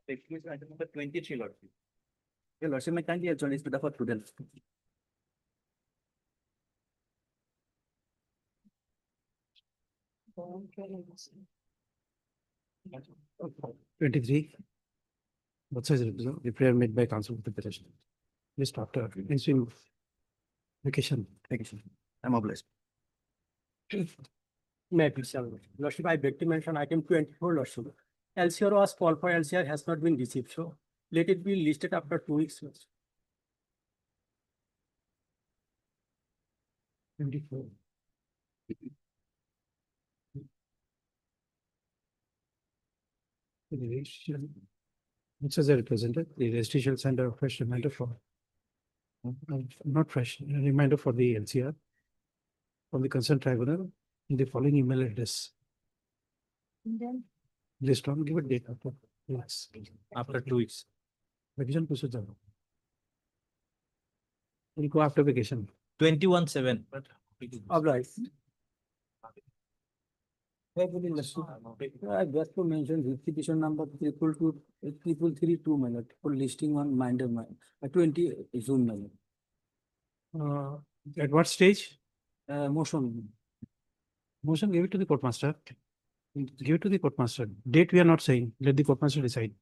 Execution item number 23, Lordship. Your Lordship, may kindly adjourn this matter for prudence. Twenty-three. Both sides represent the prayer made by counsel with the petition. This after ensuing vacation. Vacation. I'm obliged. May I please, Lordship, I beg to mention item 24, Lordship. LCR was called for, LCR has not been received, so let it be listed after 2 weeks. Lordship. 24. The registration, which is represented, the registration send a fresh reminder for, not fresh, a reminder for the LCR from the concerned tribunal in the following email address. And then List on, give a date after. Yes. After 2 weeks. Vacation procedure. We'll go after vacation. 21/7. Obliged. I just to mention visitation number 332, my lord, for listing on Minder, 20 June, my lord. At what stage? Motion. Motion, give it to the court master. Give it to the court master. Date we are not saying. Let the court master decide.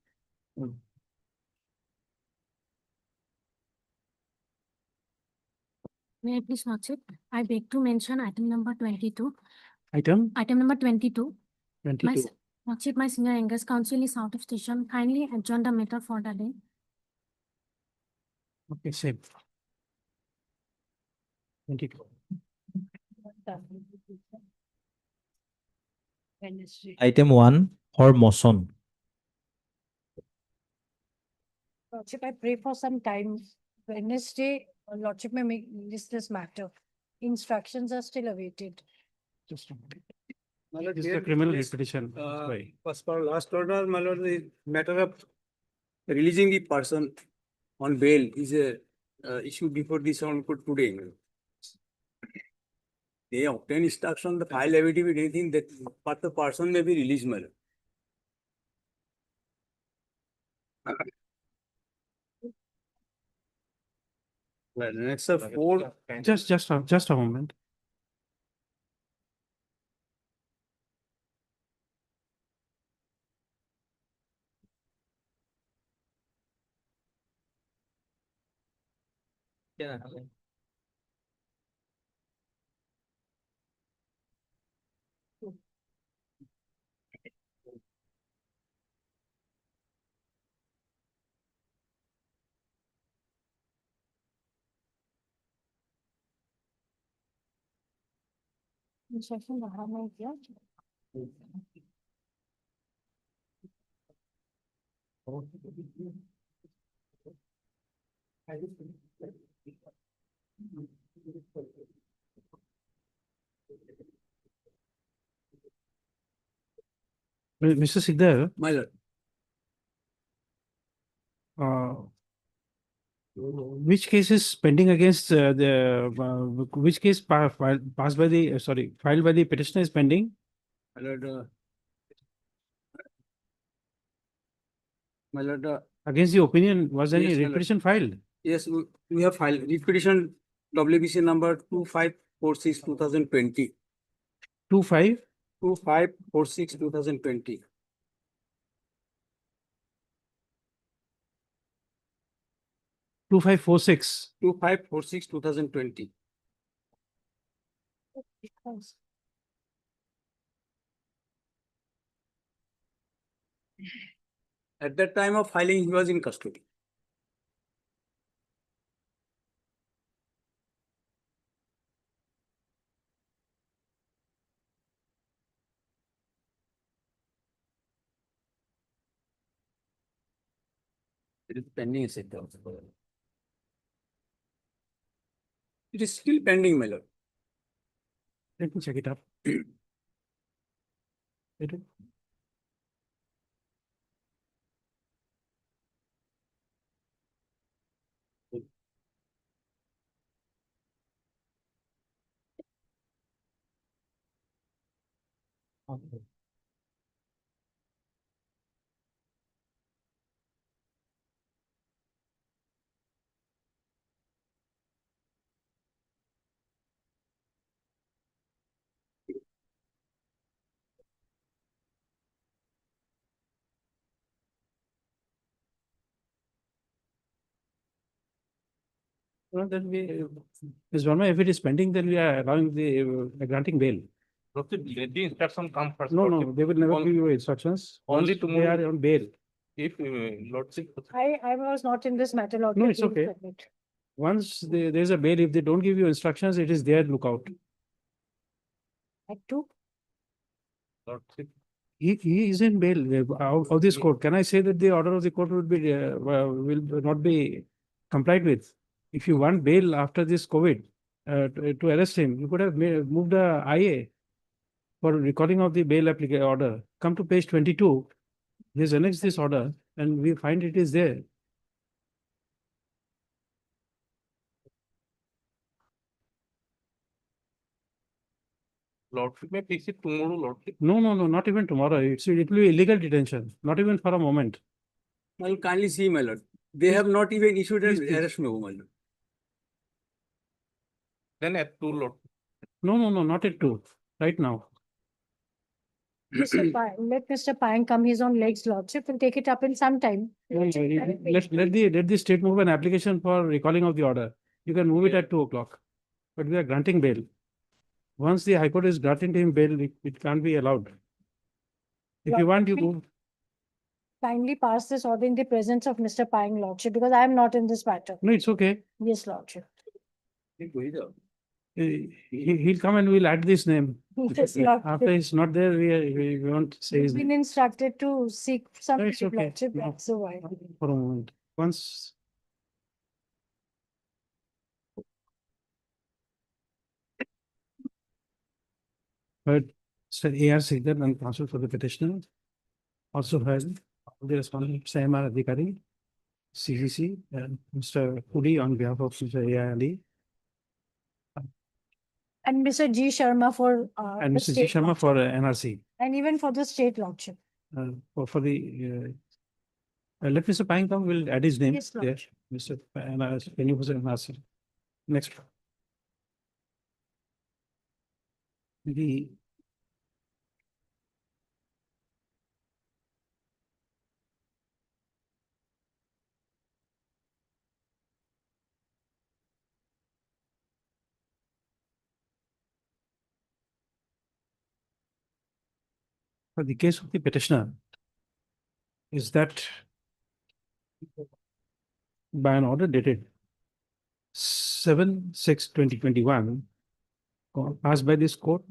may I please watch it? I beg to mention item number 22. Item Item number 22. My 22. watch it, my senior Angus counsel is out of station. Kindly adjourn the matter for the day. Okay, same. 22. Item 1 for motion. Lordship, I pray for some time. Wednesday, Lordship may make this matter. Instructions are still awaited. Just a moment. My lord, This is here the criminal it is, repetition. Why? As per last order, my lord, the matter of releasing the person on bail is a issue before this on court today. They obtain instruction, the file affidavit, anything that, but the person may be released, my lord. Well, next up, 4. Just a moment. Yeah. Instruction बाहर नहीं किया. Mr. Siddhar, My lord. which case is pending against which case passed by the, filed by the petitioner is pending? My lord, Against the opinion, was any Yes, my lord. repetition filed? yes, we have filed repetition WBC number 2546/2020. 25? 2546/2020. 2546. 2546/2020. At that time of filing, he was in custody. It is pending, I said. It is still pending, my lord. Let me check it up. Wait a- Okay. Well, then we, Ms. Verma, if it is pending, then we are allowing the granting bail. Let the instruction come first. No, no, Lordship. they will never On- give you instructions. only Once to they are move- on bail. If Lordship. I was not in this matter, Lordship. No, it's please okay. admit. Once there is a bail, if they don't give you instructions, it is their lookout. At two, Lordship. He is in bail of this Yeah. court. Can I say that the order of the court will not be complied with? If you want bail after this COVID, to arrest him, you could have moved a IA for recording of the bail order. Come to page 22. There's annexed this order and we find it is there. Lordship may fix it tomorrow, Lordship. No, no, no, not even tomorrow. It will be illegal detention, not even for a moment. I'll kindly see, my lord. They have not even issued Please, an please. arrest memo, my lord. Then at 2, Lord. No, no, no, not at 2, right now. Mr. Let Mr. Payne come, he's on legs, Lordship, we'll take it up in some time. Let the state move an application for recalling of the order. You can move it at 2 o'clock. But we are granting bail. Once the High Court is granting him bail, it can't be allowed. If you want, you go. Kindly pass this order in the presence of Mr. Payne, Lordship, because I am not in this matter. No, it's okay. Yes, Lordship. He'll come and we'll add this name. Yes, Lordship. After he's not there, we won't say his We've been name instructed to seek some No, it's okay. Lordship, No. that's why. for a moment. Once. Heard Mr. A.R. Sridhar and counsel for the petitioner. Also heard the respondent, Sayamar Adhikari, CCC, and Mr. Pudi on behalf of Mr. A.I. Ali, And Mr. G. Sharma for. and the Mr. G. state Sharma lordship. for NRC. And even for the state Lordship. For the, let Mr. Pine come, we'll add his name Yes, there. Lord. Mr. Can you present NRC? Next. The for the case of the petitioner is that by an order dated 7/6/2021 passed by this court.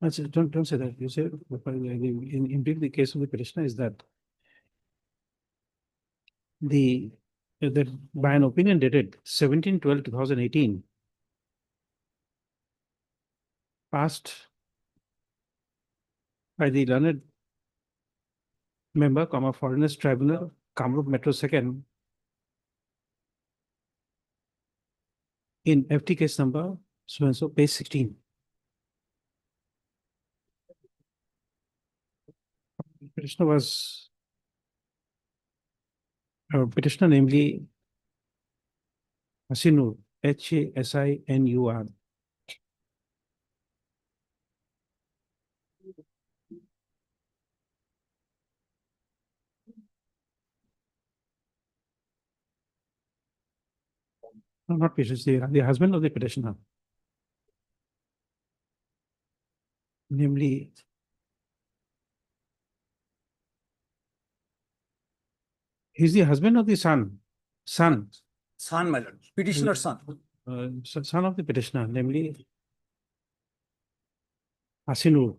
Don't say that. You say in brief, the case of the petitioner is that that by an opinion dated 17/12/2018 passed by the learned member, Foreigners Tribunal, Kamrup Metro 2nd, in FT case number so and so, page 16. Petitioner was petitioner, namely Hasinur, Hasinur. No, not petitioner, the husband of the petitioner. Namely, he's the husband of the son. Son Son, my lord. Petitioner son. son of the petitioner, namely Hasinur.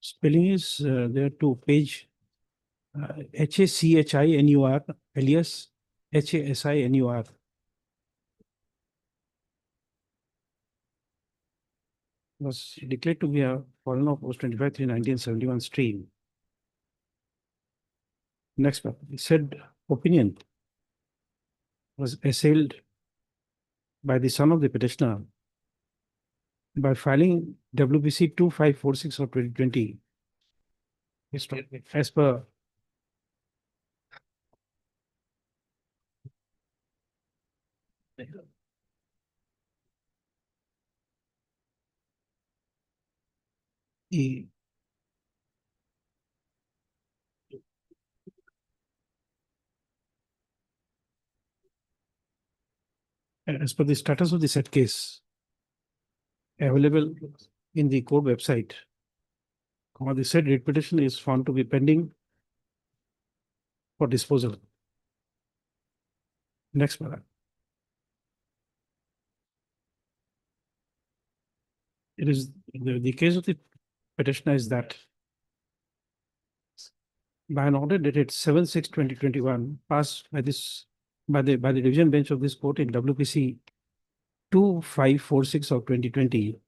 Spelling is there to page Hacinur alias Hasinur. Was declared to be a foreigner post 25/3/1971 stream. Next one, said opinion was assailed by the son of the petitioner by filing WBC 2546 of 2020. As per E. As per the status of the said case available in the court website, the said writ petition is found to be pending for disposal. Next paragraph. It is the case of the petitioner is that by an order dated 7/6/2021 passed by the division bench of this court in WPC 2546 of 2020,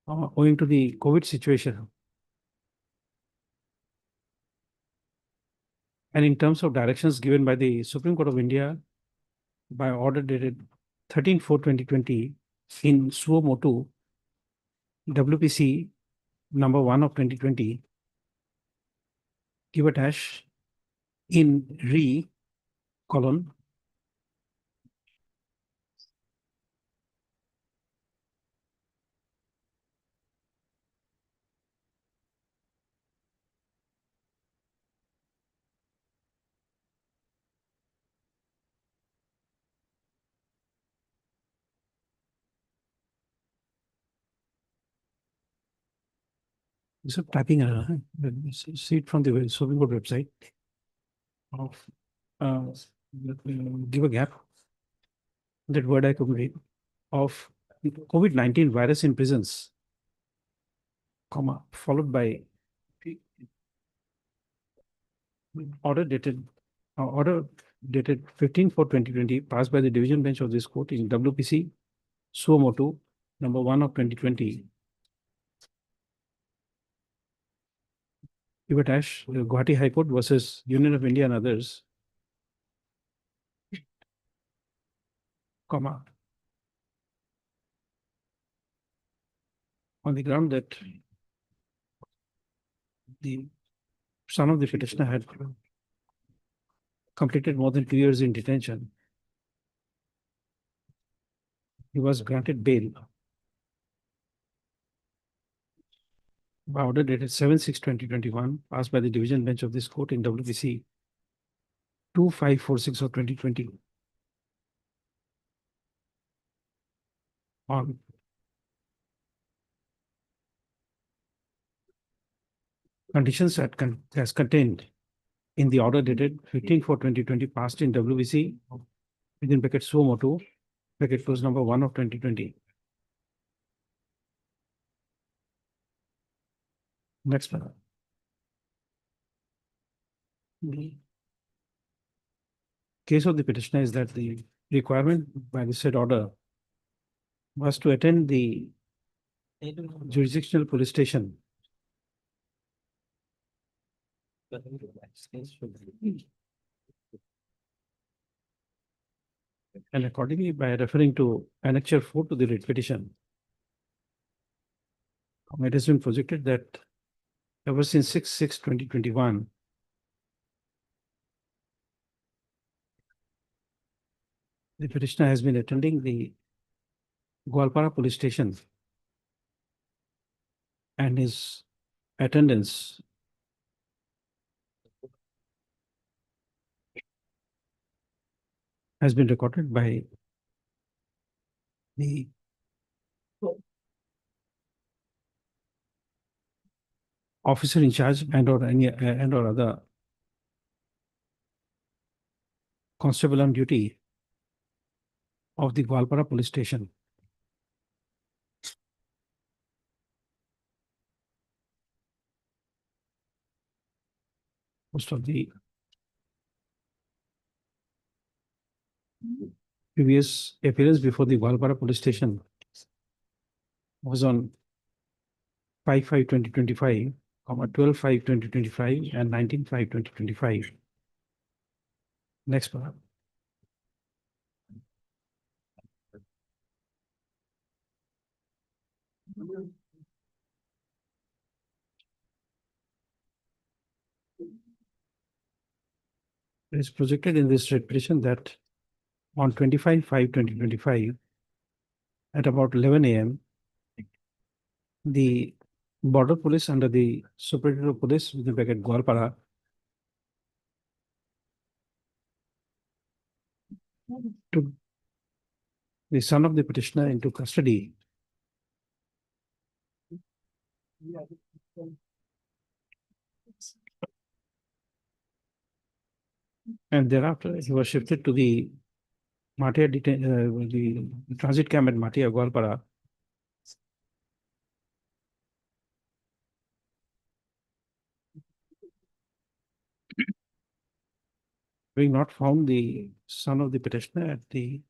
owing to the COVID situation, and in terms of directions given by the Supreme Court of India by order dated 13/4/2020 in suo motu WPC number 1 of 2020, give a dash in re colon this is typing error. See it from the Supreme Court website. Of give a gap. That word I could read of COVID-19 virus in prisons, comma, followed by order dated 15/4/2020 passed by the division bench of this court in WPC suo motu number 1 of 2020. Give a dash Guwahati High Court versus Union of India and others, comma, on the ground that the son of the petitioner had completed more than 2 years in detention. He was granted bail by order dated 7/6/2021 passed by the division bench of this court in WPC 2546 of 2020. On conditions as contained in the order dated 15/4/2020 passed in WBC within bracket suo motu bracket close number 1 of 2020. Next one. The case of the petitioner is that the requirement by the said order was to attend the jurisdictional police station and accordingly by referring to Annexure 4 to the writ petition, it has been projected that ever since 6/6/2021, the petitioner has been attending the Gwalpara police station, and his attendance has been recorded by the officer in charge and or other constable on duty of the Gwalpara police station. Most of the previous appearance before the Gwalpara police station was on 5/5/2025, 12/5/2025, and 19/5/2025. Next paragraph. It is projected in this writ petition that on 25/5/2025 at about 11 a.m., the border police under the Superior of Police with the bracket Gwalpara took the son of the petitioner into custody. And thereafter, he was shifted to the the transit camp at Matia, Gwalpara. Having not found the son of the petitioner at the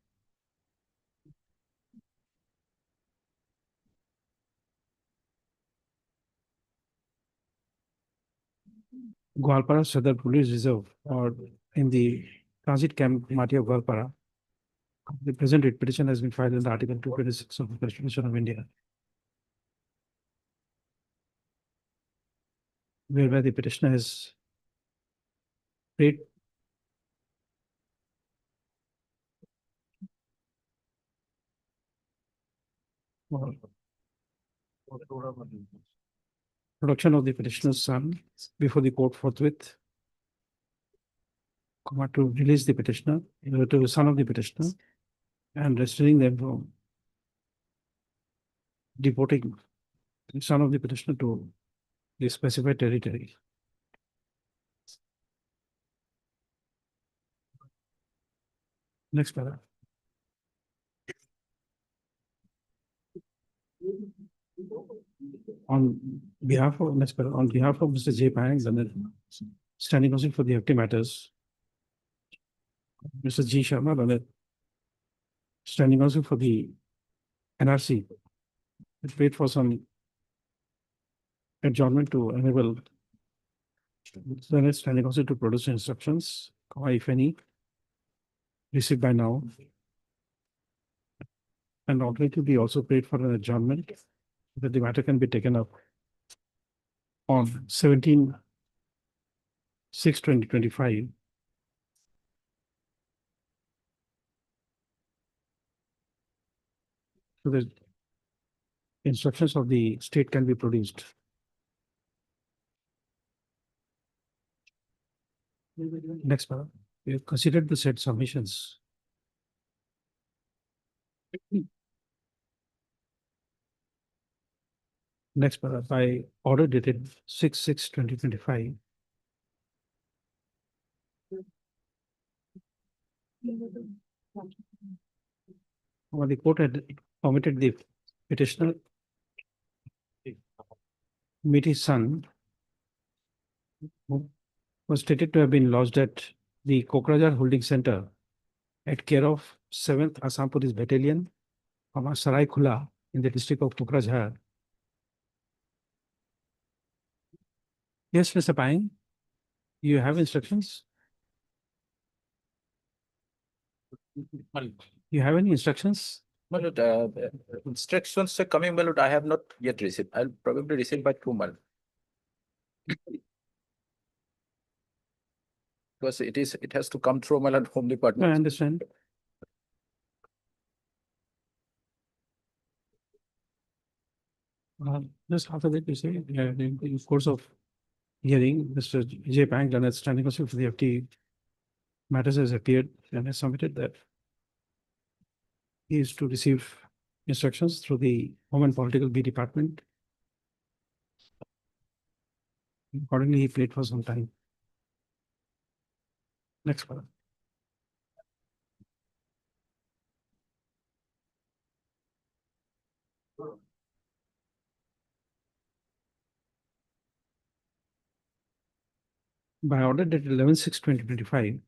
Gwalpara Sadar Police Reserve or in the transit camp Matia, Gwalpara, the present writ petition has been filed in Article 226 of the Constitution of India, whereby the petitioner has prayed for production of the petitioner's son before the court forthwith, to release the petitioner, to the son of the petitioner, and restraining them from deporting the son of the petitioner to the specified territory. Next paragraph. On behalf of Mr. J. Pang, standing counsel for the FT matters, Mr. G. Sharma, standing counsel for the NRC, it wait for some adjournment to enable the standing counsel to produce instructions, if any, received by now. And alternatively also prayed for an adjournment that the matter can be taken up on 17/6/2025. So the instructions of the state can be produced. Next paragraph. We have considered the said submissions. Next paragraph. By order dated 6/6/2025. Well, the court had permitted the petitioner meet his son, who was stated to have been lodged at the Kokrajhar Holding Center at care of 7th Assam Police Battalion, Sarai Khula, in the district of Kokrajhar. Yes, Mr. Pang, you have instructions? You have any instructions? My lord, instructions are coming, my lord, I have not yet received. I'll probably receive by 2 months. Because it has to come through my lord Home I Department. understand. Just after that, you say, in the course of hearing, Mr. J. Pang, Leonard, standing counsel for the FT matters, has appeared and has submitted that he is to receive instructions through the Home and Political B Department. Accordingly, he played for some time. Next one. By order dated 11/6/2025,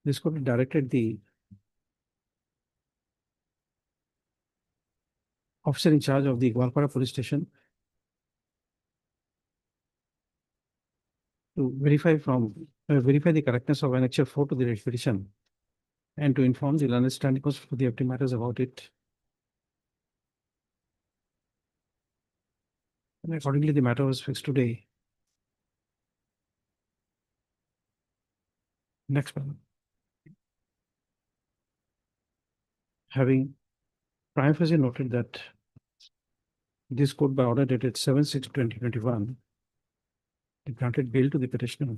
this court directed the officer in charge of the Gwalpara police station to verify the correctness of Annexure 4 to the writ petition and to inform the learned standing counsel for the FT matters about it. And accordingly, the matter was fixed today. Next one. Having prima facie noted that this court by order dated 7/6/2021, it granted bail to the petitioner,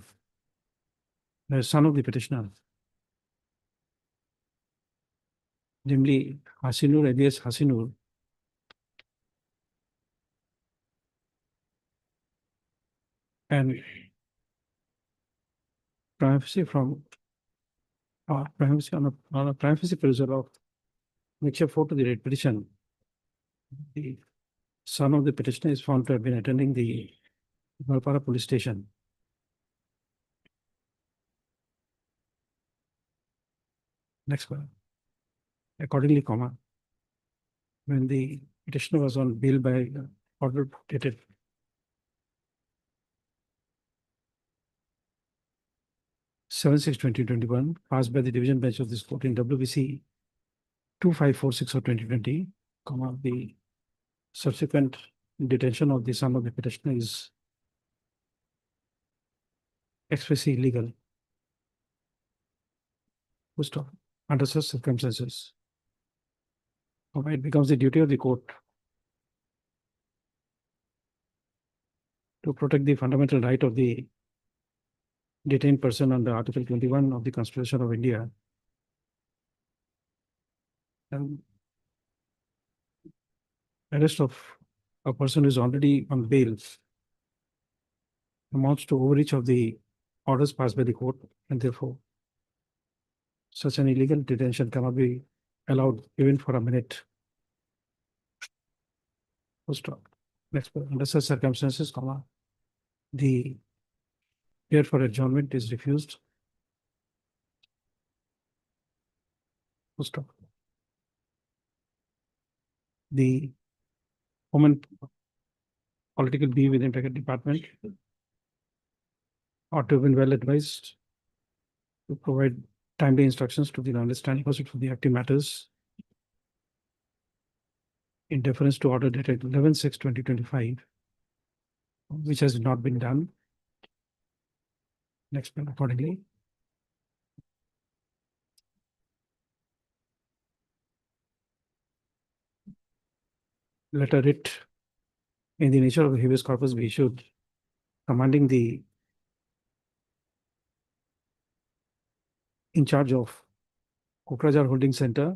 the son of the petitioner, namely Hasinur alias Hasinur, and privacy from privacy on a privacy perusal of Mixture 4 to the writ petition. The son of the petitioner is found to have been attending the Valpara police station. Next one. Accordingly, comma, when the petitioner was on bail by order dated 7/6/2021, passed by the division bench of this court in WBC 2546 of 2020, comma, the subsequent detention of the son of the petitioner is expressly illegal. Full stop. Under such circumstances, comma, it becomes the duty of the court to protect the fundamental right of the detained person under Article 21 of the Constitution of India. And arrest of a person who is already on bail amounts to overreach of the orders passed by the court, and therefore such an illegal detention cannot be allowed even for a minute. Full stop. Next, under such circumstances, comma, the prayer for adjournment is refused. Full stop. The Home and Political B within bracket department ought to have been well advised to provide timely instructions to the understanding for the active matters in deference to order dated 11/6/2025, which has not been done. Next one accordingly. Let a writ in the nature of habeas corpus be issued, commanding the in charge of Kokrajhar Holding Center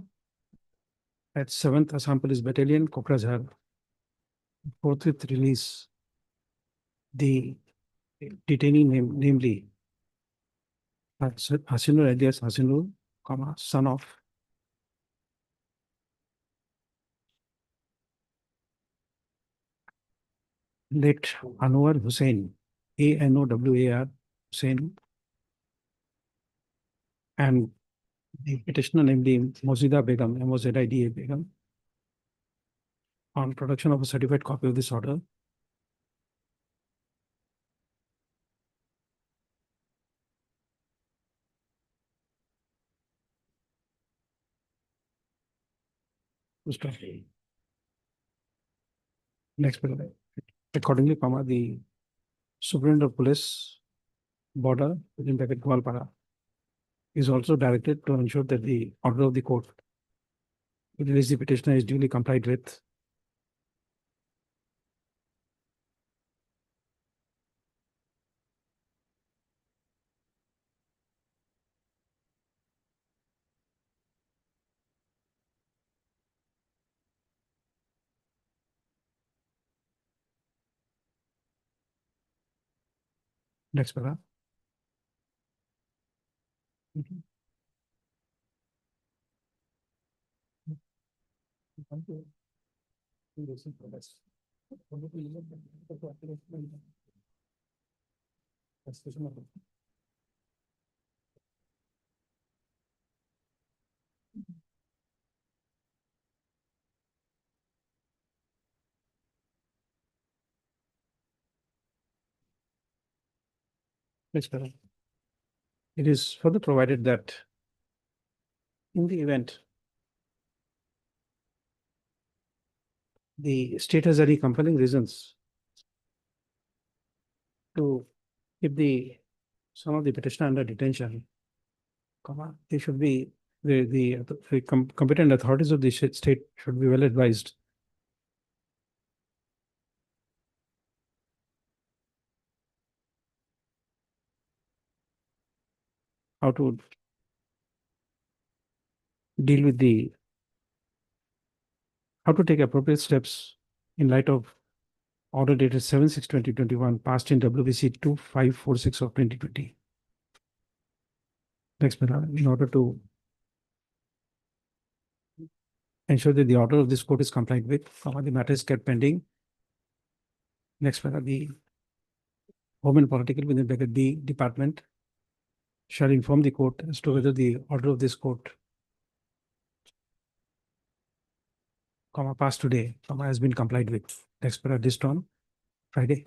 at 7th Assam Police Battalion, Kokrajhar, forthwith release the detainee namely Hasinur alias Hasinur, comma, son of late Anwar Hussain, ANOWAR Hussain, and the petitioner namely Mozida Begum, MOZIDA Begum, on production of a certified copy of this order. Next, accordingly, comma, the Superintendent of Police, Border, within bracket Gwalpara, is also directed to ensure that the order of the court to release the petitioner is duly complied with. Next paragraph. Next paragraph. It is further provided that in the event the state has any compelling reasons to keep the some of the petitioner under detention, comma, they should be the competent authorities of the state should be well advised how to deal with how to take appropriate steps in light of order dated 7/6/2021 passed in WBC 2546 of 2020. Next, madam, in order to ensure that the order of this court is complied with, the matter is kept pending. Next, madam, the Home and Political within bracket D department shall inform the court as to whether the order of this court, passed today, has been complied with. Next, para this on Friday.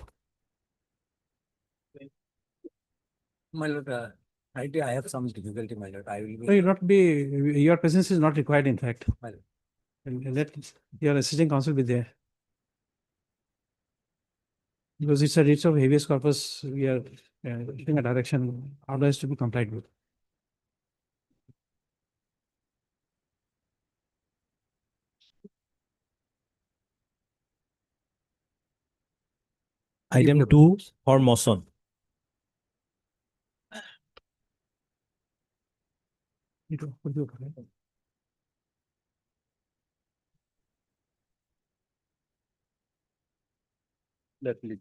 My lord, I have some difficulty, my lord. I will No, be. your presence is not required, in fact. My lord. And let your assistant counsel be there. Because it's a writ of habeas corpus, we are giving a direction, order is to be complied with. Item 2 for motion. Definitely.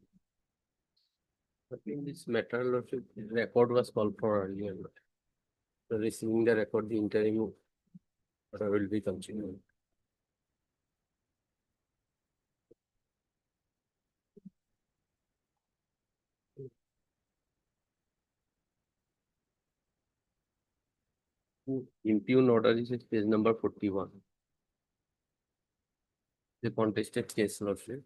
I think this matter lordship record was called for earlier. So receiving the record, the interim order will be continued. Impugn order is page number 41. The contested case lordship.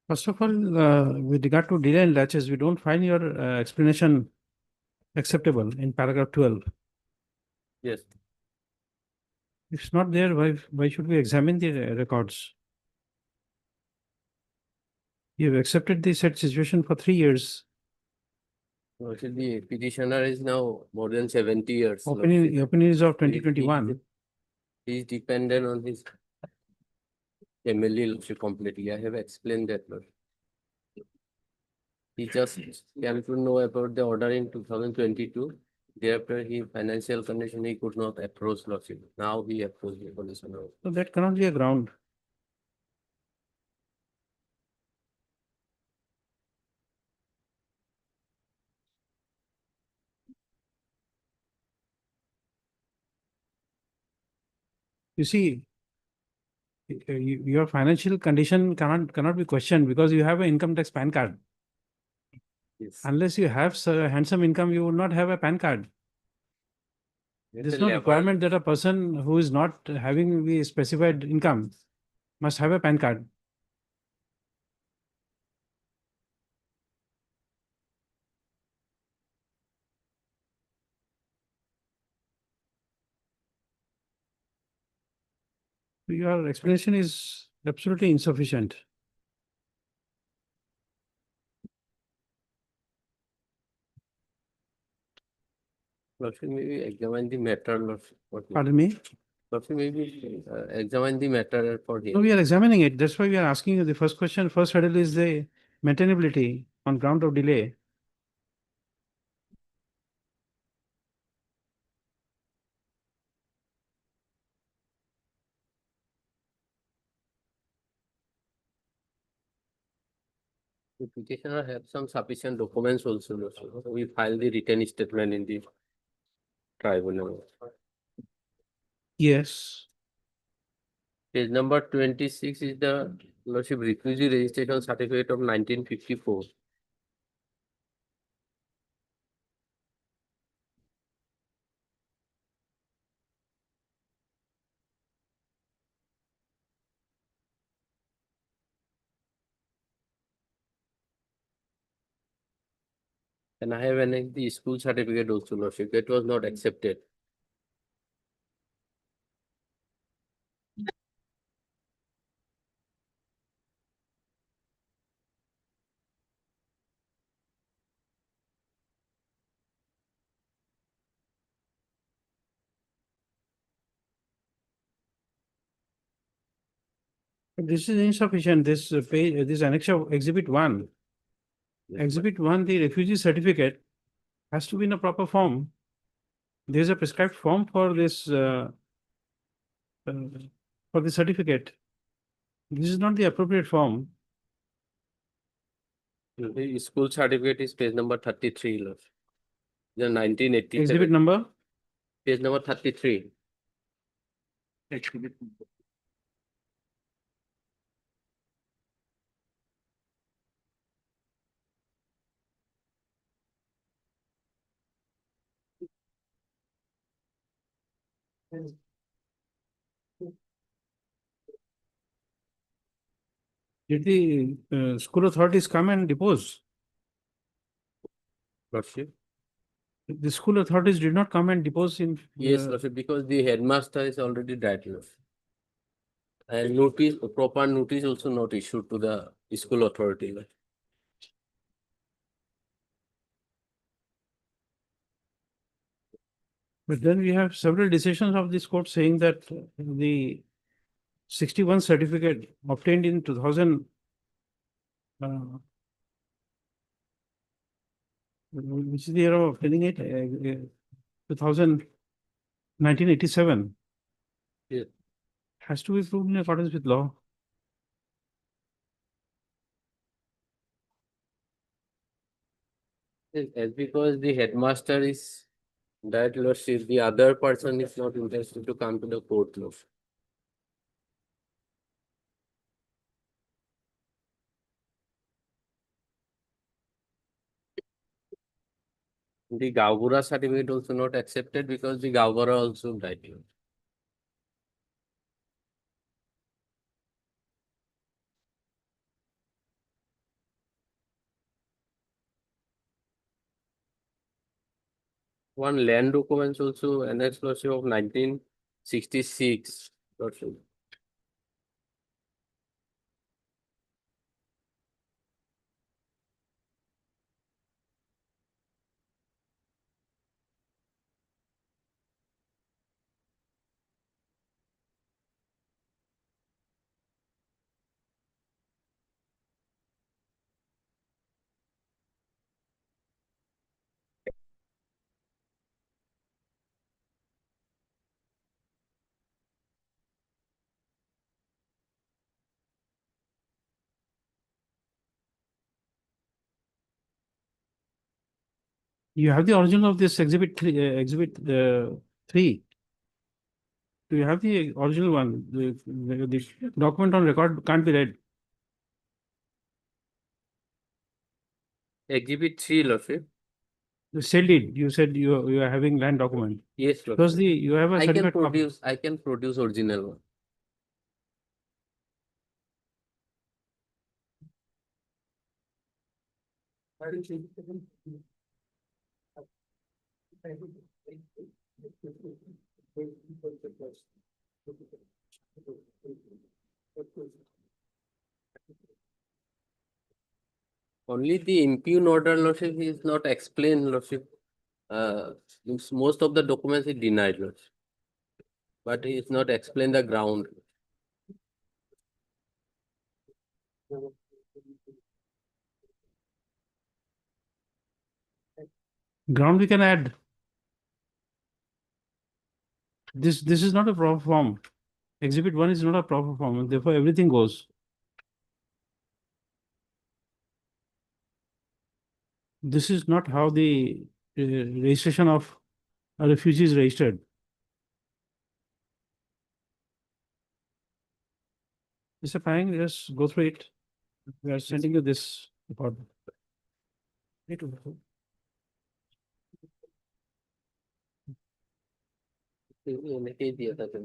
First of all, with regard to delay and latches, we don't find your explanation acceptable in paragraph 12. Yes. If it's not there, why should we examine the records? You have accepted the said situation for 3 years. Lordship, the petitioner is now more than 70 years. Opinion is of 2021. He is dependent on his family lordship completely. I have explained that, lordship. He just came to know about the order in 2022. Thereafter, his financial condition, he could not approach lordship. Now he approached the police. So that cannot be a ground. You see, your financial condition cannot be questioned because you have an income tax PAN card. Yes. Unless you have handsome income, you would not have a PAN card. There's no requirement that a person who is not having the specified income must have a PAN card. Your explanation is absolutely insufficient. Lordship, maybe examine the matter, lordship. Pardon me? Lordship, maybe examine the matter for No, him. we are examining it. That's why we are asking you the first question. First hurdle is the maintainability on ground of delay. The petitioner have some sufficient documents also, lordship. We file the written statement in the tribunal. Yes. Page number 26 is the lordship refugee registration certificate of 1954. And I have the school certificate also, lordship. That was not accepted. This is insufficient, this page, this annexure exhibit one. Exhibit one, the refugee certificate has to be in a proper form. There's a prescribed form for this, for the certificate. This is not the appropriate form. The school certificate is page number 33, Lord. The 1987. Exhibit number, Page number 33. Exhibit. did the school authorities come and depose? Lordship. The school authorities did not come and depose in. Yes, Lordship, because the headmaster is already died, Lordship. And notice, proper notice also not issued to the school authority. Lord. But then we have several decisions of this court saying that the 61 certificate obtained in 2000, which is the year of obtaining it, 1987. Yeah. Has to be proved in accordance with law. As because the headmaster is died, Lordship, the other person is not interested to come to the court, Lordship. The Gaugura certificate also not accepted because the Gaugura also died. Lord. One land documents also annexed, Lordship, of 1966. Lordship. You have the original of this exhibit 3. Do you have the original one? The document on record can't be read. Exhibit 3, Lordship. The sale deed, you said you are having land document. Yes, Because Lordship. you have a I can certificate copy. produce original one. Only the impugn order, Lordship, is not explained, Lordship. Most of the documents is denied, Lordship. But it's not explained the ground. Ground we can add. This is not a proper form. Exhibit 1 is not a proper form, and therefore everything goes. This is not how the registration of a refugee is registered. Mr. Pang, just go through it. We are sending you this report. এনেকেই দিয়ে থাকে।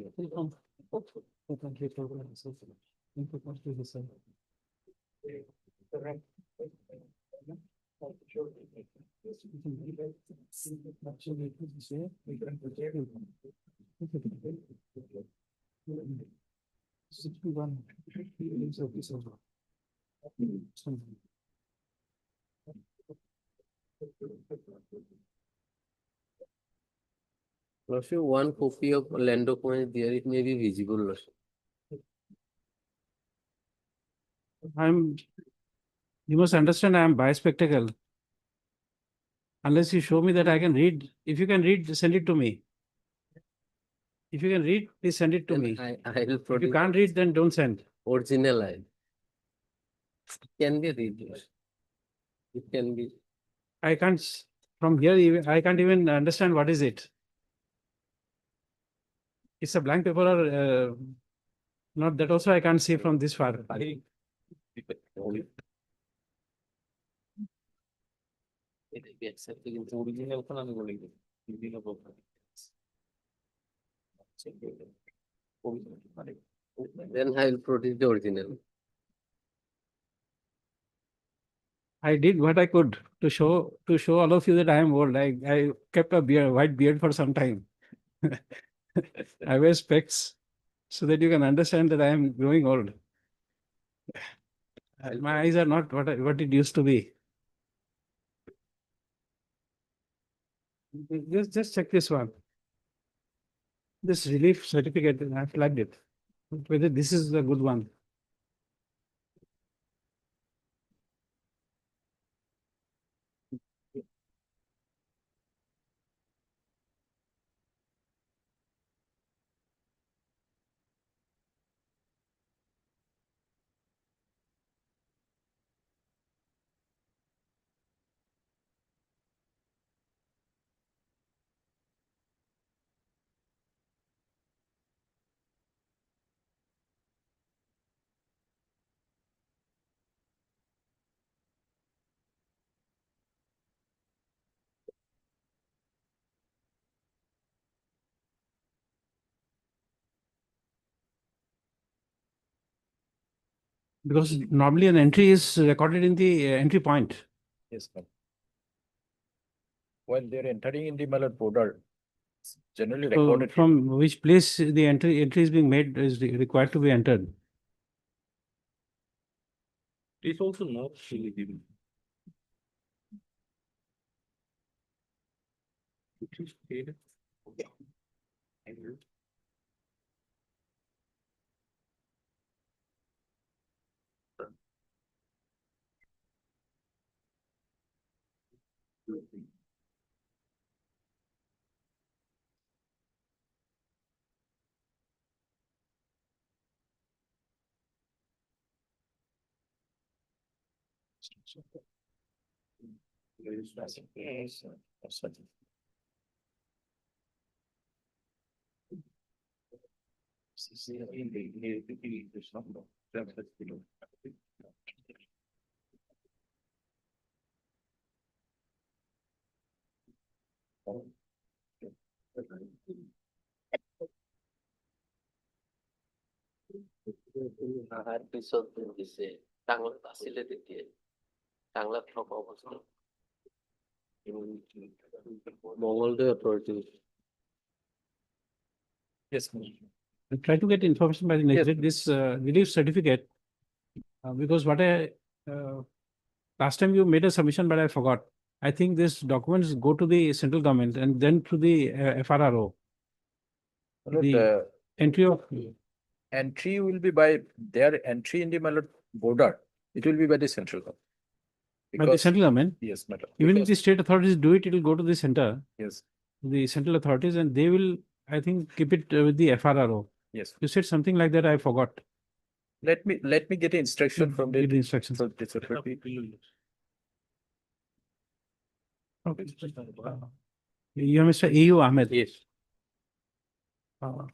Lordship, one copy of land document there, it may be visible, Lordship. You must understand I am bispectacle. Unless you show me that I can read, if you can read, send it to me. If you can read, please send it to Then me. I'll If you produce can't read, then don't send. original can be read. It can be. I can't, from here, I can't even understand what is it. It's a blank paper or not, that also I can't see from this far. It be accepted in original আমি বলে দিই বিভিন্ন Then I'll produce the original. I did what I could to show all of you that I am old. I kept a white beard for some time. I wear specs so that you can understand that I am growing old. My eyes are not what it used to be. Just check this one. This relief certificate, I flagged it. Whether this is a good one. Because normally an entry is recorded in the entry point. Yes, ma'am. While they're entering in the Malad border, it's generally So recorded. from which place the entry is being made is required to be entered. It's also not really given. It is paid. আহার পিছত দিছে টাংলা আসিলে দিতে টাংলা থকা অবস্থা Mangaldai authority Yes, ma'am. Try to get information by the next day. This relief certificate, because what last time you made a submission, but I forgot. I think these documents go to the central government and then to the FRRO. Malad, The entry of entry will be by their entry in the Malad border. It will be by the central government. by the Because, central government. yes, madam. Even if Because- the state authorities do it, it will go to the center, Yes, the central authorities, and they will, I think, keep it with the FRRO. yes. You said something like that, I forgot. Let me get the instruction from the. Give the instructions. from the secretary. Okay. You are Mr. AU Ahmed. Yes. Uh,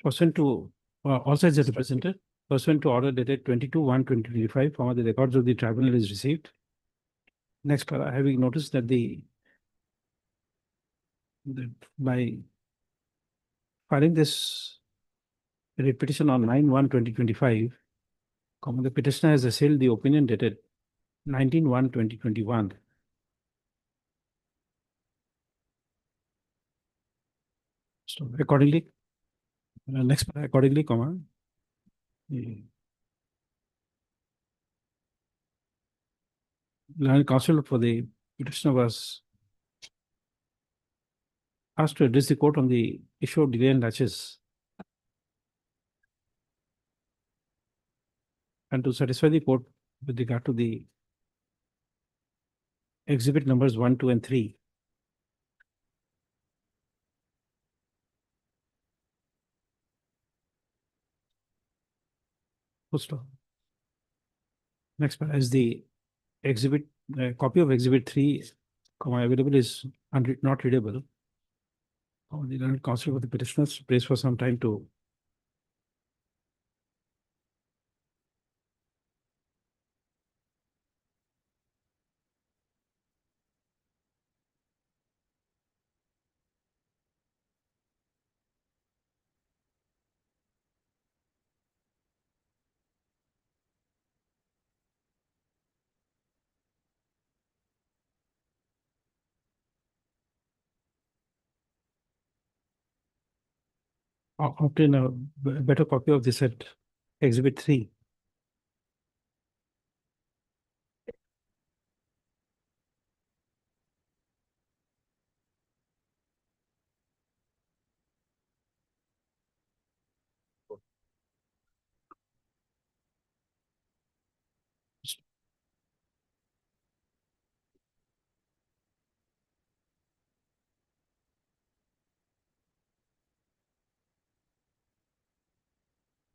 Pursuant to, also as a representative, pursuant to order dated 22/1/2025, from the records of the tribunal is received. Next, having noticed that by filing this writ petition on 9/1/2025, the petitioner has assailed the opinion dated 19/1/2021. So accordingly, the learned counsel for the petitioner was asked to address the court on the issue of delay and latches. And to satisfy the court with regard to the exhibit numbers 1, 2, and 3. Full stop. Next one is the exhibit, copy of exhibit 3, available is not readable. The learned counsel for the petitioners prays for some time to obtain a better copy of this at exhibit 3.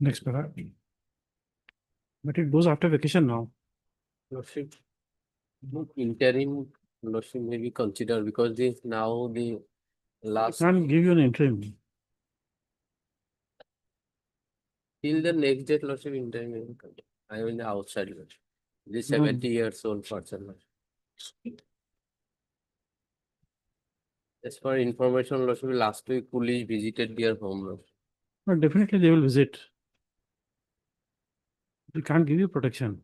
Next para. But it goes after vacation now. Lordship, interim lordship may be considered because this now the last Can't give you an interim. till the next date lordship interim may be considered. I am in the outside lordship. This No. 70 years old person lordship. As for information lordship, last week police visited their home lordship. But definitely they will visit. We can't give you protection.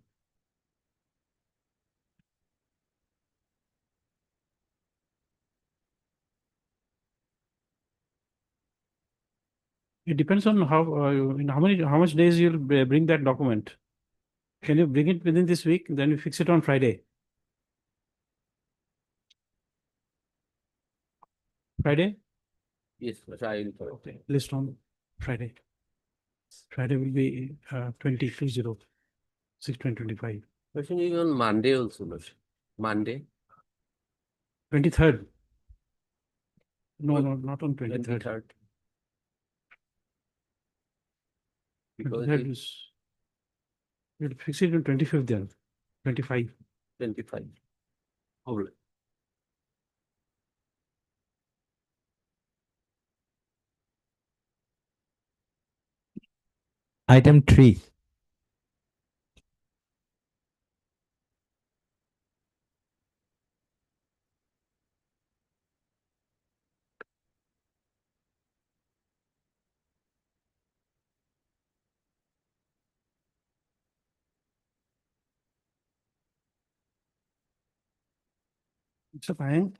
It depends on how, in how much days you'll bring that document. Can you bring it within this week? Then we fix it on Friday. Friday? Yes, lordship, I will correct. Okay, list on Friday. Friday will be 20/20, 6/20/25. Question is on Monday also lordship. Monday. 23rd. No, not on 23rd. 23rd. Because 23rd it- is, we'll fix it on 25th then, 25. 25. Oh, Item 3. Mr. Payang?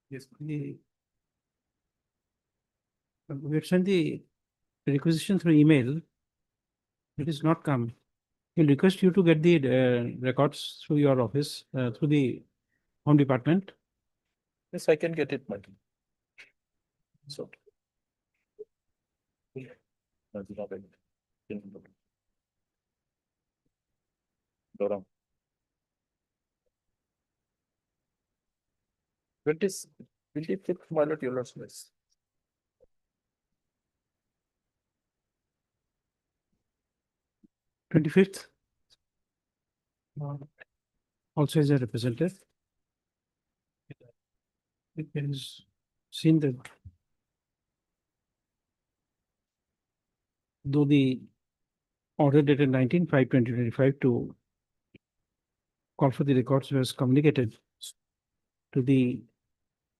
Yes. We had sent the requisition through email. It has not come. We'll request you to get the records through your office, through the Home Department. Yes, I can get it, madam. So. Doram. 25th, my lord, your lordship. 25th. Also as a representative. It is seen that though the order dated 19/5/2025 to call for the records was communicated to the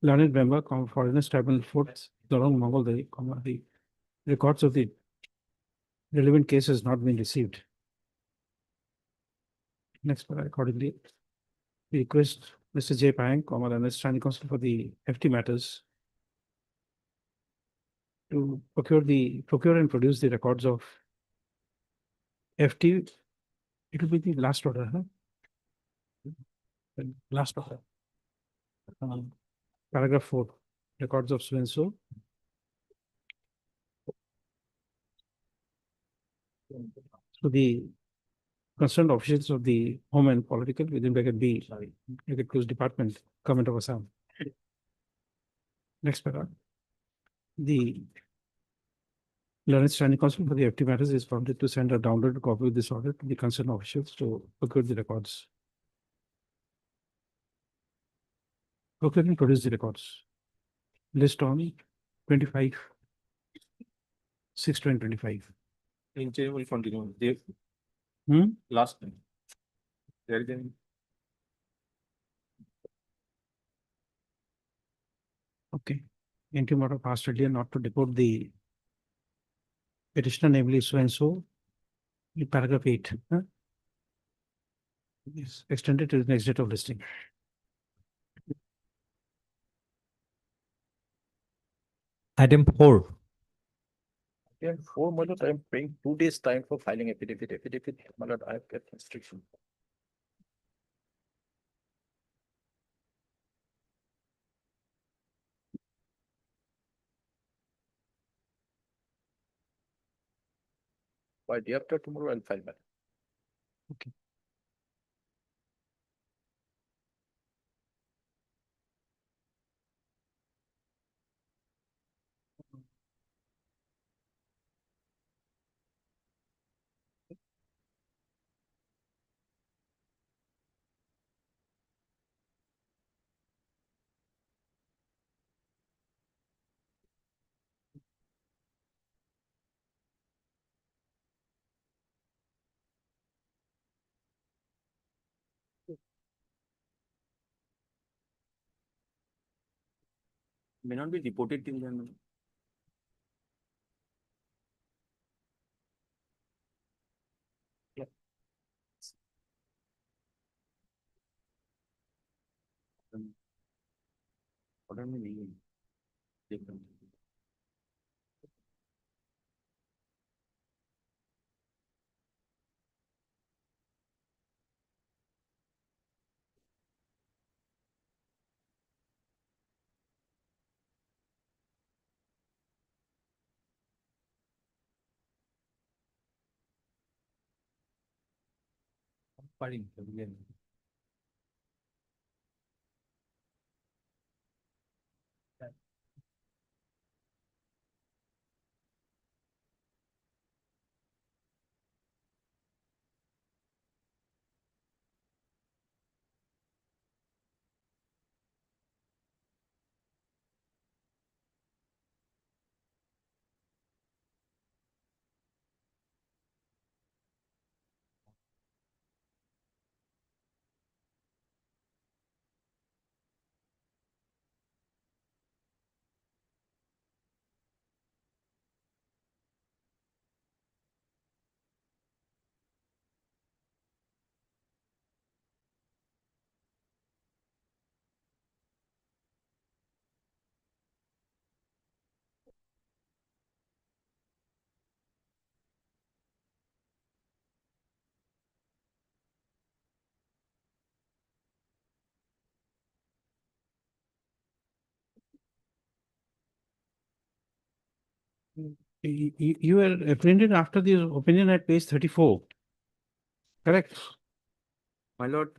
learned member, Foreigners Tribunal 4th, Dorong Mongol, the records of the relevant case has not been received. Next, accordingly, we request Mr. J. Payang, the Standing Counsel for the FT matters, to procure and produce the records of FT. It will be the last order, huh? The last order. Paragraph 4. records of so and so. So the concerned officials of the Home and Political within bracket B, bracket close department, Government of Assam. Next paragraph. The Learned Standing Council for the FT matters is permitted to send a downloaded copy of this order to the concerned officials to procure the records. Procure and produce the records. List on 25, 6/2025. Interim will continue. The Hmm? last time. There is an Okay. Interim order passed earlier not to deport the petitioner, namely so and so. In paragraph 8. Huh? Is extended to the next date of listing. Item 4. Yeah, 4, my lord, I am paying 2 days time for filing affidavit. My lord, I have got restriction. By day after tomorrow, I'll file back. Okay. May not be reported till then. Order में नहीं है. देख रहा हूँ. Filing. You were apprehended after the opinion at page 34. Correct? My lord,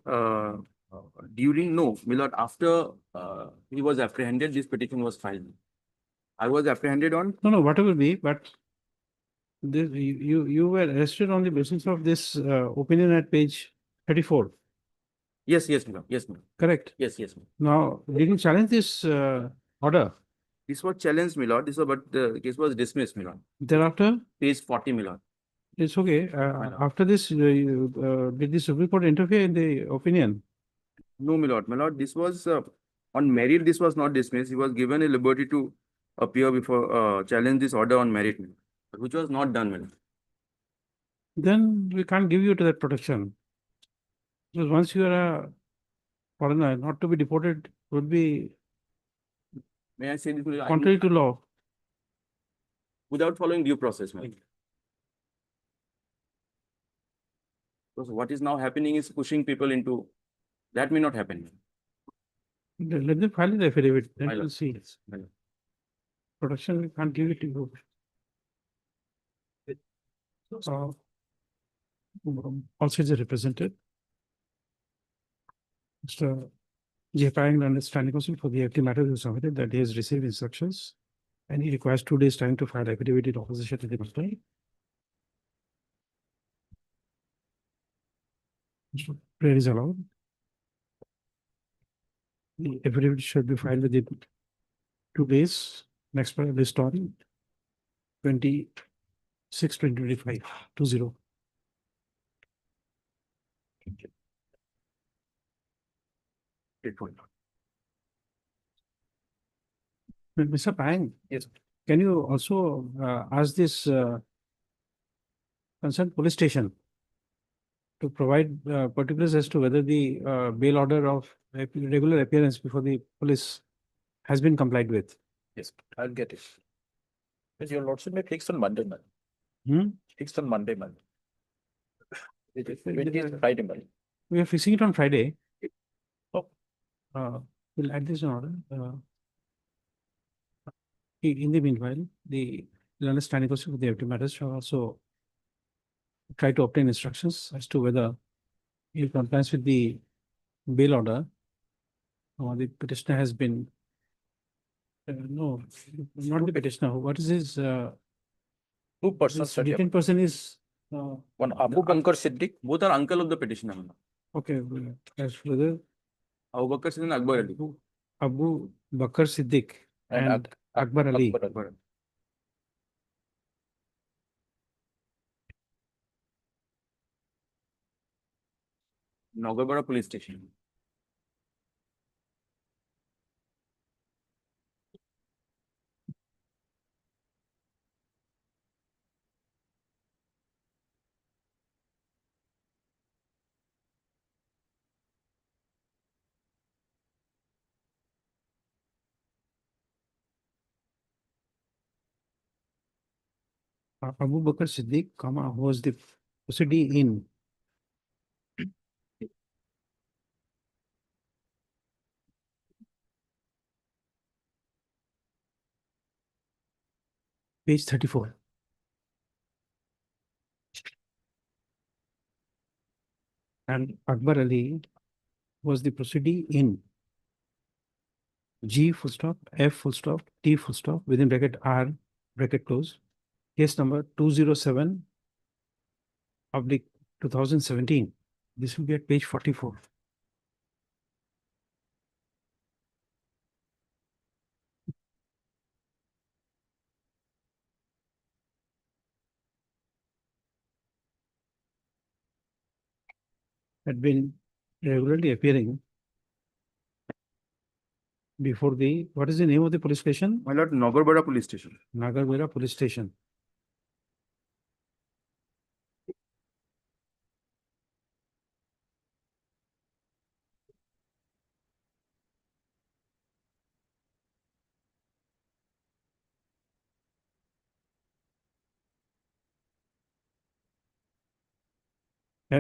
during, no, my lord, after he was apprehended, this petition was filed. I was apprehended on, No, whatever be, but this, you were arrested on the basis of this opinion at page 34. yes, my lord, yes, ma'am. Correct? Yes, my lord. Now, did you challenge this order? This was challenged, my lord. This was, but the case was dismissed, my lord. Thereafter, Page 40, my lord. it's okay. lord. After this, did the Supreme Court interfere in the opinion? No, my lord. My lord, this was on merit. This was not dismissed. He was given a liberty to appear before challenge this order on merit, my lord, which was not done, my lord. Then we can't give you to that protection. Because once you are a foreigner, not to be deported would be May I say this, my lord? contrary to law. Without following due process, my lord. Because what is now happening is pushing people into, that may not happen. Let them file the affidavit, then My we'll lord. see. Yes, my lord. Production, we can't give it to you. Also is represented. Mr. J. Payang understanding counsel for the FT matter is submitted that he has received instructions and he requires 2 days time to file affidavit in opposition to the complaint. So prayer is allowed. The affidavit should be filed within 2 days. Next prayer list on 26/2025 20. Great point. Mr. Payang. Yes. Can you also ask this concerned police station to provide particulars as to whether the bail order of regular appearance before the police has been complied with? Yes, I'll get it. Yes, your lordship may fix on Monday, man. Hmm? Fixed on Monday, man. It is Uh, 20th Friday, man. We are fixing it on Friday. Oh. We'll add this in order. In the meanwhile, the understanding counsel for the FT matters shall also try to obtain instructions as to whether in compliance with the bail order, the petitioner has been, no, not the petitioner. What is his, 2 persons. this detained person is, One Abu Bakr Siddiq. Both are uncle of the petitioner, my lord. okay, as whether Abu Bakr Siddiq and Akbar Ali. Abu Bakr Siddiq And and Akbar Ali. Akbar Ali. Nagarpara police station. Abu Bakr Siddiq, who was the proceedee in page 34. And Akbar Ali was the proceedee in G full stop, F full stop, T full stop, within bracket R, bracket close, case number 207 oblique 2017. This will be at page 44. Had been regularly appearing before the, what is the name of the police station? My lord, Nagarpara police station. Nagarmira police station.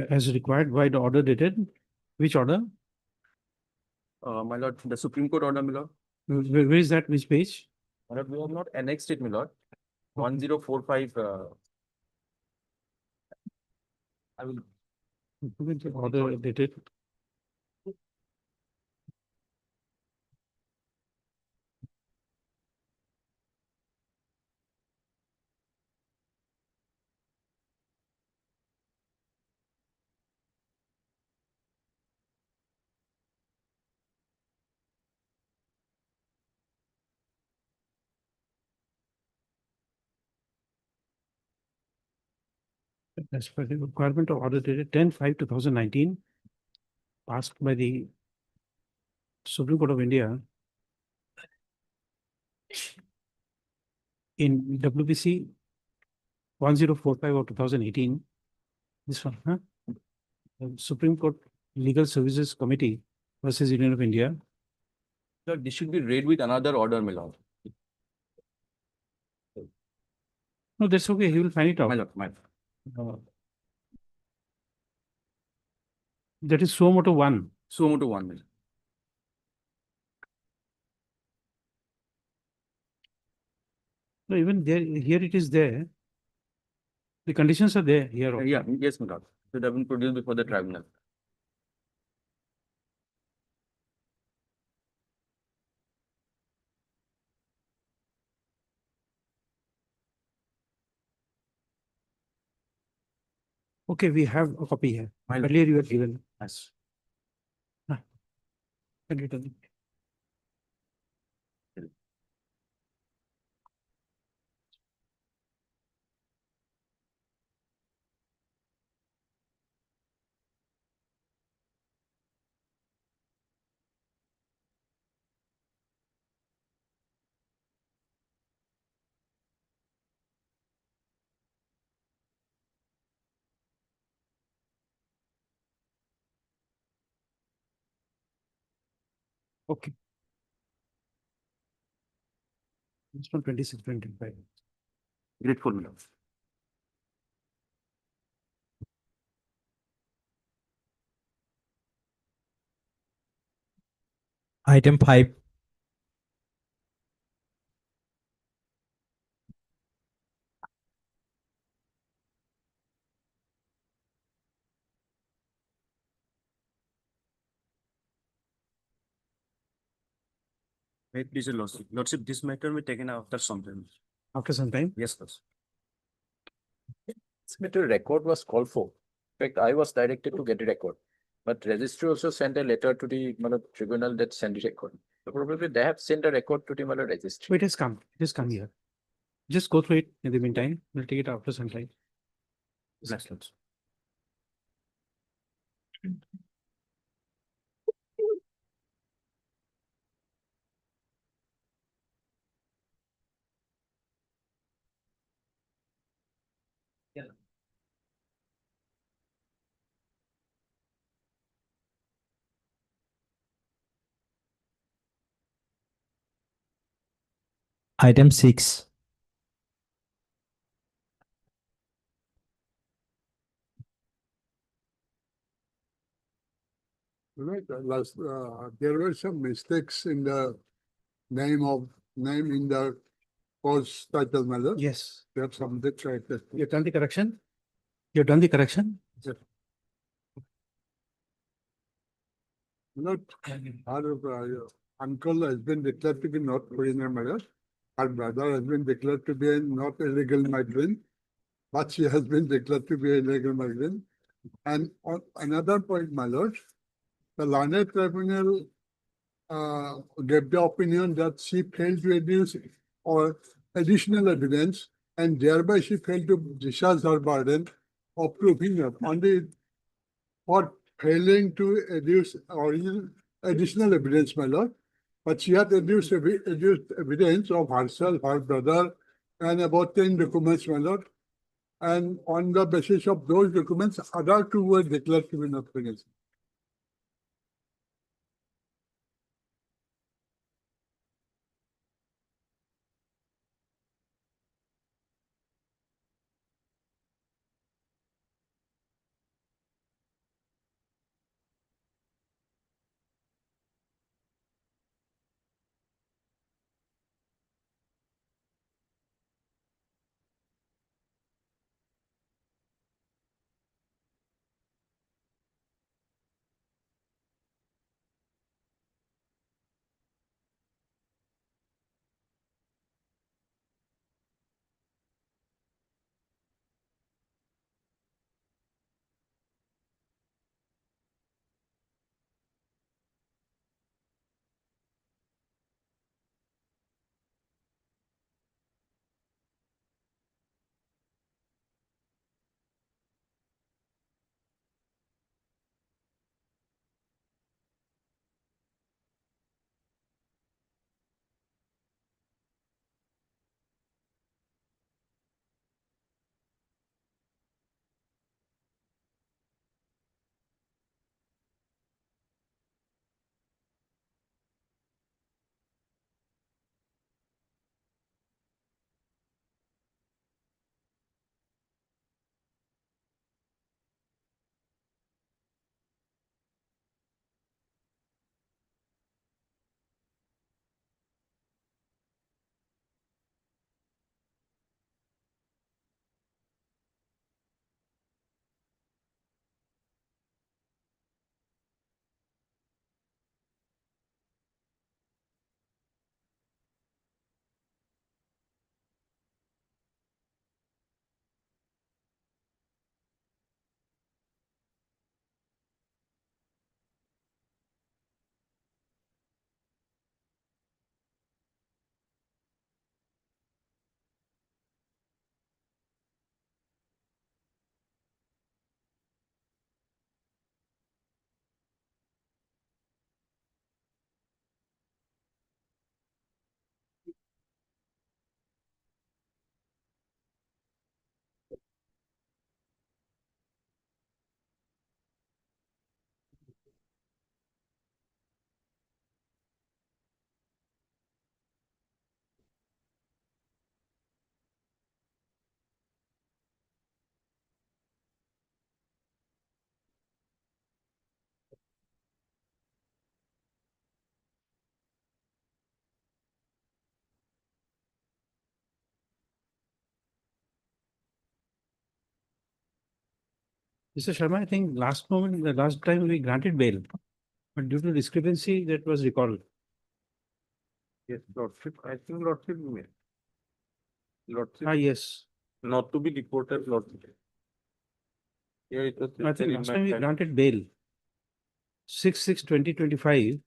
As required by the order dated, which order? My lord, the Supreme Court order, my lord. Where is that, which page? My lord, we have not annexed it, my lord. 1045. I will. Order dated. As per the requirement of order dated 10/5/2019, passed by the Supreme Court of India in WBC 1045 of 2018. This one, huh? The Supreme Court Legal Services Committee versus Union of India. Lord, this should be read with another order, my lord. No, that's okay. He will find it My out. lord, my lord. That is suo motu 1. Suo motu 1, my lord. No, even there, here it is there. The conditions are there here. also. Yeah, yes, my lord. Should have been produced before the tribunal. Okay, we have a copy here. My lord. Earlier you had given. Yes. Can you tell me? Okay. It's from 26-25. Grateful, my lord. Item 5. May it please your lordship. Lordship, this matter will be taken after some time. After some time. Yes, sir. This matter record was called for. In fact, I was directed to get a record. But registry also sent a letter to the tribunal that sent the record. So probably they have sent a record to the registry. So it has come. It has come here. Just go through it in the meantime. We'll take it after some time. Bless lords. Item 6. Right, there were some mistakes in the name in the cause title, my lord. Yes. There are some that right there. You've done the correction? You've done the correction? Yes. Not, her uncle has been declared to be not foreigner, my lord. Her brother has been declared to be a not illegal migrant, but she has been declared to be a legal migrant. And on another point, my lord, the learned tribunal gave the opinion that she failed to adduce or additional evidence, and thereby she failed to discharge her burden of proving that only for failing to adduce original additional evidence, my lord. But she had adduced evidence of herself, her brother, and about 10 documents, my lord. And on the basis of those documents, other two were declared to be not present. Mr. Sharma, I think the last time we granted bail, but due to discrepancy, that was recalled. Yes, Lordship, I think Lordship, Lordship, Yes. not to be deported, Lordship. Yeah, it was. I think last time we granted bail. 6/6/2025.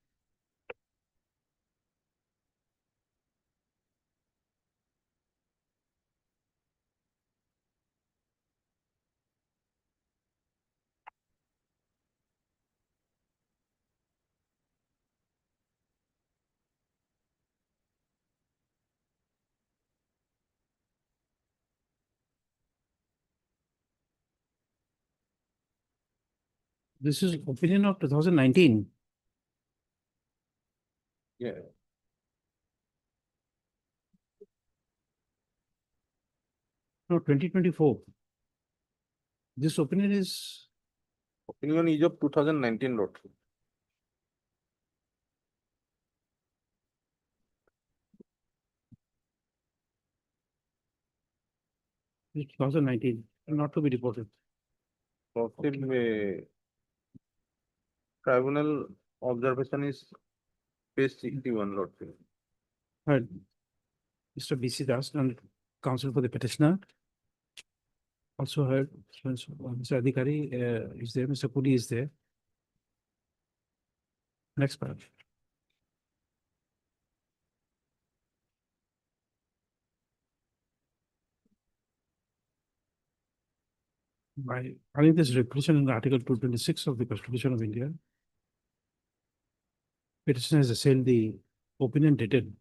This is opinion of 2019. Yeah. No, 2024. This opinion is Opinion is of 2019, Lordship. is 2019, not to be deported. Lordship, tribunal observation is page 61, Lordship. Heard. Mr. B.C. Das, and counsel for the petitioner. Also heard, Mr. Adhikari is there, Mr. Pudi is there. Next part. I think this represented in Article 226 of the Constitution of India. Petitioner has assailed the opinion dated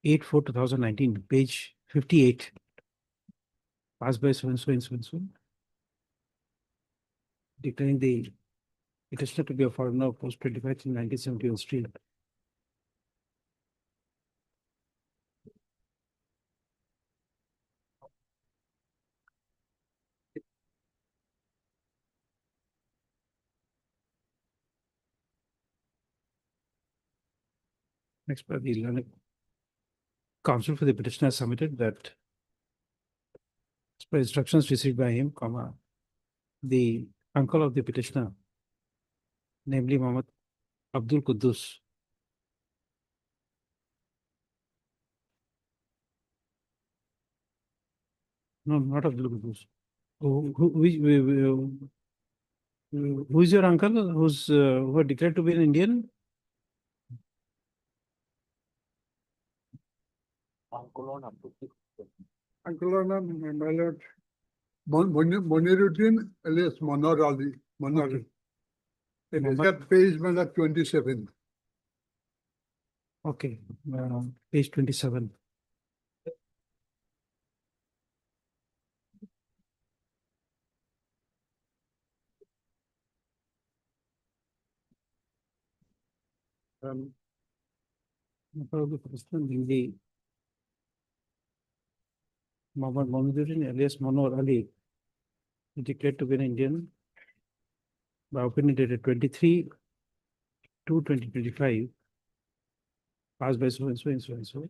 8/4/2019, page 58. Passed by so and so and so and so. Declaring the petitioner to be a foreigner post 25 in 1971 street. Next part, the learned counsel for the petitioner submitted that as per instructions received by him, the uncle of the petitioner, namely Muhammad Abdul Quddus, no, not Abdul Quddus. Who is your uncle who are declared to be an Indian? Uncle, my lord. Moniruddin alias Manar Ali. Manar. Okay. It is Mohammed- at page 27. Okay, page 27. The petitioner, namely Muhammad Moniruddin alias Manar Ali, declared to be an Indian by opinion dated 23/2/2025, passed by so and so and so and so.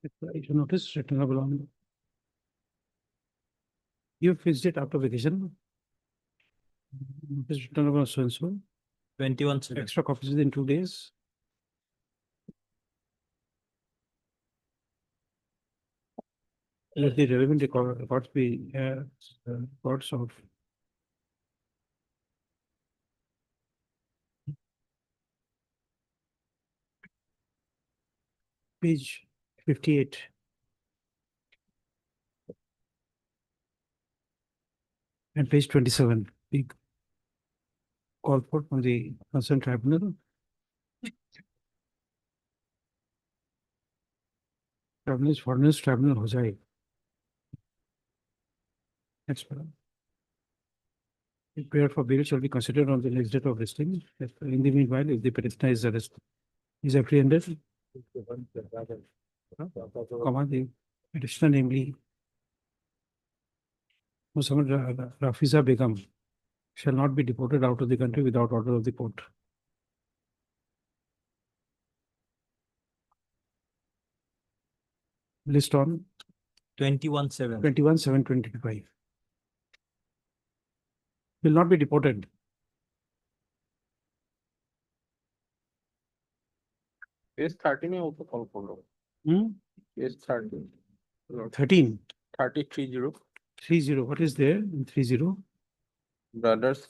If you notice, returnable on. You fixed it after vacation. Notice returnable so and so. 21/7. Extra copies within 2 days. Let the relevant records be records of page 58. And page 27, we call for from the concerned tribunal. Tribunal is foreigners tribunal हो जाए. Next paragraph. The prayer for bail shall be considered on the next date of listing. In the meanwhile, if the petitioner is arrested, is apprehended, comma, the petitioner, namely Muhammad Rafiza Begum, shall not be deported out of the country without order of the court. List on 21/7. 21/7/2025. Will not be deported. Page 13 में also call for low. Page 13. 13, 30. 30. What is there in 30? Brothers.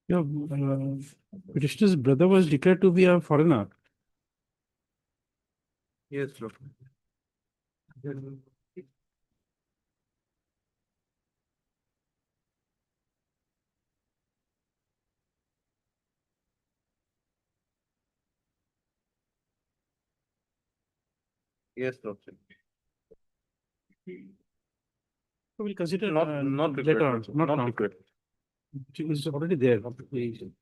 Your petitioner's brother was declared to be a foreigner. Yes, Lord. Yes, Lord. So we'll consider Not later on, required. not Not now. required. It's already there. 21/7.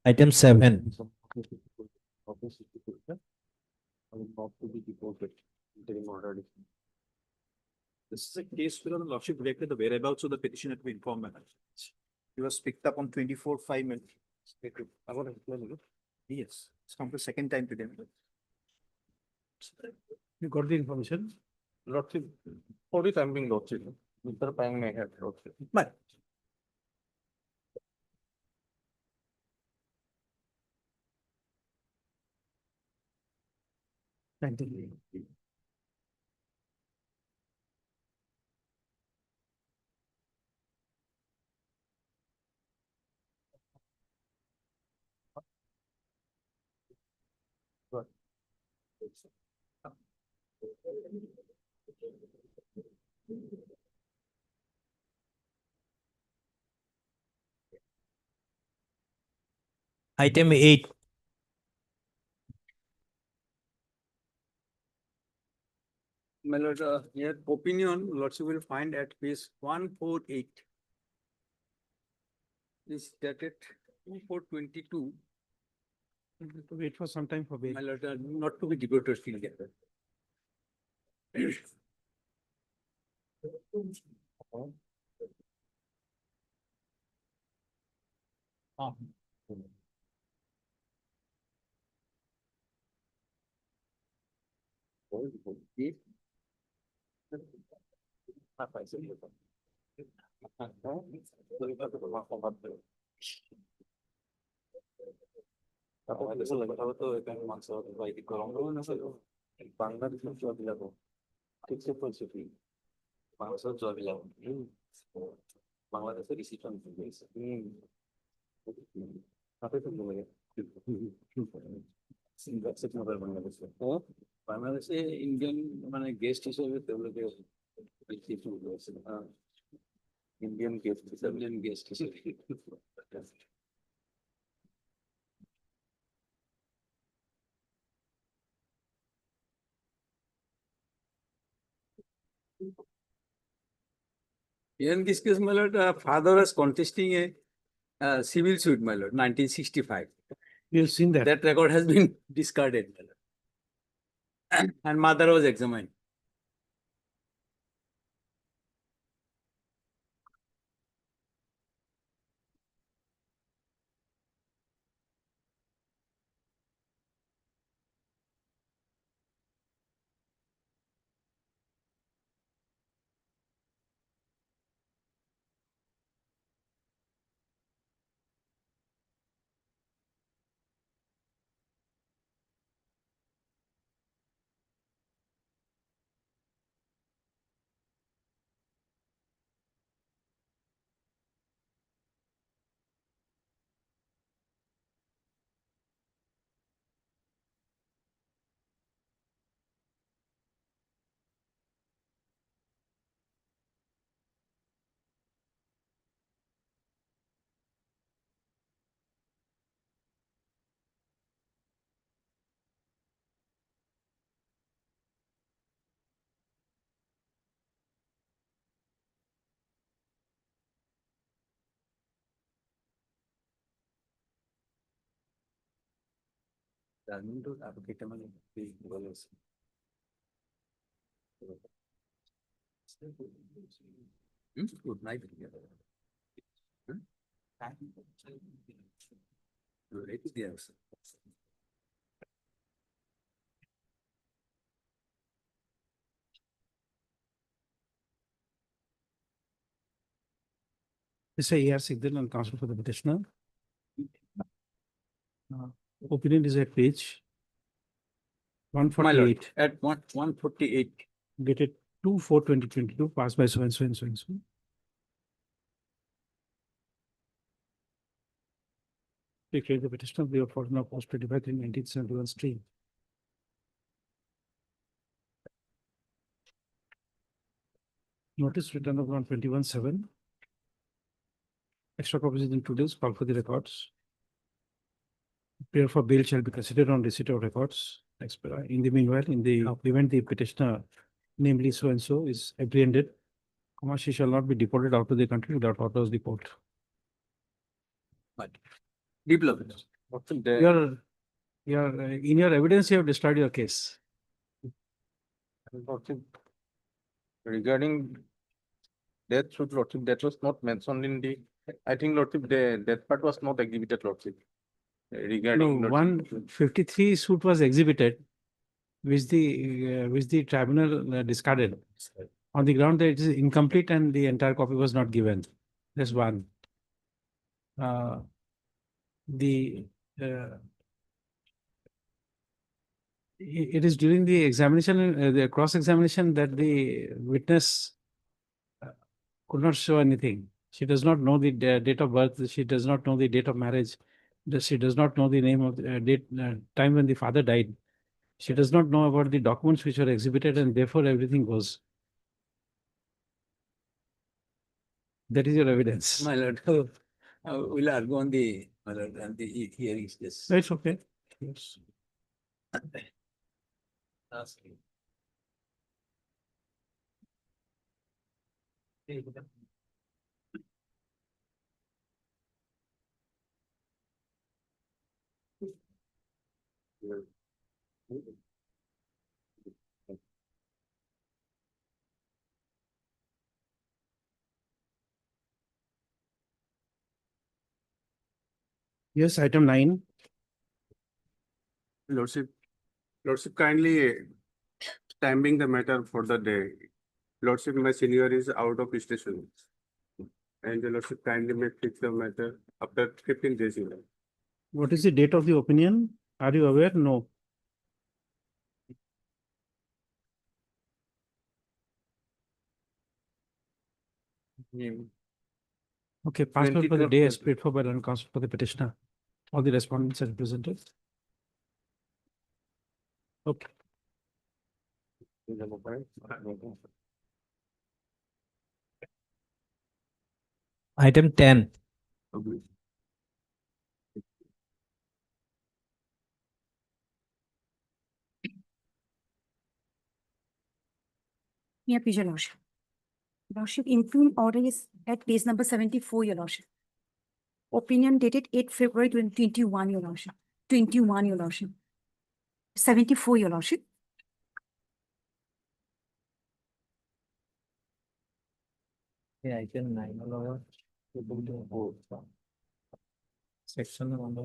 Item 7. Not to be deported. Interim order. This is a case where the lordship directed the whereabouts of the petitioner to be informed. He was picked up on 24/5. Yes, it's come the second time today. You got the information? Lordship, for the time being, Lordship. Mr. Pang may have Lordship. But Thank you. Item 8. my lord, here opinion, lordship will find at page 148. Is dated 24/22. Wait for some time for bail. My lord, not to be deported still yet. বাংলাদেশের reception বাংলাদেশে Indian মানে guest হিসেবে তেওঁলোকে Indian guest হিসাবে Indian guest হিসেবে in this case, my lord, father was contesting a civil suit, my lord, 1965. You've seen that. That record has been discarded, my lord. And mother was examined. Tribunal advocate মানে বলেছে good night রেখে দিয়ে আসে This is AR Sigdal and counsel for the petitioner. Opinion is at page my lord 148, at 148 dated 2/4/2022, passed by so and so and so and so. Declared the petitioner of the order of post 25 in 1971 stream. Notice written of 121/7. Extra copies in 2 days, call for the records. Prayer for bail shall be considered on receipt of records. In the meanwhile, in the event the petitioner, namely so and so, is apprehended, she shall not be deported out of the country without order of the court. developed In your evidence, you have destroyed your case. Lordship, regarding death suit, Lordship, that was not mentioned in the, I think, Lordship, that part was not exhibited, Lordship. No, Regarding. Lordship, 153 suit was exhibited, which the tribunal discarded on the ground that it is incomplete and the entire copy was not given. That's one. It is during the examination, the cross-examination, that the witness could not show anything. She does not know the date of birth. She does not know the date of marriage. She does not know the name of the time when the father died. She does not know about the documents which were exhibited, and therefore everything goes. That is your evidence. my lord we'll argue on the my lord and the hearing is this It's okay. Yes. Yes, item 9. Lordship, kindly timing the matter for the day. Lordship, my senior is out of station. And the Lordship kindly may fix the matter after 15 days. What is the date of the opinion? Are you aware? No. Okay, passed out for the 23rd day as paid for by land council for the petitioner. All the respondents are represented. Okay. Item 10. Yeah, please, your lordship. Lordship, interim order is at page number 74, your lordship. Opinion dated 8 February 2021, your lordship. 21, your lordship. 74, your lordship. Yeah, item 9 all over. Section number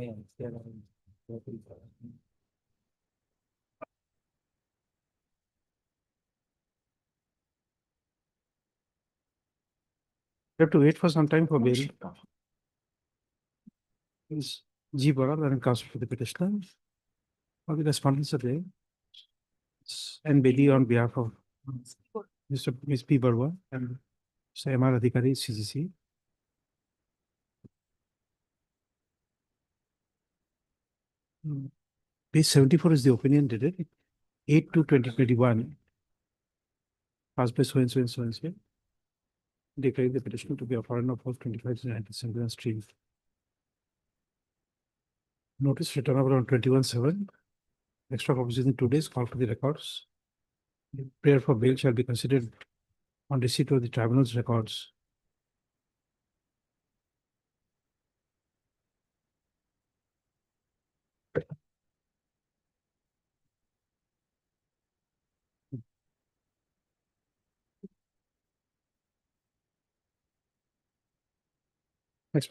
We have to wait for some time for bail. Is G. Baral and counsel for the petitioner. All the respondents are there. And Bedi on behalf of Ms. P. Barwa and Mr. M.R. Adhikari, CCC. Page 74 is the opinion dated 8/2/2021. Passed by so and so and so and so. Declaring the petitioner to be a foreigner of 25 to 90 Street. Notice written over on 21/7. Extra copies in 2 days. Call for the records. The prayer for bail shall be considered on receipt of the tribunal's records.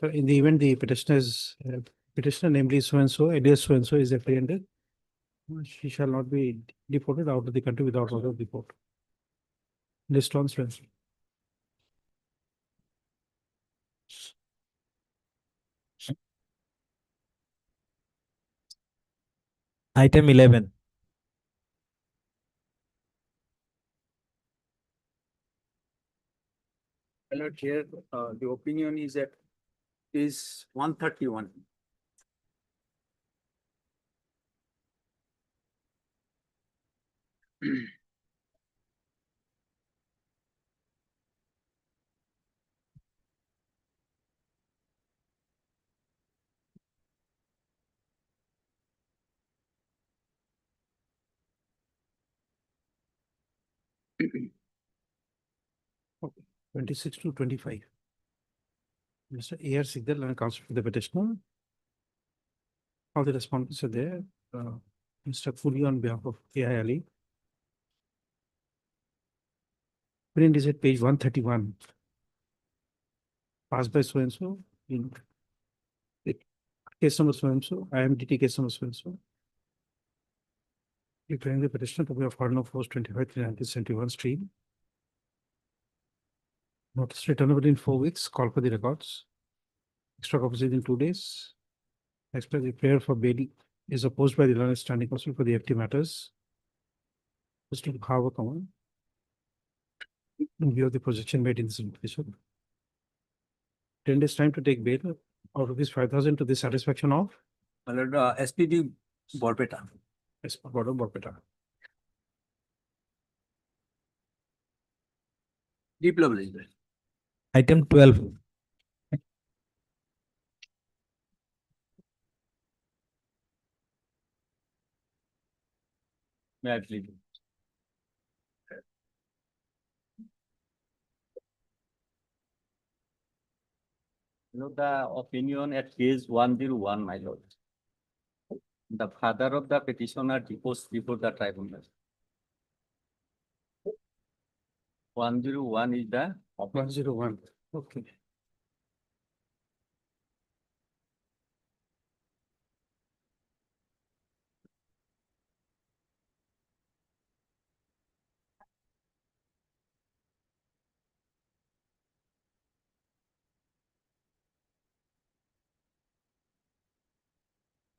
In the event the petitioner, namely so and so, alias so and so, is apprehended, she shall not be deported out of the country without order of the court. List on so and so. Item 11. Alert here, the opinion is at is 131. Okay. 26 to 25. Mr. A.R. Sigdal and counsel for the petitioner. All the respondents are there. Mr. Fuli on behalf of A.I. Ali. Print is at page 131. Passed by so and so in case number so and so, IMDT case number so and so. Declaring the petitioner to be a foreigner of 25 to 1971 Street. Notice return within 4 weeks. Call for the records. Extra copies in 2 days. Express the prayer for bail is opposed by the Learned Standing Council for the FT matters. Mr. Bhava Kamal. In view of the projection made in this invitation. 10 days time to take bail out of this 5,000 to the satisfaction of SPD Borpeta. Border Borpeta. Deep level is there. Item 12. May I please? The opinion at page 101, my lord. The father of the petitioner deposed before the tribunal. 101 is the 101. Okay.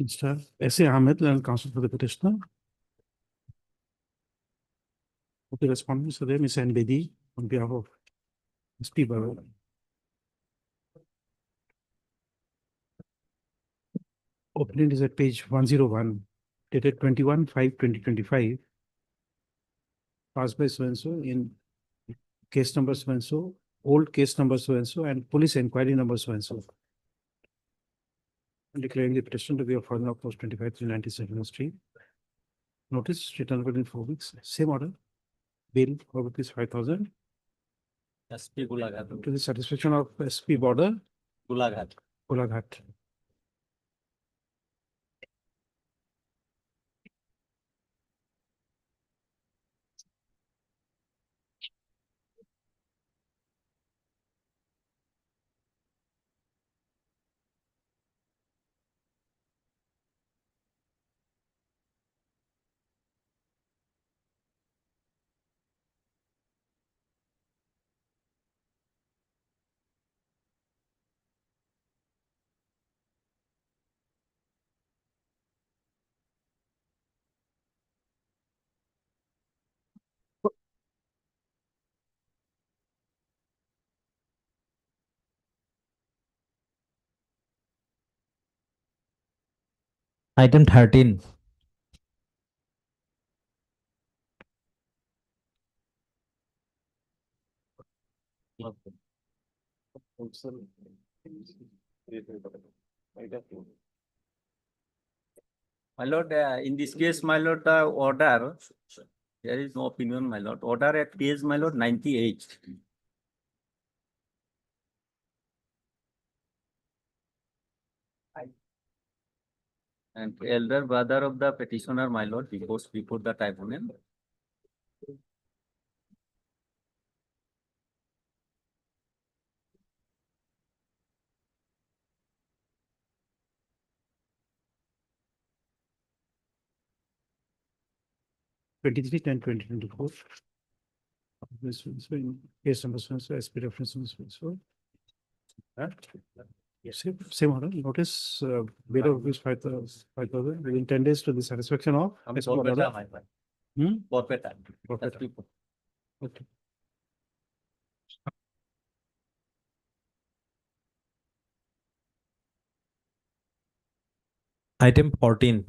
Mr. S.A. Ahmed, Learned Counsel for the petitioner. Okay, respondents are there. Ms. N. Bedi on behalf of Ms. P. Barwa. Opinion is at page 101, dated 21/5/2025. Passed by so-and-so in case number so-and-so, old case number so-and-so, and police inquiry number so-and-so. Declaring the petition to be of further post 25/397 Street. Notice returnable in 4 weeks. Same order. Bail for rupees 5,000 SP Gulaghat. to the satisfaction of SP border, Gulaghat. Golaghat. Item 13. My lord, in this case, my lord, the order, there is no opinion, my lord. Order at page, my lord, 98. And elder brother of the petitioner, my lord, deposed before the tribunal. 23/10/2024. This is in case number so-and-so, SP reference so. Same order. Notice bail of rupees 5,000 within 10 days to the satisfaction of. SP border. Borpeta, my lord. Hmm? Borpeta. Borpeta. SP. Okay. Item 14.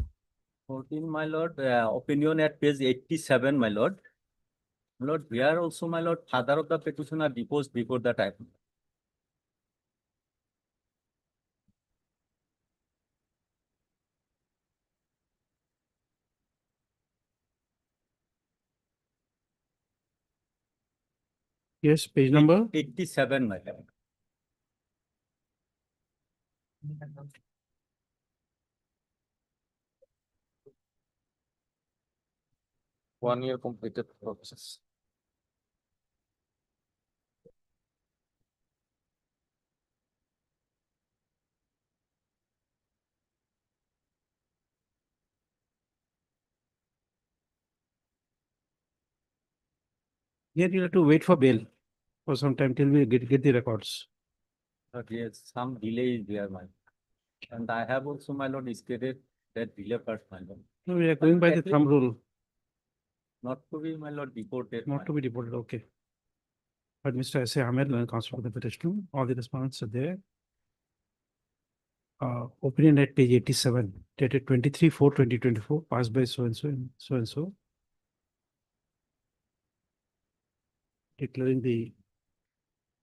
14, my lord, opinion at page 87, my lord. My lord, here also, my lord, father of the petitioner deposed before the time. Yes, page number. 87, my lord. One year completed process. Here you have to wait for bail for some time till we get the records. But yes, some delay is there, my lord. And I have also, my lord, stated that delay first, my lord. No, we are going by the At least- thumb rule, Not to be, my lord, deported. my not to be deported. Okay. But Mr. S. A. Ahmed, counsel for the petition, all the respondents are there. Opinion at page 87, dated 23/4/2024, passed by so-and-so and so-and-so. Declaring the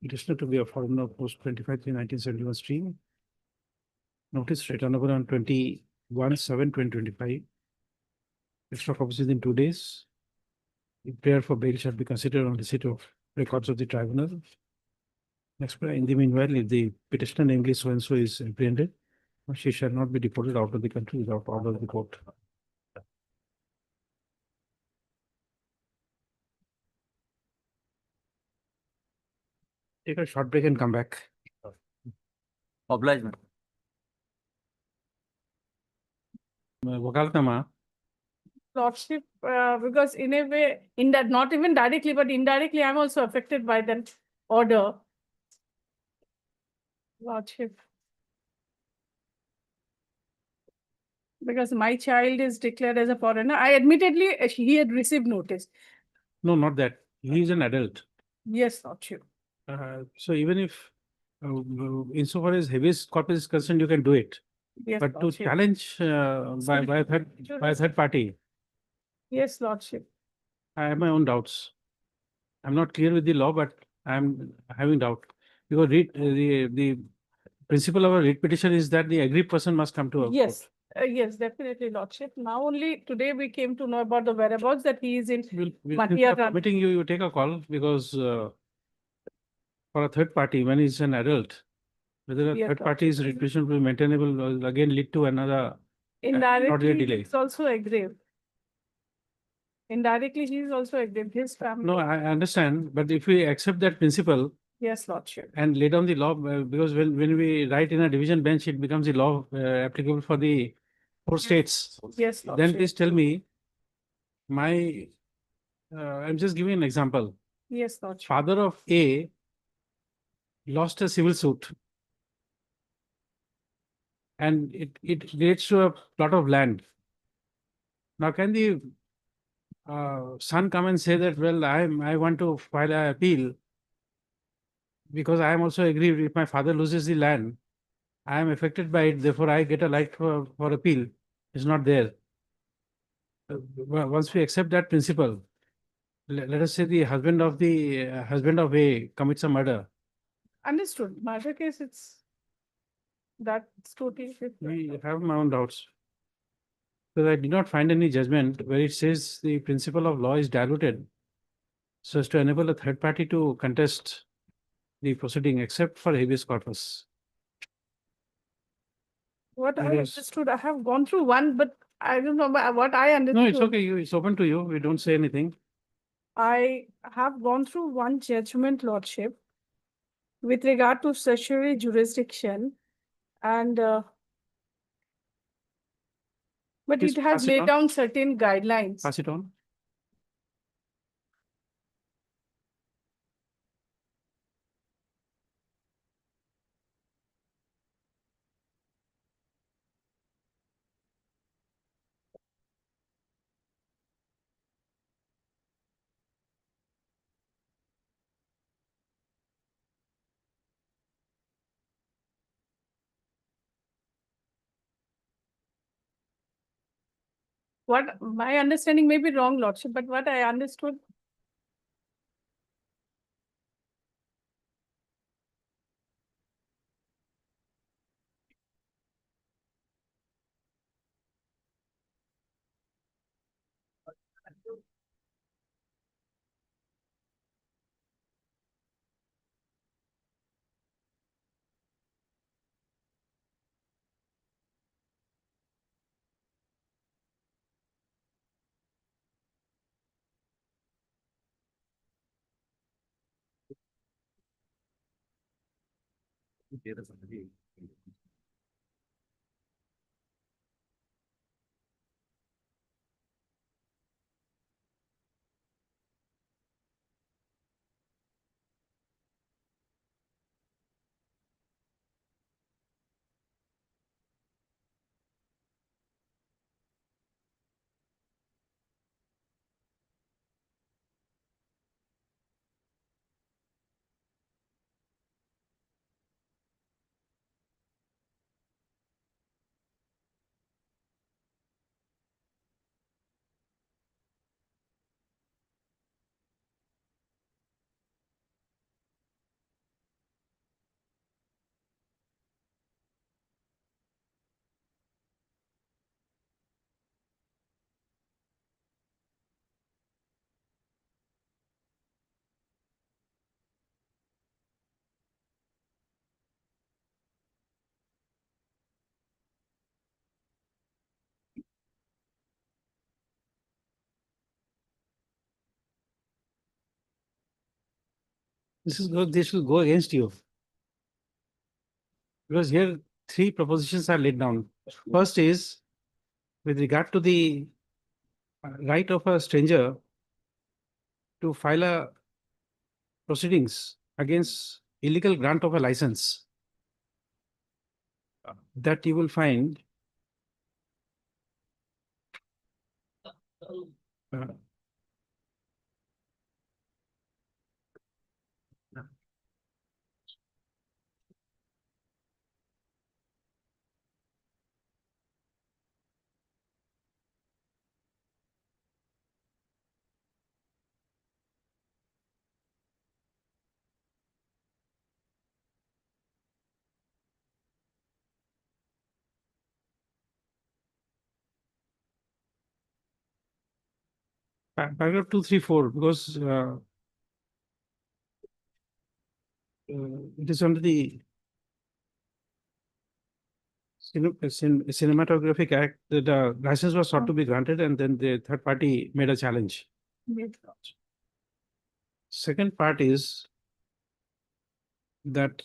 petitioner to be a foreigner post 25/3/1971 stream. Notice returnable on 21/7/2025. Extra copies within 2 days. If prayer for bail shall be considered on receipt of records of the tribunal. Next, in the meanwhile, if the petitioner, namely so-and-so, is apprehended, she shall not be deported out of the country without order of the court. Take a short break and come back. Obligement. Wakaltama. Lordship, because in a way, in that, not even directly, but indirectly, I'm also affected by that order. Lordship. Because my child is declared as a foreigner. I admittedly, he had received notice. No, not that. He is an adult. Yes, Lordship. So even if insofar as habeas corpus is concerned, you can do it. Yes, But to Lordship. challenge by a third party, Yes, Lordship. I have my own doubts. I'm not clear with the law, but I'm having doubt. Because the principle of a writ petition is that the aggrieved person must come to a Yes, court. yes, definitely, Lordship. Now only today we came to know about the whereabouts that he is in. Since we Matia are permitting you, you take a call because for a third party, when he's an adult, whether a Yes, third party's writ petition will be maintainable will again lead to another Indirectly, delay. it's also aggrieved. Indirectly, he is also aggrieved, his family. No, I understand, but if we accept that principle Yes, Lordship. and lay down the law, because when we write in a division bench, it becomes the law applicable for the 4 states. Yes, Then Lordship. please tell me, I'm just giving an example. Yes, Lordship. Father of A lost a civil suit and it relates to a plot of land. Now, can the son come and say that, well, I want to file an appeal because I am also aggrieved if my father loses the land, I am affected by it, therefore I get a right for appeal. It's not there. Once we accept that principle, let us say the husband of A commits a murder. Understood. Murder case, that's totally different. We have my own doubts. Because I did not find any judgment where it says the principle of law is diluted so as to enable a third party to contest the proceeding except for habeas corpus. What I Yes. understood, I have gone through one, but I don't know what I understood. No, it's okay. It's open to you. We don't say anything. I have gone through one judgment, Lordship, with regard to certiorari jurisdiction, and but Please it has pass it laid on. down certain guidelines. Pass it on. What my understanding may be wrong, Lordship, but what I understood. This will go against you. Because here 3 propositions are laid down. First is with regard to the right of a stranger to file a proceedings against illegal grant of a license, that you will find uh, Paragraph 234, because it is under the Cinematographic Act that the license was sought to be granted, and then the third party made a challenge. Second part is that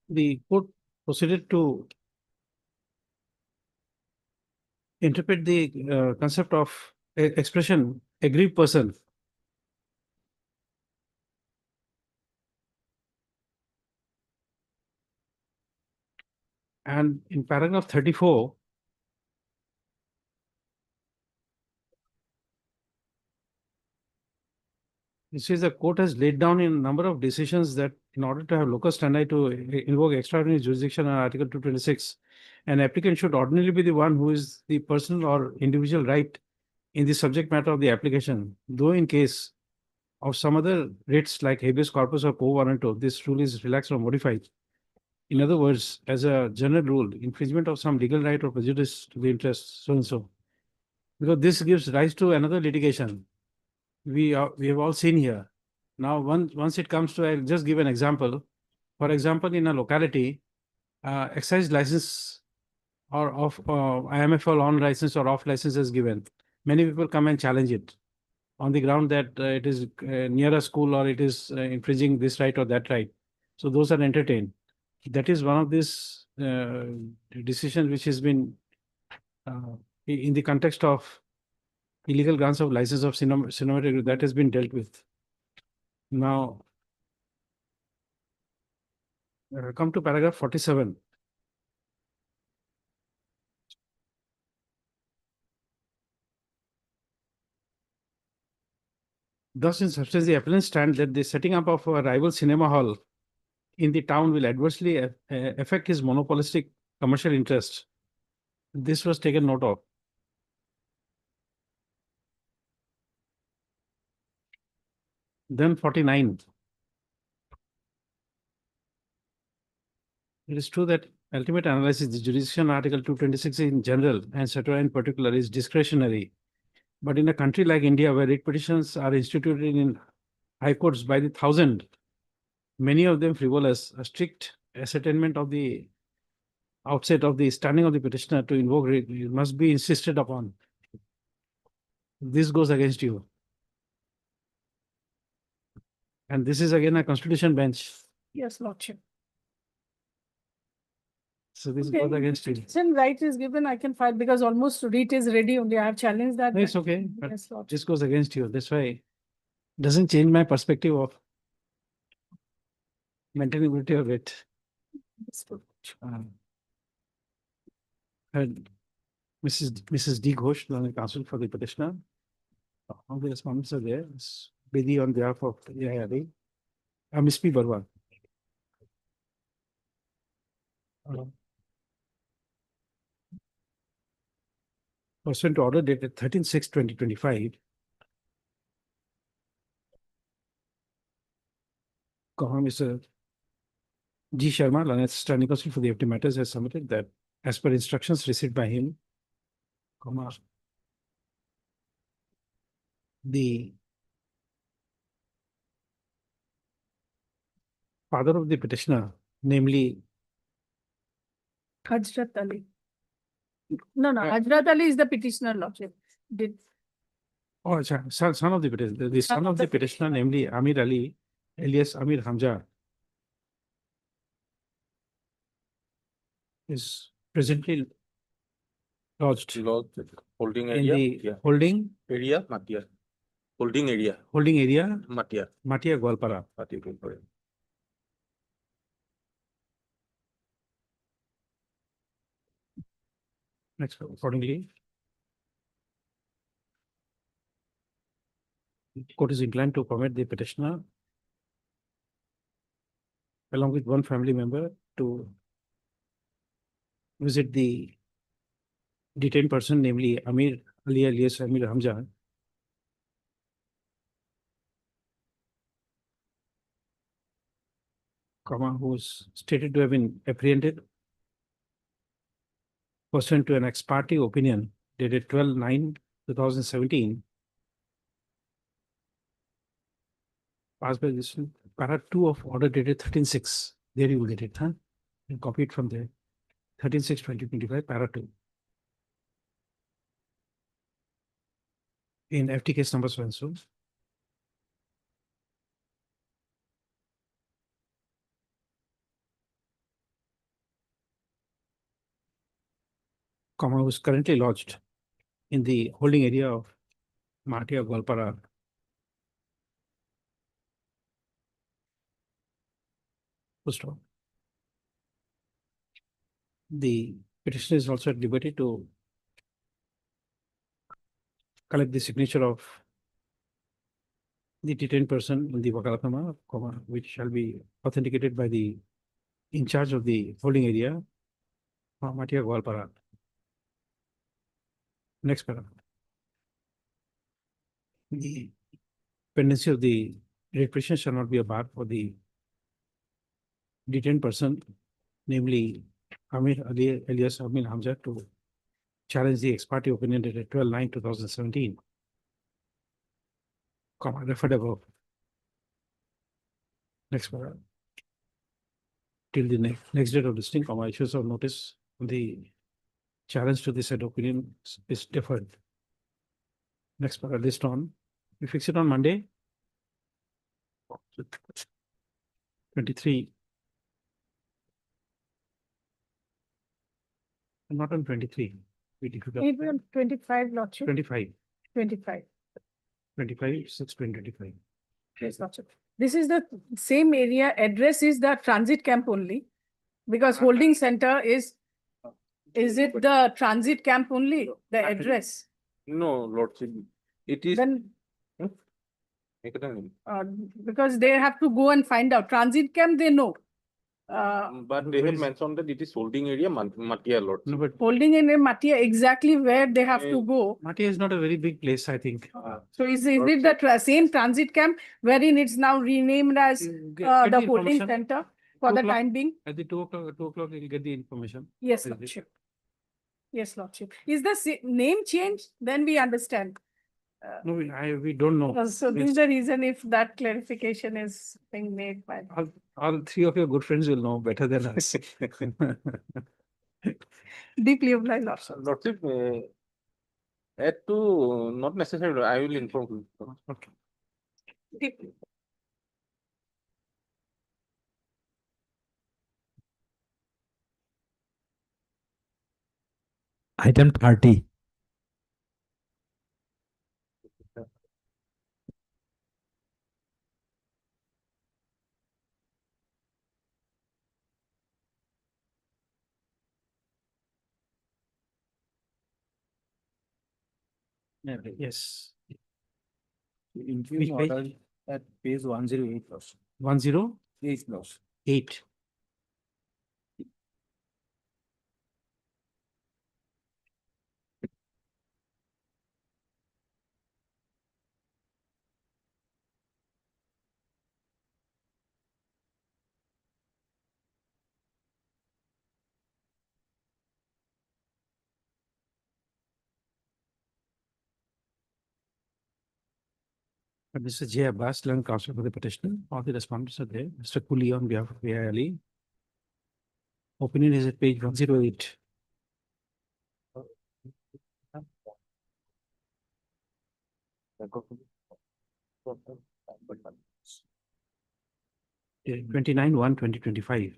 the court proceeded to interpret the concept of expression aggrieved person. And in paragraph 34, it says the court has laid down in a number of decisions that in order to have locus standi to invoke extraordinary jurisdiction on Article 226, an applicant should ordinarily be the one who is the personal or individual right in the subject matter of the application, though in case of some other writs like habeas corpus or quo warranto, this rule is relaxed or modified. In other words, as a general rule, infringement of some legal right or prejudice to the interest, so and so. Because this gives rise to another litigation. We have all seen here. Now, once it comes to, I'll just give an example. For example, in a locality, excise license or of IMFL on license or off license is given. Many people come and challenge it on the ground that it is near a school or it is infringing this right or that right. So those are entertained. That is one of these decisions which has been in the context of illegal grants of license of cinematography that has been dealt with. Now, come to paragraph 47. Thus, in substance, the appellant stand that the setting up of a rival cinema hall in the town will adversely affect his monopolistic commercial interest. This was taken note of. Then 49. It is true that ultimate analysis, the jurisdiction Article 226 in general and cetera in particular is discretionary. But in a country like India, where writ petitions are instituted in high courts by the thousand, many of them frivolous, a strict ascertainment of the outset of the standing of the petitioner to invoke writ must be insisted upon. This goes against you. And this is again a constitution bench. Yes, Lordship. So this Okay. goes against you. Since right is given, I can file because almost writ is ready only. I have challenged that. No, it's okay, but Yes, Lordship. this goes against you. That's why it doesn't change my perspective of maintainability of it. Yes, Lordship. And Mrs. D. Ghosh, the counsel for the petitioner. All the respondents are there. It's Bedi on behalf of AIRA. Ms. P. Barwa. Pursuant to order dated 13/6/2025, Mr. G. Sharma, Lynette Standing Counsel for the FT matters, has submitted that as per instructions received by him, the father of the petitioner, namely Hajrat Ali. No, Hajrat Ali is the petitioner, Lordship. Did son of the petitioner, the son of the petitioner, namely Amir Ali, alias Amir Hamza, is presently lodged Holding in area. the Yeah. holding Area, Matia. Holding area. Matia. Matia Gwalpara. Matia, Gwalpara. Next, accordingly, the court is inclined to permit the petitioner along with one family member to visit the detained person, namely Amir Ali alias Amir Hamza, who was stated to have been apprehended pursuant to an ex parte opinion dated 12/9/2017. Passed by this para 2 of order dated 13/6. There you will get it, huh? And copy it from there. 13/6/2025, para 2. In FT case number so and so. Comma was currently lodged in the holding area of Matia Golpara. Full stop. The petitioner is also at liberty to collect the signature of the detained person in the Wakalatnama, comma, which shall be authenticated by the in charge of the holding area, Matia Golpara. Next paragraph. The pendency of the repression shall not be a bar for the detained person, namely Amir Ali alias Amir Hamza, to challenge the ex parte opinion dated 12/9/2017. Comma, referred above. Next paragraph. Till the next date of listing, comma, issues of notice on the challenge to the said opinion is deferred. Next paragraph, list on. We fix it on Monday. 23. Not on 23. It will 25, Lordship. 25. 25. 25, 6/2025. Yes, Lordship. This is the same area, address is the transit camp only, because holding center is it the transit camp only, the address? No, Lordship, it is. Then, because they have to go and find out, transit camp, they know. But they have mentioned that it is holding area, Matia, Lordship. No, but Holding in a Matia, exactly where they have to go. Matia is not a very big place, I think. So is it the same transit camp wherein it's now renamed as Get the the holding information. center for 2 the o'clock. time being? At the 2 o'clock, you'll get the information. Yes, Is it- Lordship. Yes, Lordship. Is the name changed? Then we understand. No, we don't know. So this is the reason if that clarification is being made by. All 3 of your good friends will know better than us. Deeply obliged, Lordship. Lordship, add to, not necessary, I will inform you. Okay. Deeply. Item 30. Yes. Interim Which page? order at page 108, Lordship. 108. 8, Lordship. Mr. J. Abbas, learned counsel for the petitioner. All the respondents are there. Mr. Kuli on behalf of AILE. Opinion is at page 108. Yeah, 29/1/2025.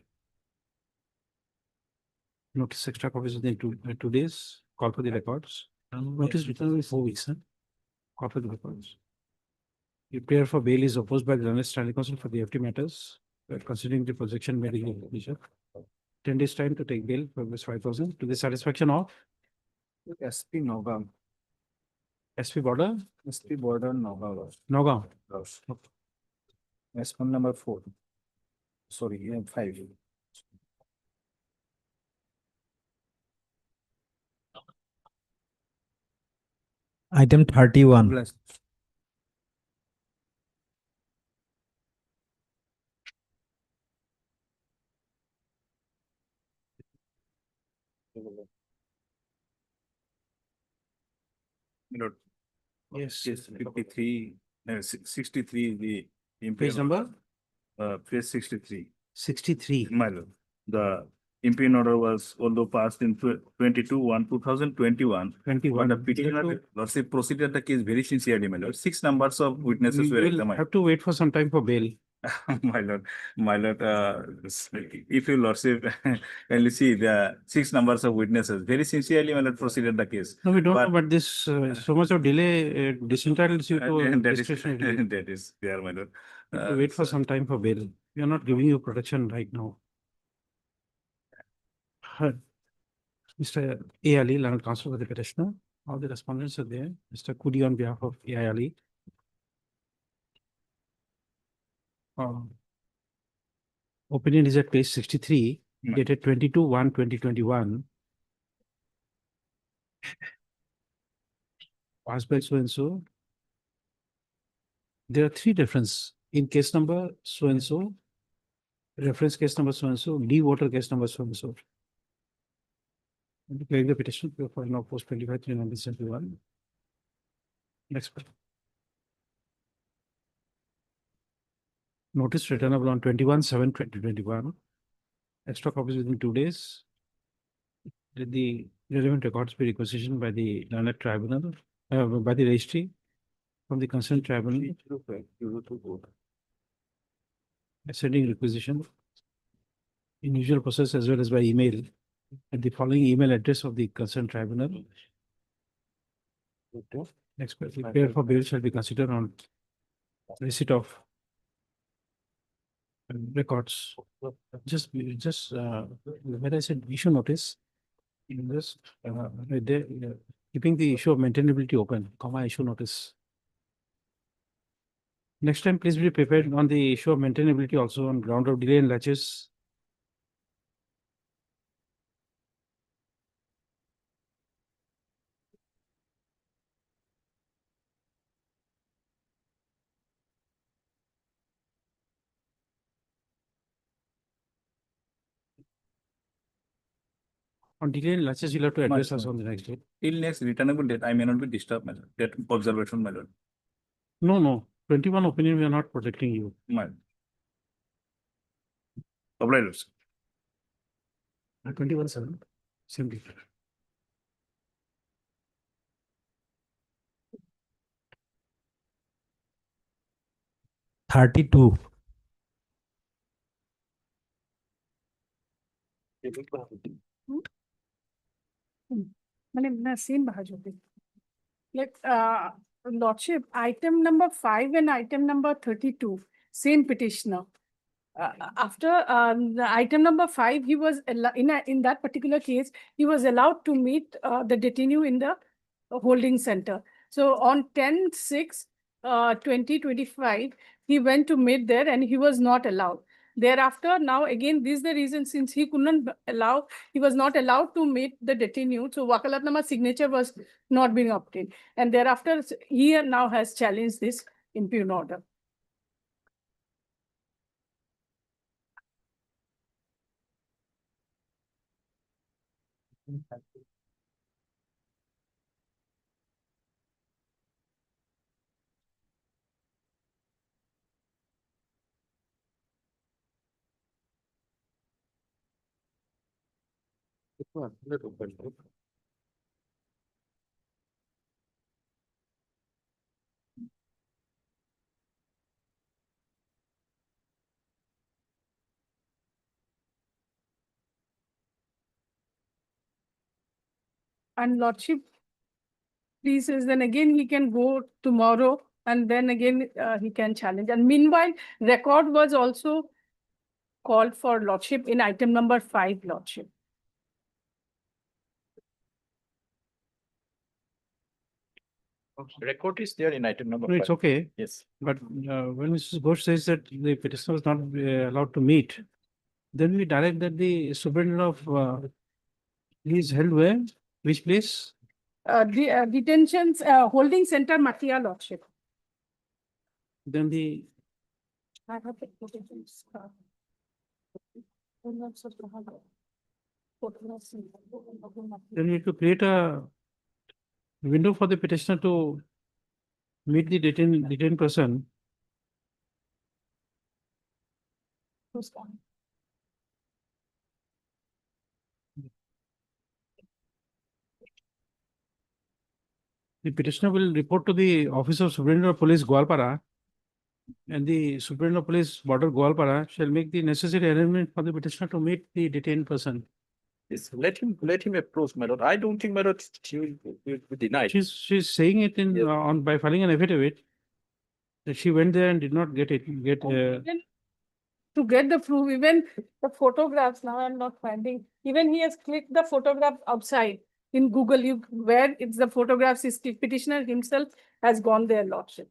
Notice extra copies within 2 days. Call for the records. Notice written within 4 weeks. Huh? Call for the records. The prayer for bail is opposed by the Learned Standing Council for the FT matters. Considering the projection made in the measure. 10 days time to take bail for Rs. 5,000 to the satisfaction of SP Nogam, SP border, SP border Nogam, Nagaon. Lordship. SP number 4. Sorry, 5. Item 31. Bless. Lord, Yes. case 53, 63, the. Page number Page 63. 63. My lord, the imperial order was although passed in 22/1/2021. But 21. the petitioner lordship proceeded the case very sincerely, my lord. 6 numbers of witnesses We were will examined. have to wait for some time for bail. My lord, if you lordship can see the 6 numbers of witnesses very sincerely, my lord, proceeded the case. No, we don't know, But- but this so much of delay disentitles you to And that is, discretionary relief. that is there, my lord. We have to wait for some time for bail. We are not giving you protection right now. Mr. A. Ali, learned counsel for the petitioner. All the respondents are there. Mr. Kudi on behalf of A. Ali. Opinion is at page 63, dated 22/1/2021. Passed by so and so. There are 3 differences in case number so and so, reference case number so and so, de-voter case number so and so. Declaring the petition for now post 25/3/1971. Next. Notice returnable on 21/7/2021. Extra copies within 2 days. Did the relevant records be requisitioned by the learned tribunal, by the registry from the concerned tribunal? Sending requisition in usual process as well as by email at the following email address of the concerned tribunal. Next, prepare for bail shall be considered on receipt of records. Just when I said issue notice, just right there, keeping the issue of maintainability open, comma issue notice. Next time, please be prepared on the issue of maintainability also on ground of delay and latches. On delay and latches, you'll have to address us on the next day. Till next returnable date, I may not be disturbed, my lord. That observation, my lord. No. 21 opinion, we are not protecting you. My lord. Obliged, lord, sir. 21/7, same day. Thirty-two. Same Bahajoti. Like, Lordship, item number 5 and item number 32, same petitioner. After the item number 5, he was in that particular case, he was allowed to meet the detainee in the holding center. So on 10/6/2025, he went to meet there and he was not allowed. Thereafter, now again, this is the reason, since he couldn't allow, he was not allowed to meet the detainee. So Wakalatnama signature was not being obtained. And thereafter, he now has challenged this impugned order. And Lordship, please, then again he can go tomorrow and then again he can challenge. And meanwhile, record was also called for Lordship in item number 5, Lordship. Record is there in item number No, it's 5. okay. Yes. But when Mrs. Ghosh says that the petitioner was not allowed to meet, then we direct that the superintendent of he is held where? Which place? The detentions, holding center, Matia, Lordship. Then the I have the petitions. then we have to create a window for the petitioner to meet the detained person. The petitioner will report to the Office of Superintendent of Police, Gwalpara, and the Superintendent of Police, Border Gwalpara, shall make the necessary arrangement for the petitioner to meet the detained person. Yes, let him approach, my lord. I don't think, my lord, she will be denied. She's saying it in, on, by filing an affidavit that she went there and did not get Even to get the proof, even the photographs, now I'm not finding, even he has clicked the photograph outside in Google, where it's the photographs, his petitioner himself has gone there, lordship.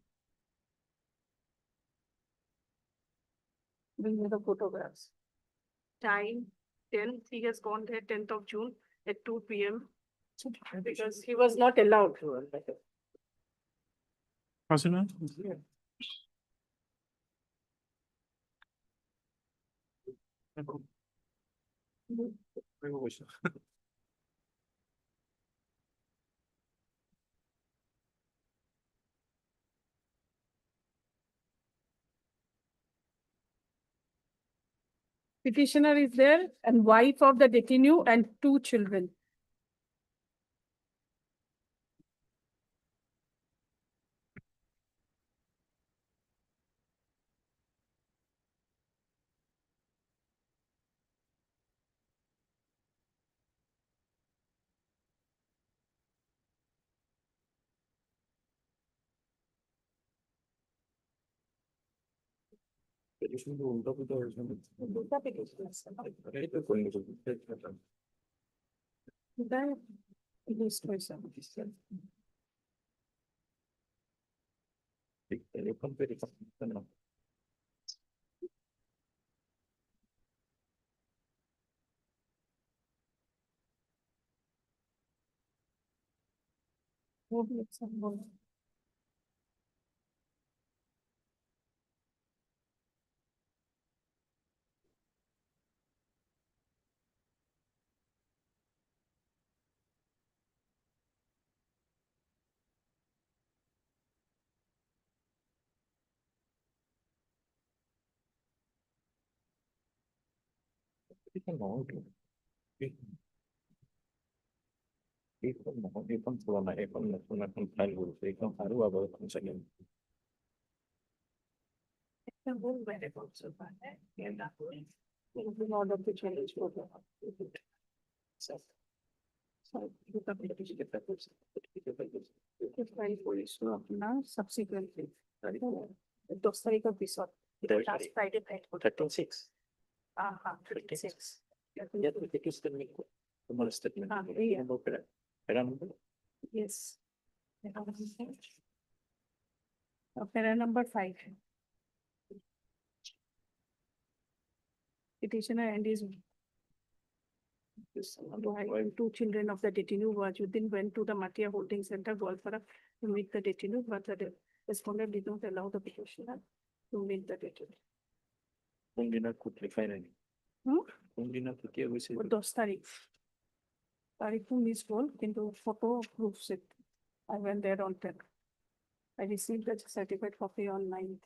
Bring me the photographs. Time 10, he has gone there 10th of June at 2 p.m. because he was not allowed. Hasina? Petitioner is there and wife of the detainee and 2 children. In order to change photo. Subsequently. 10 तारीख of this one. Last Friday night. 13-6. 36. Yeah, it is the statement. Yeah. Yes. Para number 5. Petitioner and his wife and 2 children of the detainee Wajuddin went to the Matia Holding Center, Golpara, to meet the detainee, but the respondent did not allow the petitioner to meet the detainee. Could refine any. 10 तारीख. तारीख to miss call, किंतु photo proves it. I went there on 10. I received the certificate copy on 9th.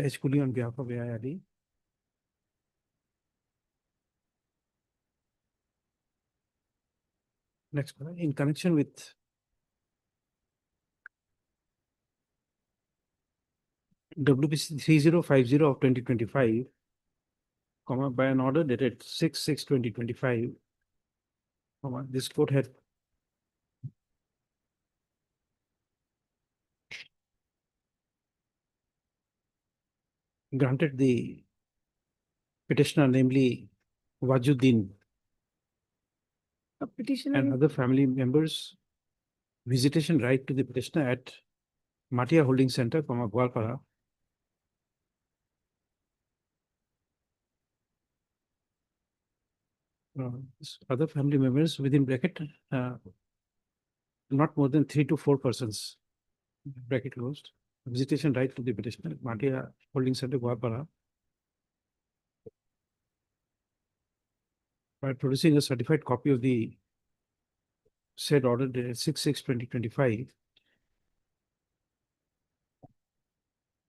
H. Kuli on behalf of AIRD. Next, in connection with WPC 3050 of 2025, by an order dated 6/6/2025, this court had granted the petitioner, namely Wajuddin A petitioner, and other family members, visitation right to the petitioner at Matia Holding Center, Gwalpara. Other family members within bracket, not more than 3 to 4 persons, bracket closed. Visitation right to the petitioner, Matia Holding Center, Gwalpara, by producing a certified copy of the said order dated 6/6/2025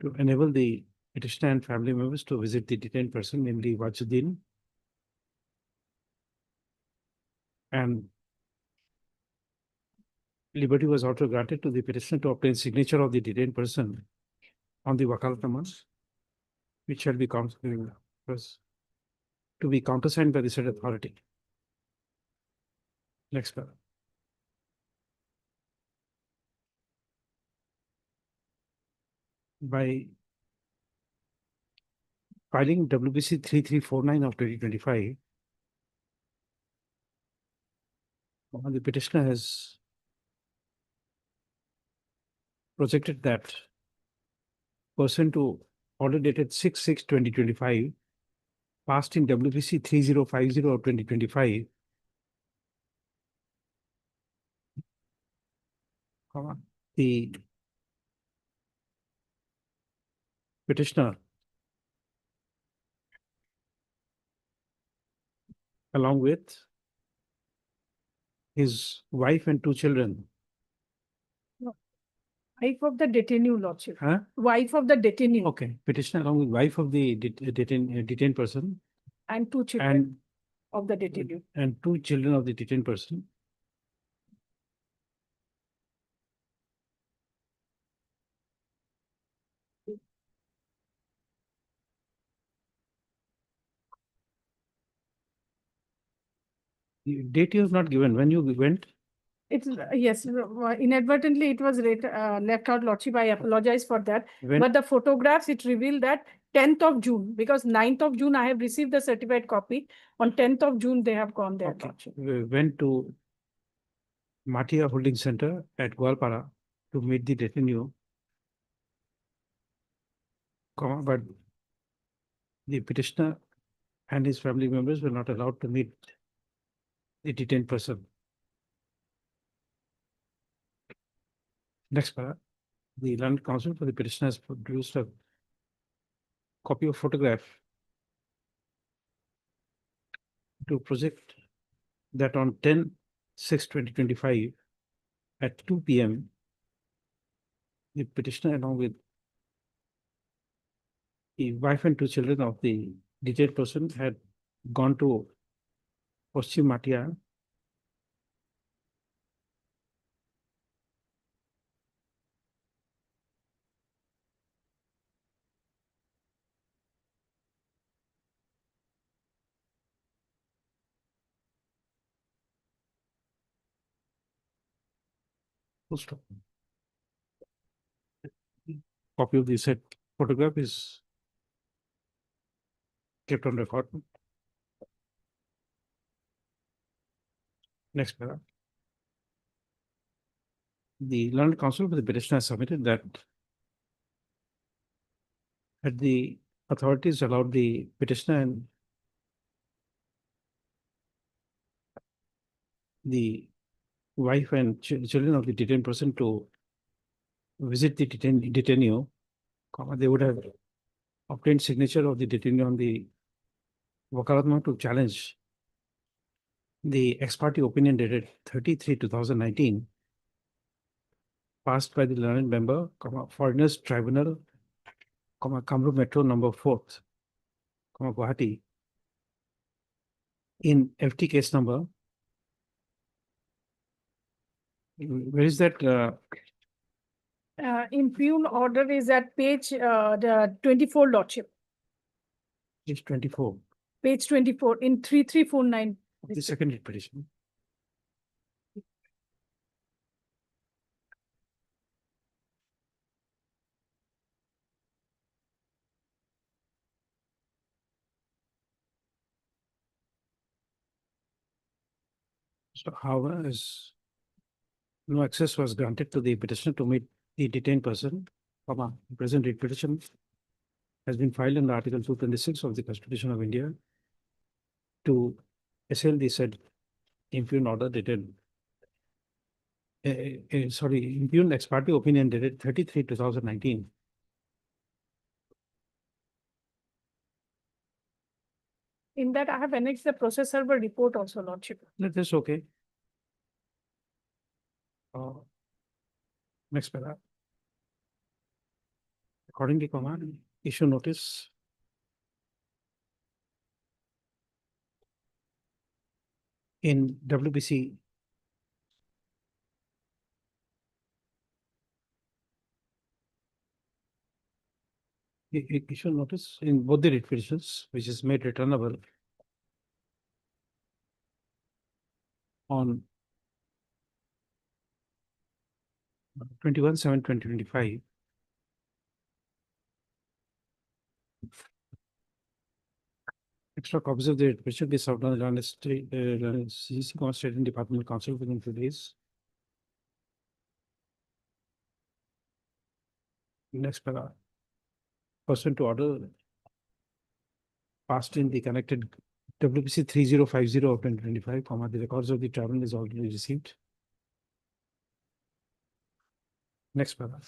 to enable the petitioner and family members to visit the detained person, namely Wajuddin, and liberty was also granted to the petitioner to obtain signature of the detained person on the wakalatnama, which shall be to be countersigned by the said authority. Next paragraph. By filing WBC 3349 of 2025, the petitioner has projected that pursuant to order dated 6/6/2025, passed in WBC 3050 of 2025, the petitioner, along with his wife and 2 children, wife of the detainee, lordship. huh? Wife of the detainee Okay, petitioner along with wife of the detained person and 2 children of the detainee. and 2 children of the detained person, the date is not given when you went. It's, yes, inadvertently it was left out, lordship. I apologize for that. When, But the photographs, it revealed that 10th of June, because 9th of June, I have received the certified copy. On 10th of June, they have gone there. okay, lordship. we went to Matia Holding Center at Gwalpara to meet the detainee, but the petitioner and his family members were not allowed to meet the detained person. Next paragraph. The Land Council for the petitioner has produced a copy of photograph to project that on 10/6/2025 at 2 p.m. the petitioner, along with the wife and 2 children of the detained person, had gone to Paschim Matia full stop. Copy of the said photograph is kept on record. Next paragraph. The Land Council for the petitioner has submitted that had the authorities allowed the petitioner and the wife and children of the detained person to visit the detainee, they would have obtained signature of the detainee on the wakalatnama to challenge the ex parte opinion dated 30/3/2019, passed by the learned member, Foreigners Tribunal Kamrup Metro number 4th, Guwahati. In FT case number, where is that? Impugn order is at page, the 24 lordship, Page 24, page 24 in 3349. of the second writ petition. So however, as no access was granted to the petitioner to meet the detained person, present writ petition has been filed under Article 226 of the Constitution of India to assail the said impugn order dated, impugn ex parte opinion dated 33/2019. In that, I have annexed the process server report also, lordship. That is okay. Next para. Accordingly, issue notice. In WBC. Issue notice in both the writ petitions, which is made returnable on 21/7/2025. Extra copies of the writ petition be served on the State CC State and Departmental Council within 2 days. Next para. Pursuant to order passed in the connected WPC 3050 of 2025, the records of the tribunal is already received. Next para.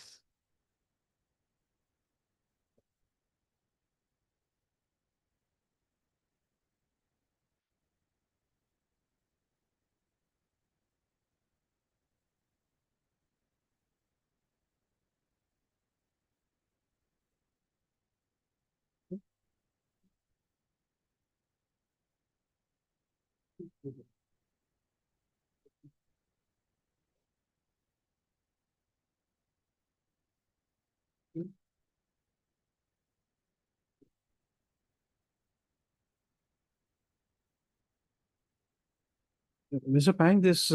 Mr. Pang, this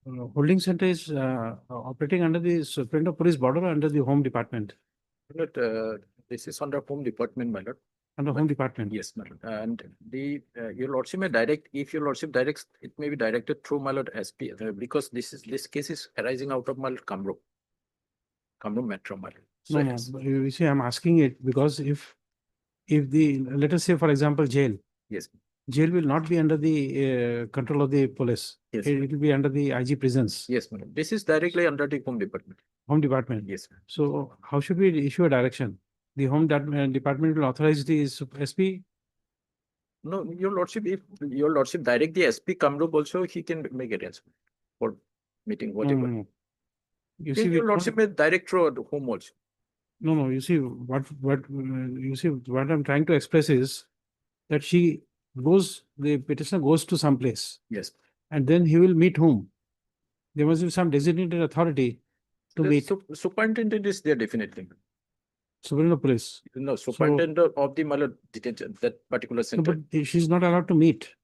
holding center is operating under the Superintendent of Police border or under the Home Department? But this is under Home Department, my lord. Under Home Department? Yes, my lord. And the your lordship may direct, if your lordship directs, it may be directed through my lord SP, because this case is arising out of my lord Kamrup Metro, my lord. So No, yes. no, you see, I'm asking it because if the, let us say, for example, jail. Yes. Jail will not be under the control of the police. Yes. It will be under the IG prisons. Yes, my lord. This is directly under the Home Department. Home Department. Yes. So how should we issue a direction? The Home Department will authorize the SP? No, your lordship, if your lordship direct the SP Kamrup also, he can make arrangement for meeting, whatever. No. You Then see, your lordship may direct through the home also. No, you see, what I'm trying to express is that the petitioner goes to some place Yes. and then he will meet whom? There must be some designated authority to meet. Superintendent is there definitely. Superintendent of Police. No, superintendent of the Malad detention, that particular No, center. but she's not allowed to meet.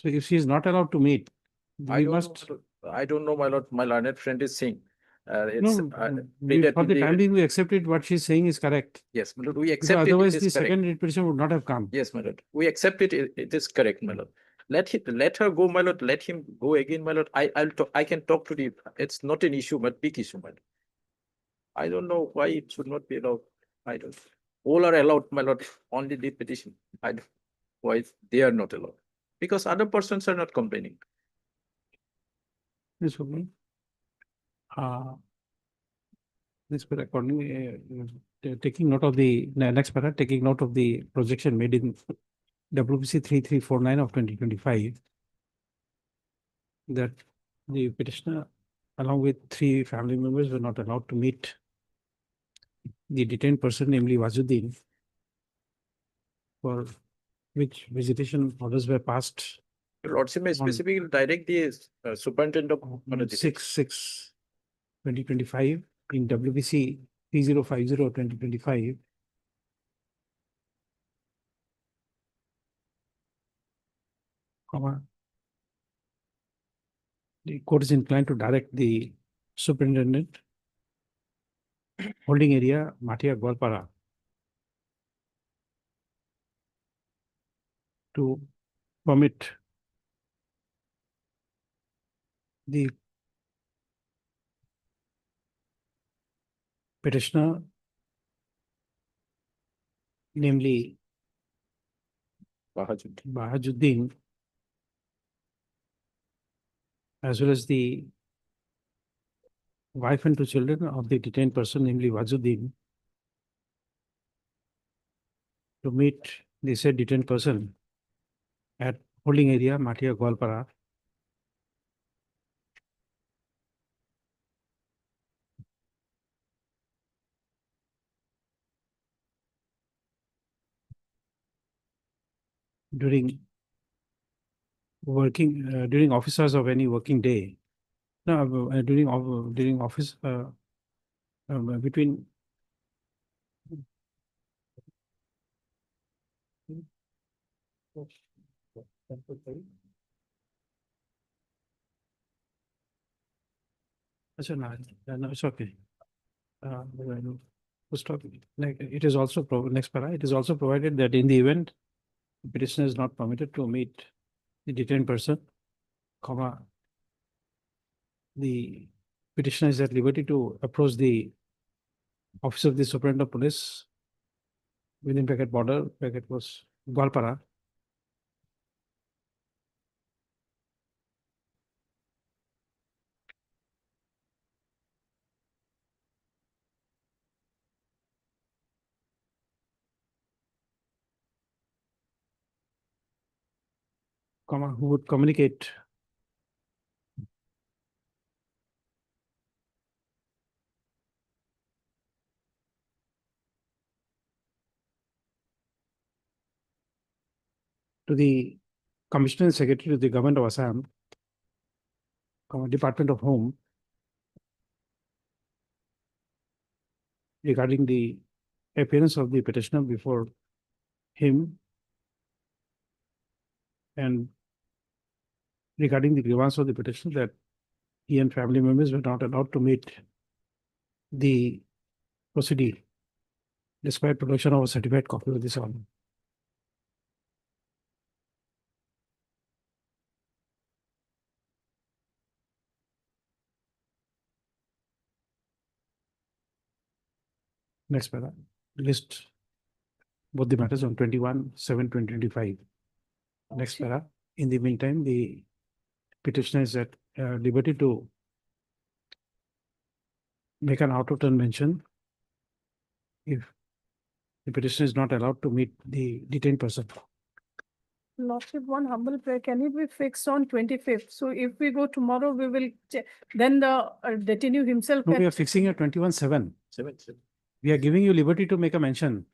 So if she is not allowed to meet, we must. I don't know, my lord. My learned friend is saying. No, for the time being, we accept it. What she's saying is correct. Yes, my lord. We Because accept it. otherwise, It the is correct. second petition would not have come. Yes, my lord. We accept it. It is correct, my lord. Let her go, my lord. Let him go again, my lord. I can talk to the. It's not an issue, but big issue, my lord. I don't know why it should not be allowed. I don't. All are allowed, my lord. Only the petition. I don't. Why they are not allowed? Because other persons are not complaining. This will be. This para accordingly, taking note of the next para, taking note of the projection made in WPC 3349 of 2025, that the petitioner, along with 3 family members, were not allowed to meet the detained person, namely Wazuddin, for which visitation orders were passed Your Lordship may on- specifically direct the superintendent of on 6/6/2025 in WBC 3050/2025. Comma. The court is inclined to direct the superintendent holding area Matia Golpara to permit the petitioner, namely Bahajuddin, as well as the wife and two children of the detained person, namely Wazuddin, to meet the said detained person at holding area Matia Golpara during during office hours of any working day. No, during office between no, it's okay. Who's talking? Like it is also next para. It is also provided that in the event the petitioner is not permitted to meet the detained person, comma, the petitioner is at liberty to approach the office of the superintendent of police within bracket border, bracket was Gwalpara, comma, who would communicate to the Commissioner and Secretary to the Government of Assam, Department of Home, regarding the appearance of the petitioner before him and regarding the grievance of the petitioner that he and family members were not allowed to meet the proceeding despite production of a certified copy of this order. Next para, list both the matters on 21/7/2025. Next para, in the meantime, the petitioner is at liberty to make an out of turn mention if the petitioner is not allowed to meet the detained person. Lordship, one humble prayer, can it be fixed on 25th? So if we go tomorrow, we will, then the detainee himself No, can. we are fixing at 21/7. 7. We are giving you liberty to make a mention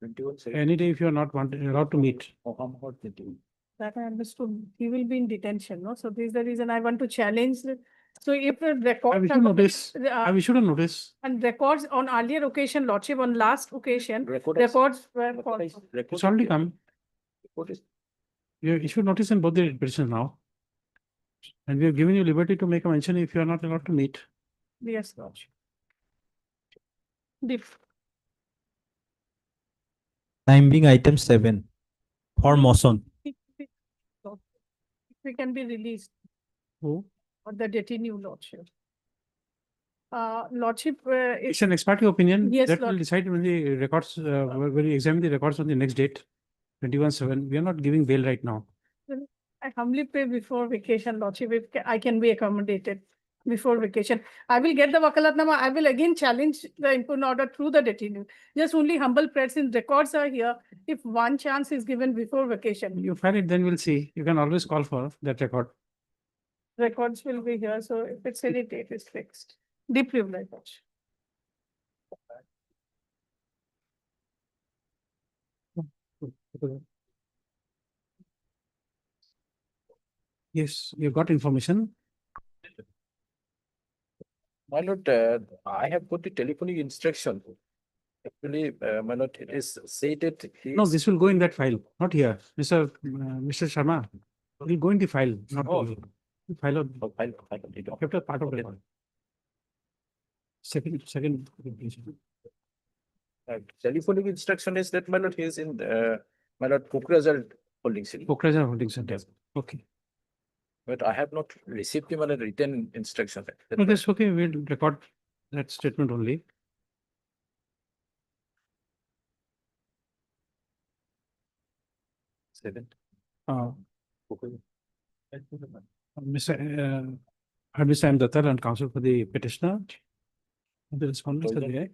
21. any day if you are not allowed to meet. That I understood. He will be in detention, no? So this is the reason I want to challenge. So if the I records. issued notice. I issued a notice. And records on earlier occasion, Lordship, on last occasion, Records were called. It's already come. You issued notice in both the petitions now. And we have given you liberty to make a mention if you are not allowed to meet. Yes, Lordship. Time being item 7 for motion. We can be released. Who? Or the detainee, Lordship. Lordship, It's an expert opinion. Yes, That will Lord. decide when the records, when we examine the records on the next date, 21/7. We are not giving bail right now. I humbly pray before vacation, Lordship, if I can be accommodated before vacation. I will get the wakalatnama. I will again challenge the input order through the detainee. Just only humble prayers, since records are here. If one chance is given before vacation, You file it, then we'll see. You can always call for that record. records will be here. So if it's any date is fixed, deep privilege. Yes, you got information. My lord, I have got the telephonic instruction. Actually, my lord, it is stated. No, this will go in that file, not here. Mr. Sharma, it will go in the file, not Oh. the file of Oh, file, it off. kept a part of Okay. record. Second. Telephonic instruction is that my lord, he is in my lord Kokrajhar holding city. Pokrajhar Holding Center. Yes. Okay. But I have not received the my lord, written instruction. No, that's okay. We'll record that statement only. Seven. Mr. Mr. M. Dattar and counsel for the petitioner. The respondents are there.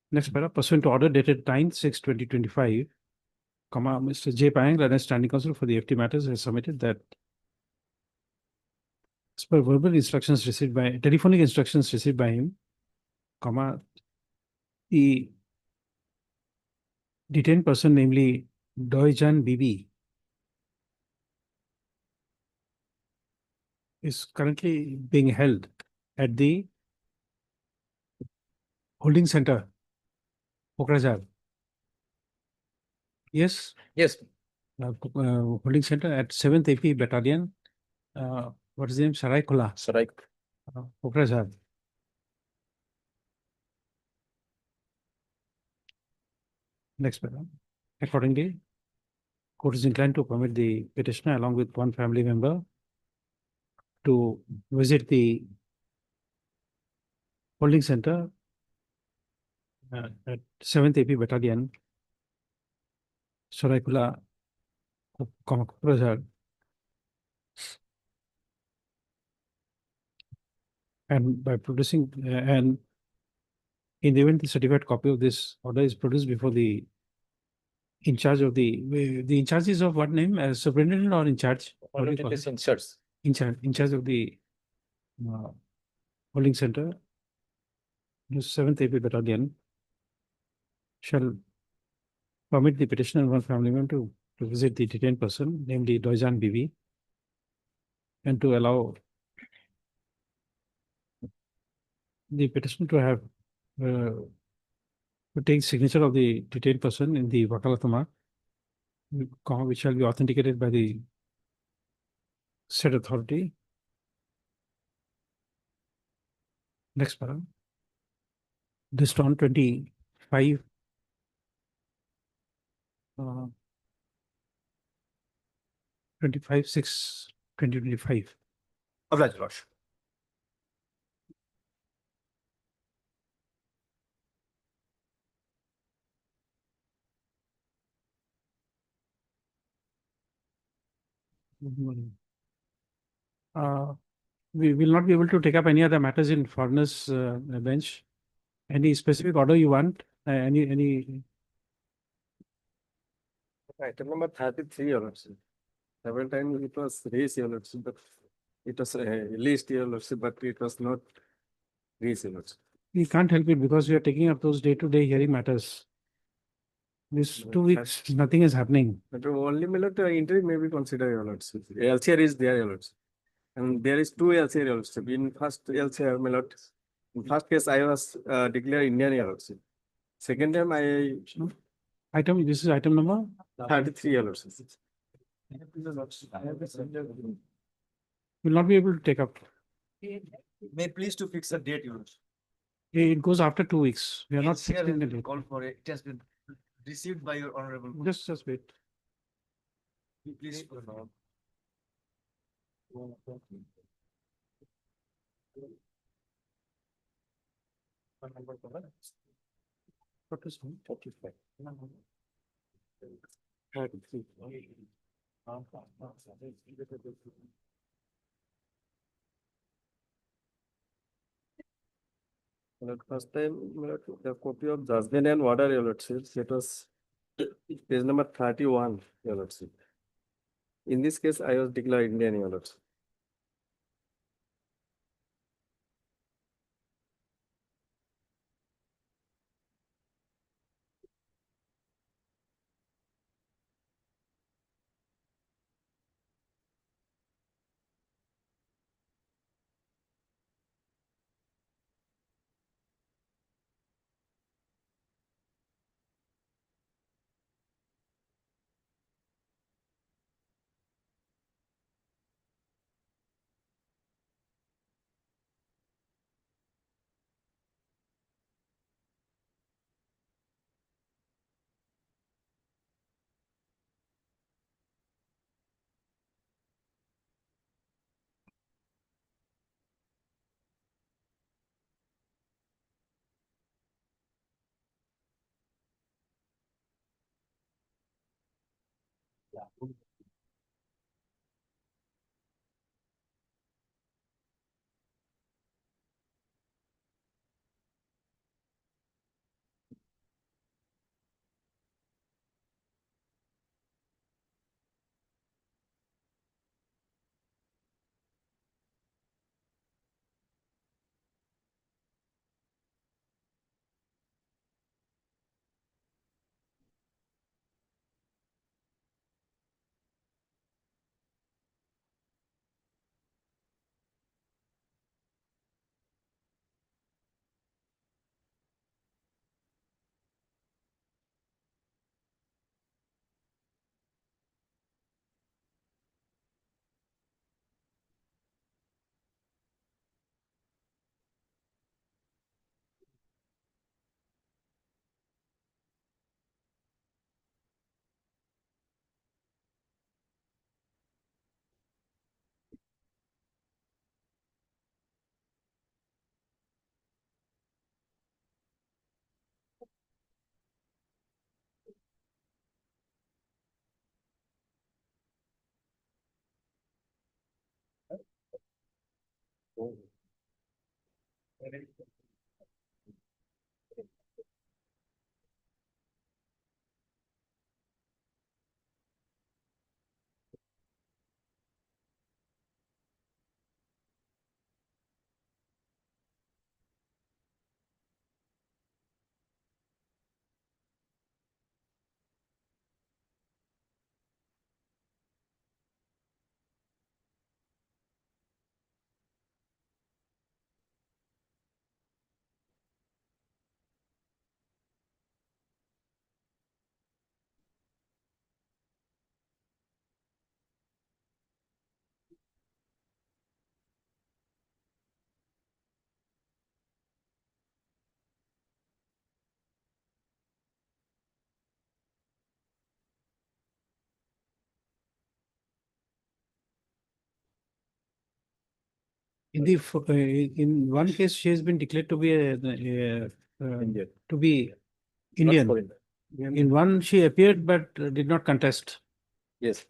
Next paragraph, pursuant to order dated 9/6/2025, Mr. J. Payang, and standing counsel for the FT matters, has submitted that as per verbal instructions received by, telephonic instructions received by him, the detained person, namely Doijan Bibi, is currently being held at the holding center, Pokrajhar. Yes, Yes, holding center at 7th AP Battalion. What is the name? Saraikula, Sarai. Pokrajhar. Next paragraph. Accordingly, court is inclined to permit the petitioner along with one family member to visit the holding center at 7th AP Battalion, Saraikula, Pokrajhar. And by producing, and in the event the certified copy of this order is produced before the in charge of the in charge is of what name? As superintendent or in charge? My lord, it is inserts. In charge of the holding center, the 7th AP Battalion shall permit the petitioner and one family member to visit the detained person, namely Doijan Bibi, and to allow the petitioner to have to take signature of the detained person in the Wakalatama, which shall be authenticated by the said authority. Next paragraph. This on 25 25/6/2025. Obliged, lord. We will not be able to take up any other matters in foreigners bench. Any specific order you want? Any Item number 33, Your Lordship. Several times it was raised, Your Lordship, but it was released, Your Lordship, but it was not raised, Your Lordship. we can't help it because we are taking up those day-to-day hearing matters. This 2 weeks, nothing is happening. But only interim may be considered, Your Lordship. LCR is there, Your Lordship. And there is two LCR, Your Lordship. In first LCR, my lord, in first case, I was declared Indian, Your Lordship. Second time, This is item number? 33, Your Lordship. Will not be able to take up. May please to fix a date, Your Lordship. It goes after 2 weeks. We are not Yes, here fixing the has been date. called for it. It has been received by your honorable. Just wait. Please. What is it? 45. 33. First time, the copy of judgment and order, Your Lordship, it was page number 31, Your Lordship. In this case, I was declared Indian, Your Lordship. In the, in one case, she has been declared to be Indian. to be Not Indian. foreigner. In one, she appeared but did not contest. Yes.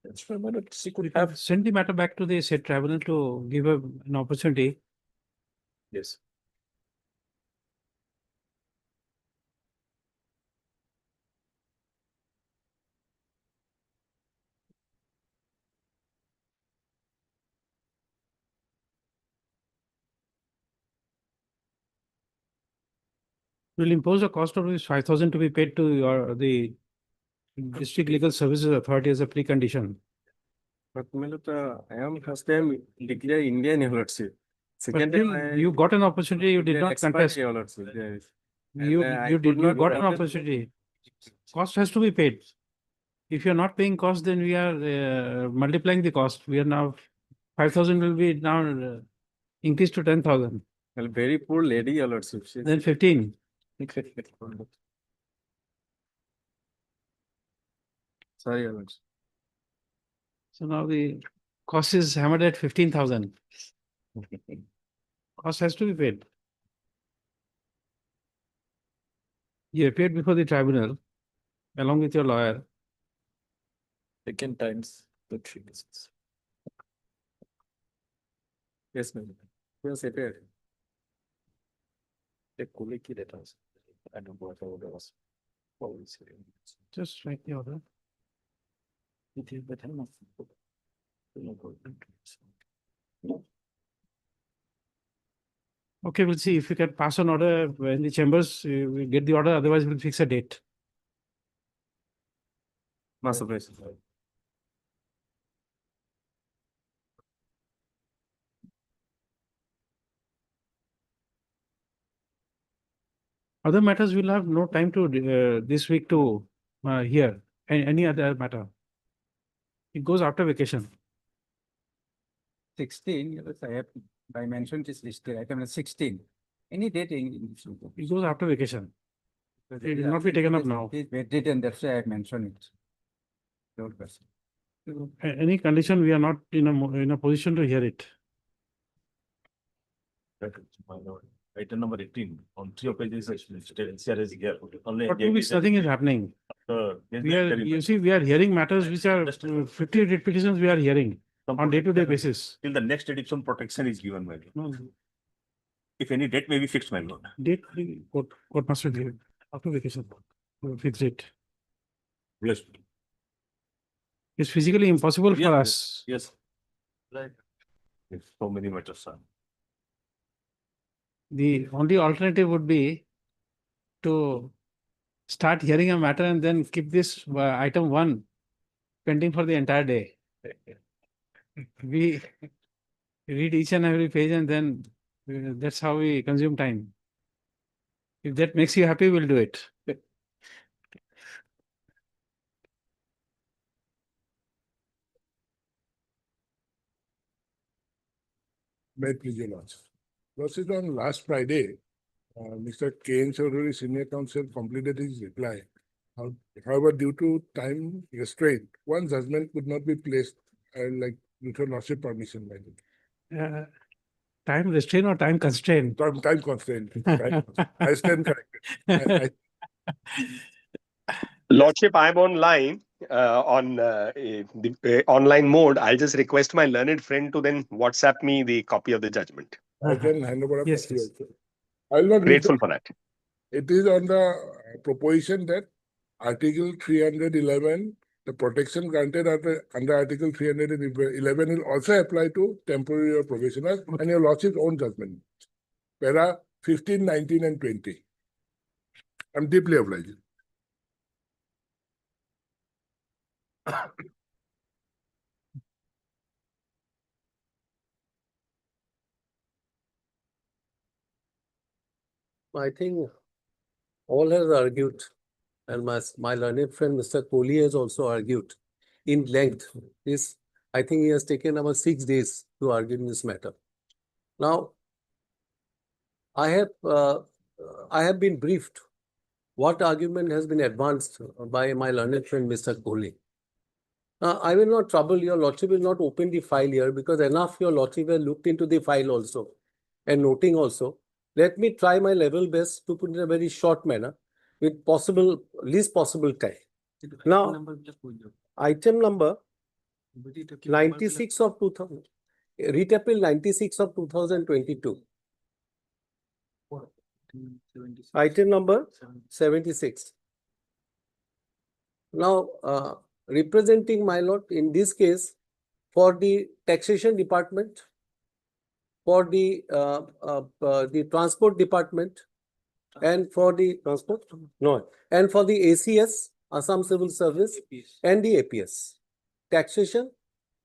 That's why, my lord, she could Have have. sent the matter back to the said tribunal to give her an opportunity. Yes. Will impose a cost of ₹5,000 to be paid to the District Legal Services Authority as a precondition. But my lord, I am first time declare Indian, your lordship. But Second time still, you got an opportunity, you did not contest. Your lordship, yes. You I you could did you not got an contest. opportunity. Cost has to be paid. If you're not paying cost, then we are multiplying the cost. We are now 5,000 will be now increased to 10,000. Well, very poor lady, your lordship. Then 15. Sorry, your lordship. So now the cost is hammered at 15,000. Cost has to be paid. You appeared before the tribunal along with your lawyer. Second times the 3 cases. Yes, ma'am. Yes, appeared. The colleague that was. I don't know what order was. Always. Just write the order. It is better enough. Okay, we'll see if we can pass an order in the chambers, we'll get the order, otherwise we'll fix a date. Master place. Other matters we'll have no time to this week to hear. Any other matter. It goes after vacation. 16, yes, I mentioned this list, item 16. Any date in. It goes after vacation. It will not be taken up now. It is written, that's why I mentioned it. Don't question. Any condition, we are not in a position to hear it. That is my lord. Item number 18 on 3 pages, actually, NCR is here. Only For 2 weeks, nothing is happening. You see, we are hearing matters which are 50 writ petitions we are hearing on day-to-day basis. Till the next date, some protection is given, my lord. No, If any date may be fixed, my lord. date, court must give it after vacation, fix it. Yes. It's physically impossible for Yes, us. Yes. Right. Yes, so many matters, sir. The only alternative would be to start hearing a matter and then keep this item 1 pending for the entire day. We read each and every page and then that's how we consume time. If that makes you happy, we'll do it. May it please your lordship. Lordship, on last Friday, Mr. K. Chaudhary, Senior Counsel, completed his reply. However, due to time restraint, one judgment could not be placed, like with your lordship permission, by the Time restraint or time constraint? time constraint. I stand corrected. Lordship, I'm online on the online mode. I'll just request my learned friend to then WhatsApp me the copy of the judgment. I can hand over a Yes, copy yes. also. I'll not read Grateful for that. It is on the proposition that Article 311, the protection granted under Article 311 will also apply to temporary or probationers and your lordship's own judgment. Para 15, 19, and 20. I'm deeply obliged. I think all has argued, and my learned friend, Mr. Kohli, has also argued in length. I think he has taken about 6 days to argue in this matter. Now, I have been briefed what argument has been advanced by my learned friend, Mr. Kohli. I will not trouble your lordship, will not open the file here because enough your lordship has looked into the file also and noting also. Let me try my level best to put in a very short manner with least possible time. Now, item number 96 of 2000, Writ Appeal 96 of 2022. Item number 76. Now, representing my lord in this case for the taxation department, for the transport department, and for the transport, no, and for the ACS, Assam Civil Service, and the APS. Taxation,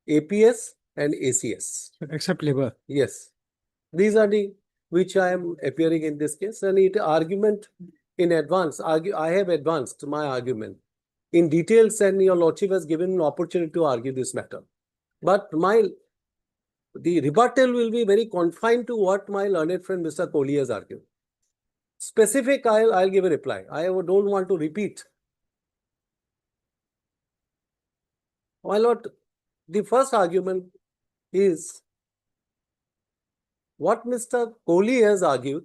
APS, and ACS. Except labor. Yes. These are the which I am appearing in this case, and it argument in advance. I have advanced my argument in details, and your lordship has given an opportunity to argue this matter. But the rebuttal will be very confined to what my learned friend Mr. Kohli has argued. Specific, I'll give a reply. I don't want to repeat. My lord, the first argument is what Mr. Kohli has argued.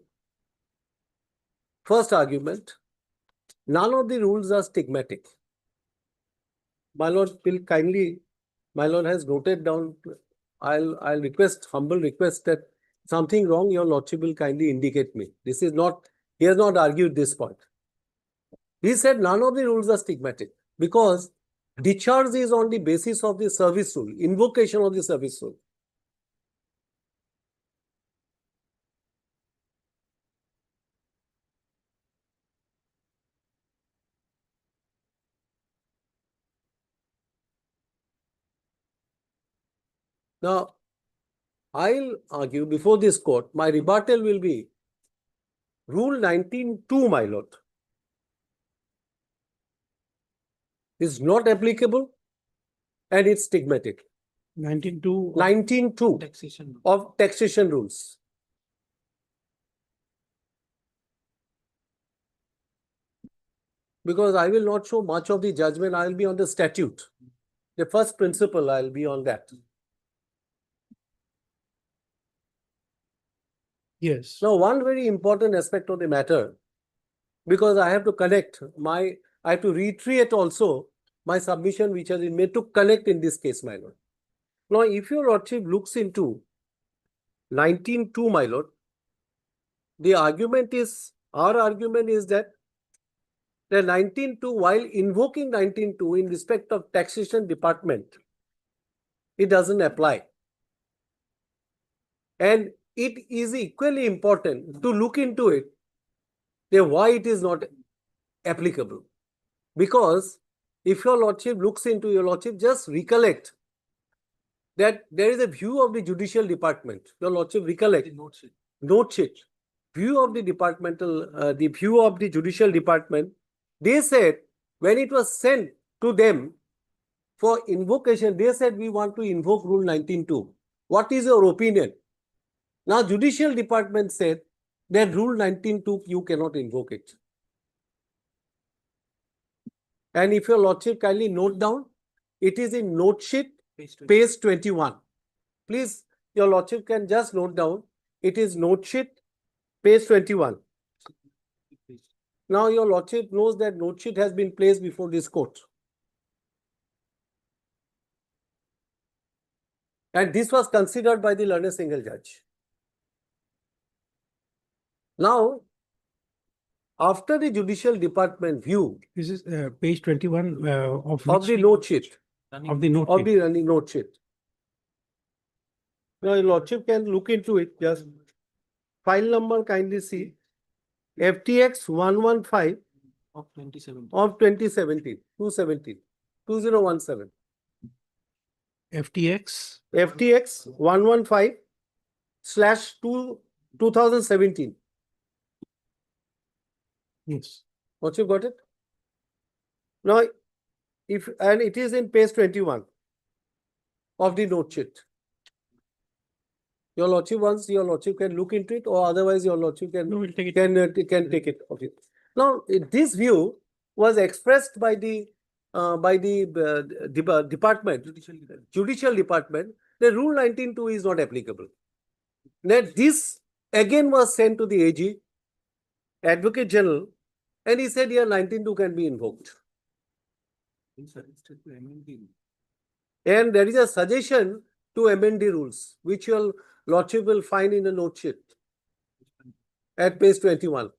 First argument, none of the rules are stigmatic. My lord will kindly, my lord has noted down, I'll request, humble request that something wrong, your lordship will kindly indicate me. This is not, he has not argued this point. He said none of the rules are stigmatic because discharge is on the basis of the service rule, invocation of the service rule. Now, I'll argue before this court, my rebuttal will be Rule 19.2, my lord, is not applicable and it's stigmatic. 19.2. 19.2 of taxation rules. Because I will not show much of the judgment, I will be on the statute. The first principle, I will be on that. Yes. Now, one very important aspect of the matter, because I have to connect I have to reiterate also my submission which has been made to connect in this case, my lord. Now, if your lordship looks into 19.2, my lord, our argument is that the 19.2, while invoking 19.2 in respect of taxation department, it doesn't apply. And it is equally important to look into it, why it is not applicable. Because if your lordship looks into, your lordship just recollect that there is a view of the judicial department. Your lordship recollect. Note sheet. View of the the view of the judicial department. They said when it was sent to them for invocation, they said we want to invoke rule 19.2. What is your opinion? Now, judicial department said that rule 19.2 you cannot invoke it. And if your lordship kindly note down, it is in note sheet, page 21. Please, your lordship can just note down. It is note sheet, page 21. Now, your lordship knows that note sheet has been placed before this court. And this was considered by the learned single judge. Now, after the judicial department view, This is page 21 of the note sheet. Of the note Of sheet. the running note sheet. Now, your lordship can look into it. Just file number kindly see. FTX 115 Of 2017. of 2017, 2017. FTX. FTX 115/2017. Yes. What you got it? Now, and it is in page 21 of the note sheet. Your lordship, once your lordship can look into it, or otherwise your lordship can No, we'll take it. can take it. Okay. Now, this view was expressed by the department, judicial department. The rule 19.2 is not applicable. Now, this again was sent to the AG, Advocate General, and he said here 19.2 can be invoked. And there is a suggestion to amend the rules, which your lordship will find in the note sheet at page 21.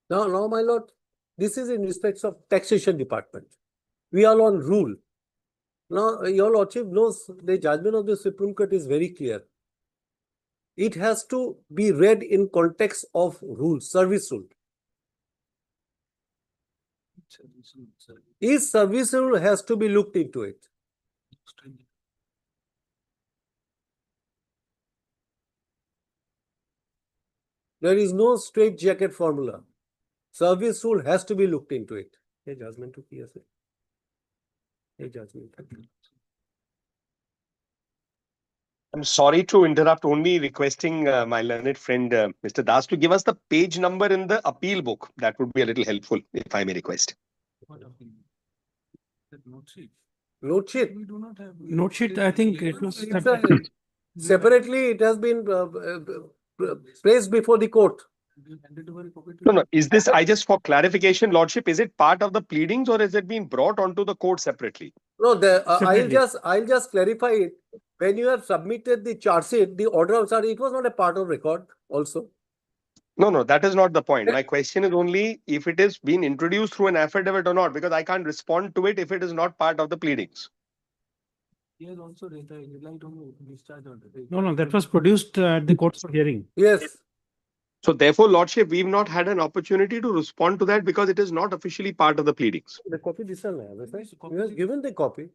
Now, my lord, this is in respect of taxation department. We are on rule. Now, your lordship knows the judgment of the Supreme Court is very clear. It has to be read in context of rule, service rule. Each service rule has to be looked into it. There is no straight jacket formula. Service rule has to be looked into it. A judgment to PSA. A judgment. I'm sorry to interrupt, only requesting my learned friend Mr. Das to give us the page number in the appeal book. That would be a little helpful, if I may request. Note sheet. Note sheet. We do not have. Note sheet, I think it was Separately, it has been placed before the court. No. Is this, I just for clarification, Lordship, is it part of the pleadings or is it being brought onto the court separately? No, Separately. I'll just clarify it. When you have submitted the charge sheet, the order of charge, it was not a part of record also. No, that is not the point. My question is only if it is being introduced through an affidavit or not, because I can't respond to it if it is not part of the pleadings. He has also relied on discharge order. No, that was produced at the court's hearing. Yes. So therefore, Lordship, we've not had an opportunity to respond to that because it is not officially part of the pleadings. The copy this one, you have given the copy.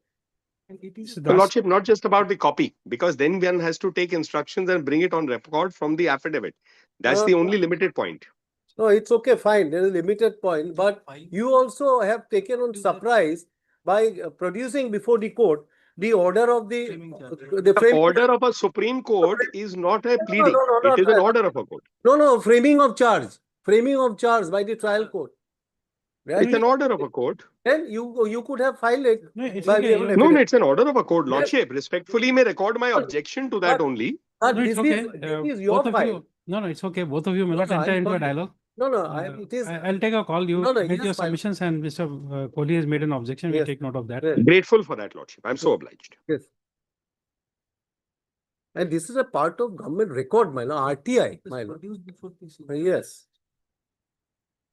And it is So So, Lordship, not just about the copy, because then one has to take instructions and bring it on record from the affidavit. That's the only limited point. No, it's okay, fine. There is a limited point, but you also have taken on surprise by producing before the court the order of the The frame. order of a Supreme Court is not a pleading. no, It is an order of a court. No, framing of charge by the trial court. It's an order of a court. Then you could have filed it. No, it's by okay, way of an yeah. No, affidavit. it's an order of a court, Lordship. Respectfully may record my objection to that only. But No, it's this okay. is your Both of file. you, no, it's okay. Both of you may No, not no, enter I'm into a sorry. dialogue. No, Uh, it is. I'll take a call. You No, no, make yes, your fine. submissions and Mr. Kohli has made an objection. We'll Yes. take note of that. Yes. Grateful for that, Lordship. I'm so obliged. Yes. And this is a part of government record, my lord, RTI, my lord. Yes.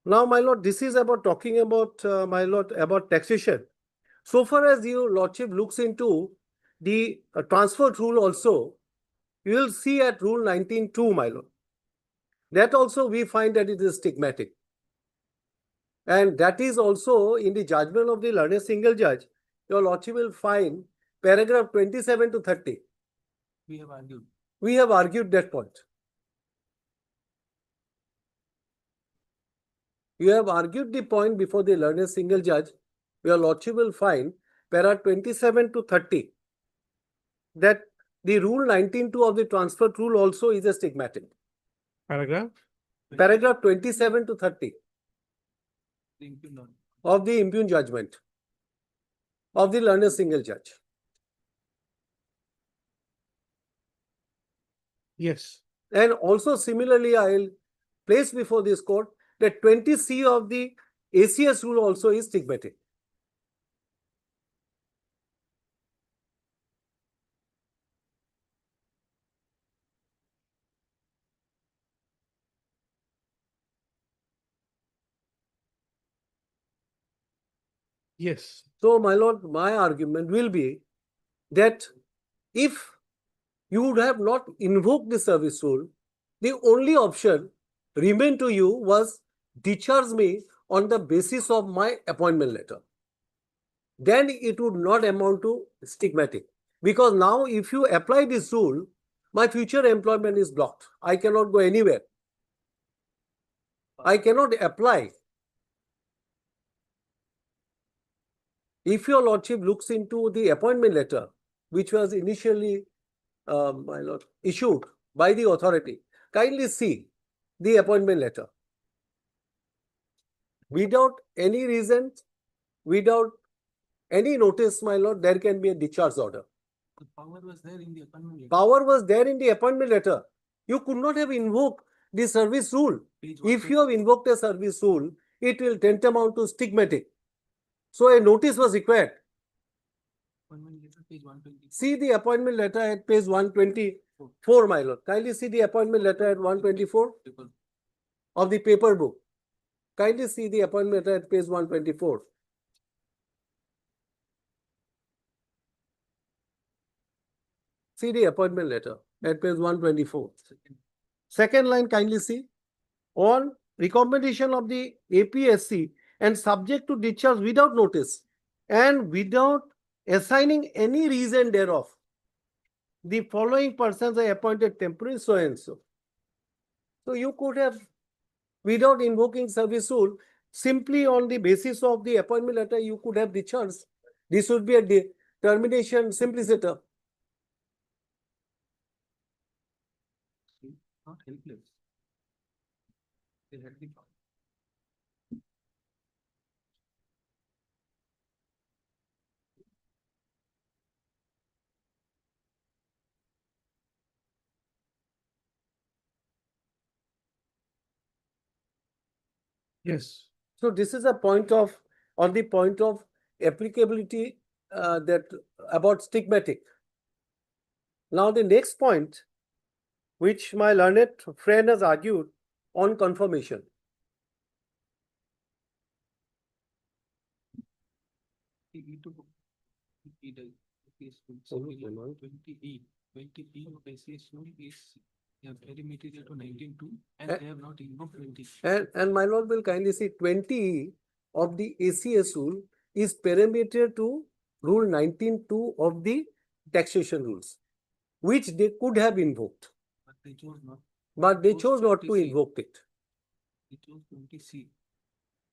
Now, my lord, this is about talking about, my lord, about taxation. So far as your lordship looks into the transfer rule also, you will see at rule 19.2, my lord. That also we find that it is stigmatic. And that is also in the judgment of the learned single judge, your lordship will find paragraph 27 to 30. We have argued. We have argued that point. You have argued the point before the learned single judge. Your lordship will find para 27 to 30 that the rule 19.2 of the transfer rule also is a stigmatic. Paragraph? Paragraph 27 to 30 of the impugned judgment of the learned single judge. Yes. And also similarly, I will place before this court that 20C of the ACS rule also is stigmatic. Yes. So, my lord, my argument will be that if you would have not invoked the service rule, the only option remained to you was discharge me on the basis of my appointment letter. Then it would not amount to stigmatic. Because now if you apply this rule, my future employment is blocked. I cannot go anywhere. I cannot apply. If your lordship looks into the appointment letter, which was initially my lord, issued by the authority, kindly see the appointment letter. Without any reason, without any notice, my lord, there can be a discharge order. The power was there in the appointment letter. Power was there in the appointment letter. You could not have invoked the service rule. If you have invoked a service rule, it will tantamount to stigmatic. So a notice was required. Appointment letter, page 120. See the appointment letter at page 124, my lord. Kindly see the appointment letter at 124 of the paper book. Kindly see the appointment letter at page 124. See the appointment letter at page 124. Second line, kindly see. On recommendation of the APSC and subject to discharge without notice and without assigning any reason thereof, the following persons are appointed temporary so and so. So you could have, without invoking service rule, simply on the basis of the appointment letter, you could have discharged. This would be a termination simpliciter. Not helpless. They had the power. Yes. So this is a point of, on the point of applicability that about stigmatic. Now the next point, which my learned friend has argued on confirmation. E to E the case Oh, 20E of ACS rule is very material to 19.2 and they have not invoked 20. And my lord will kindly see 20 of the ACS rule is parameter to rule 19.2 of the taxation rules, which they could have invoked. But they chose not. but they chose not to invoke it.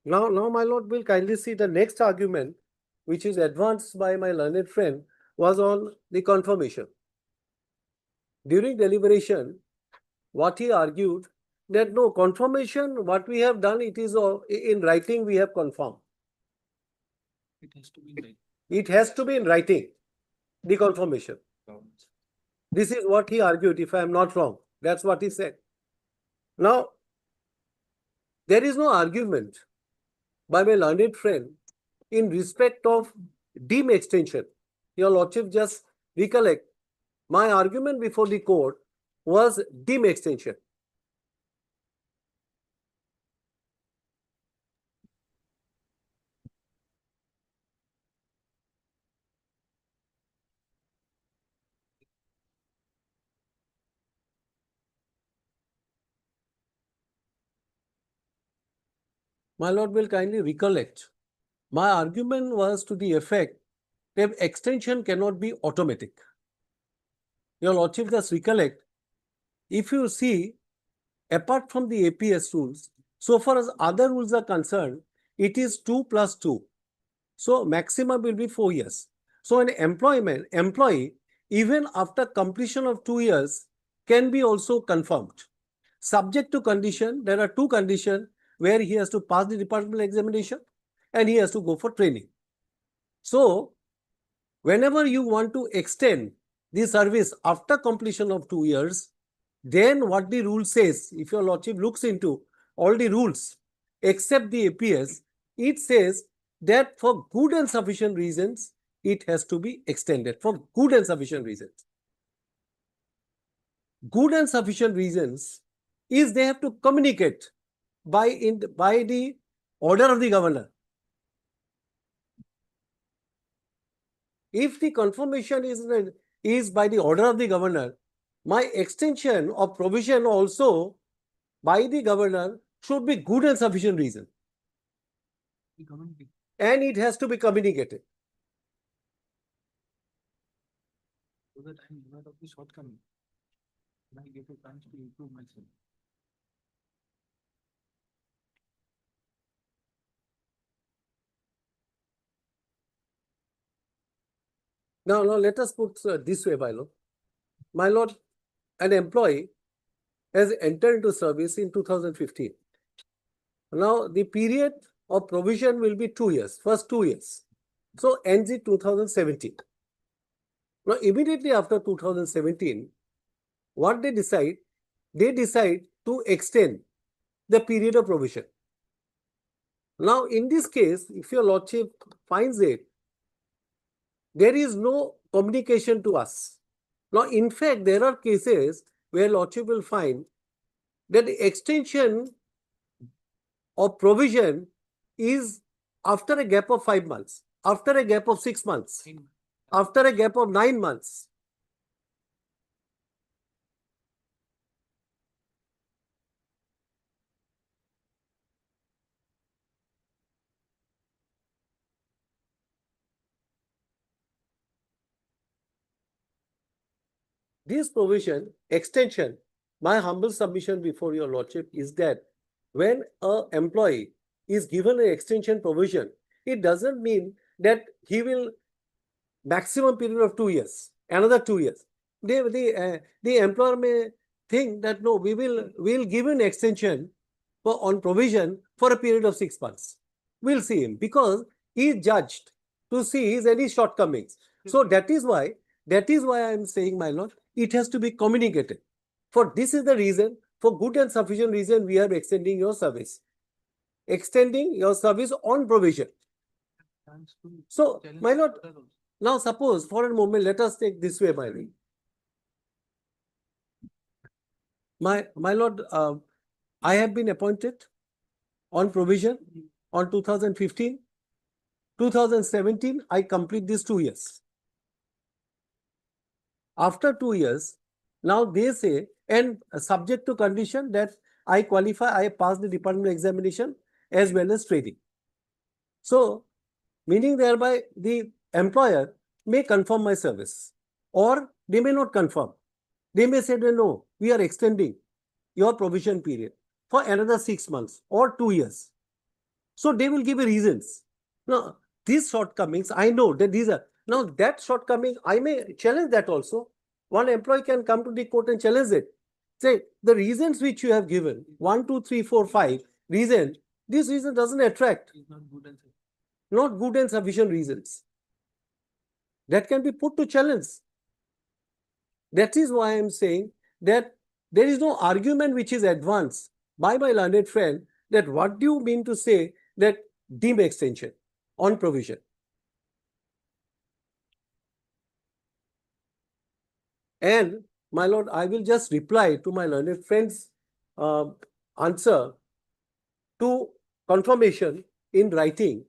Now, my lord will kindly see the next argument, which is advanced by my learned friend, was on the confirmation. During deliberation, what he argued that no confirmation, what we have done, it is in writing we have confirmed. It has to be in writing, the confirmation. This is what he argued, if I am not wrong. That's what he said. Now, there is no argument by my learned friend in respect of deem extension. Your Lordship just recollect, my argument before the court was deem extension. My lord will kindly recollect, my argument was to the effect that extension cannot be automatic. Your Lordship just recollect, if you see, apart from the APS rules, so far as other rules are concerned, it is 2 plus 2. So maximum will be 4 years. So an employee, even after completion of 2 years, can be also confirmed. Subject to condition, there are 2 conditions where he has to pass the departmental examination and he has to go for training. So, whenever you want to extend the service after completion of 2 years, then what the rule says, if your Lordship looks into all the rules except the APS, it says that for good and sufficient reasons, it has to be extended for good and sufficient reasons. Good and sufficient reasons is they have to communicate by the order of the governor. If the confirmation is by the order of the governor, my extension of provision also by the governor should be good and sufficient reason. And it has to be communicated. So that I am aware of the shortcoming. I get a chance to improve myself. Now let us put this way, my lord. My lord, an employee has entered into service in 2015. Now, the period of provision will be 2 years, first 2 years. So, ends in 2017. Now, immediately after 2017, what they decide? They decide to extend the period of provision. Now, in this case, if your Lordship finds it, there is no communication to us. Now, in fact, there are cases where Lordship will find that the extension of provision is after a gap of 5 months, after a gap of 6 months, after a gap of 9 months. This provision, extension, my humble submission before your Lordship is that when an employee is given an extension provision, it doesn't mean that he will maximum period of 2 years, another 2 years. The employer may think that no, we'll give an extension on provision for a period of 6 months. We'll see him because he is judged to see his any shortcomings. So that is why I am saying, my lord, it has to be communicated. For this is the reason, for good and sufficient reason, we are extending your service. Extending your service on provision. So, my lord, now suppose for a moment, let us take this way, my lord. My lord, I have been appointed on provision on 2015. 2017, I complete these 2 years. After 2 years, now they say, and subject to condition that I qualify, I pass the departmental examination as well as training. So, meaning thereby the employer may confirm my service or they may not confirm. They may say that no, we are extending your provision period for another 6 months or 2 years. So they will give you reasons. Now, these shortcomings, I know that these are, now that shortcoming, I may challenge that also. One employee can come to the court and challenge it. Say, the reasons which you have given, 1, 2, 3, 4, 5 reason, this reason doesn't attract. Not good and sufficient reasons. That can be put to challenge. That is why I am saying that there is no argument which is advanced by my learned friend that what do you mean to say that deem extension on provision. And my lord, I will just reply to my learned friend's answer to confirmation in writing.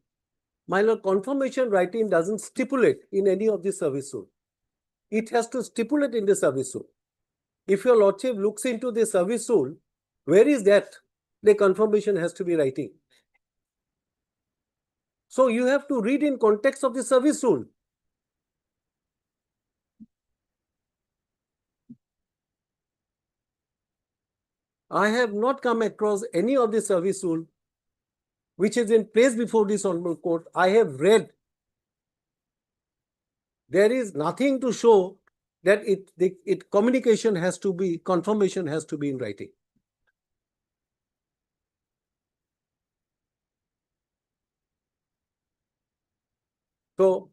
My lord, confirmation writing doesn't stipulate in any of the service rule. It has to stipulate in the service rule. If your lordship looks into the service rule, where is that? The confirmation has to be writing. So you have to read in context of the service rule. I have not come across any of the service rule which is in place before this honorable court. I have read. There is nothing to show that communication has to be, confirmation has to be in writing. So,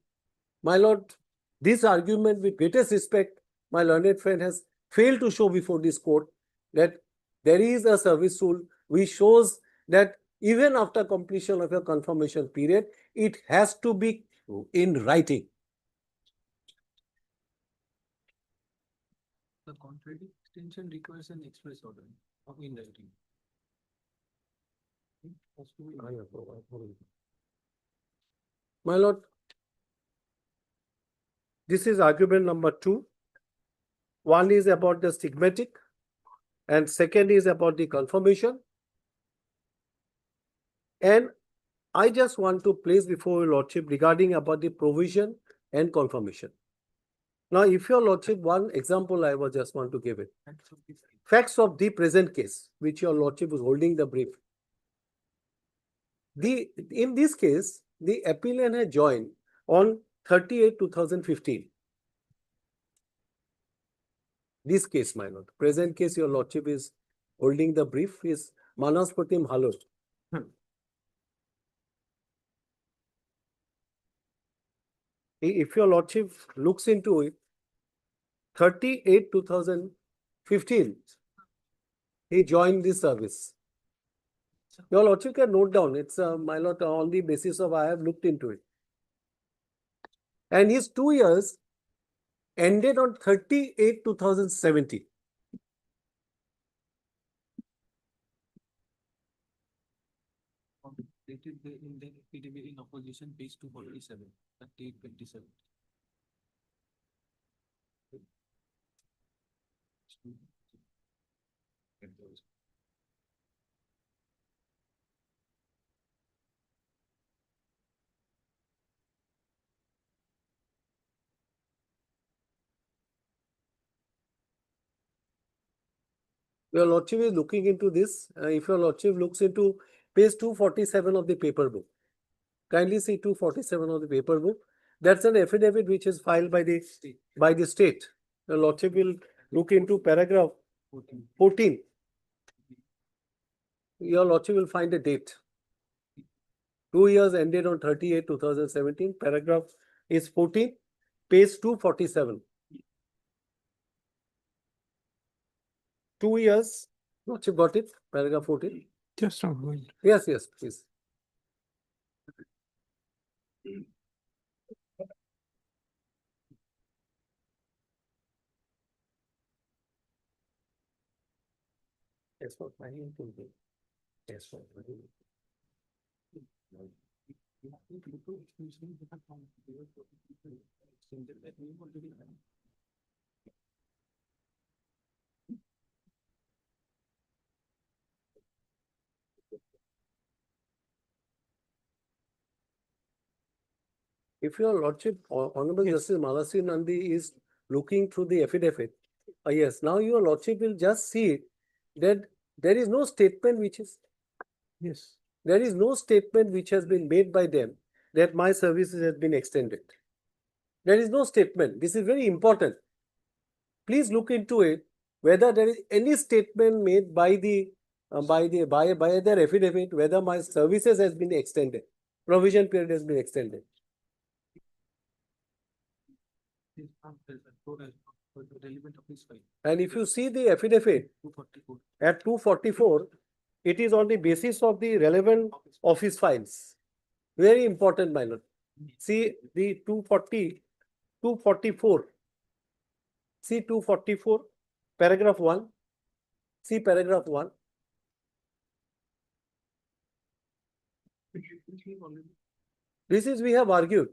my lord, this argument, with greatest respect, my learned friend has failed to show before this court that there is a service rule which shows that even after completion of your confirmation period, it has to be in writing. The contrary extension requires an express order of in writing. My lord, this is argument number 2. One is about the stigmatic and second is about the confirmation. And I just want to place before your lordship regarding about the provision and confirmation. Now, if your lordship, one example I was just want to give it. Facts of the present case, which your lordship was holding the brief. In this case, the appellant had joined on 30/8/2015. This case, my lord. Present case, your lordship is holding the brief is Manaspatim Halot. If your lordship looks into it, 30/8/2015, he joined this service. Your lordship can note down. It's my lord, on the basis of I have looked into it. And his 2 years ended on 30/8/2017. Stated in the PDB in opposition, page 247, 38/27. Your lordship is looking into this. If your lordship looks into page 247 of the paper book, kindly see 247 of the paper book. That's an affidavit which is filed by the state. Your lordship will look into paragraph 14. Your lordship will find a date. 2 years ended on 30/8/2017. Paragraph is 14, page 247. 2 years. Lordship got it? Paragraph 14. Just a moment. Yes, please. Yes, for planning to be. Yes, for planning. If your lordship, Honorable Justice Malasi Nandi is looking through the affidavit, yes, now your lordship will just see it that there is no statement which is, Yes. there is no statement which has been made by them that my services has been extended. There is no statement. This is very important. Please look into it, whether there is any statement made by the by their affidavit, whether my services has been extended, provision period has been extended. And if you see the affidavit at 244, it is on the basis of the relevant office files. Very important, my lord. See the 244. See 244, paragraph 1. See paragraph 1. This is we have argued.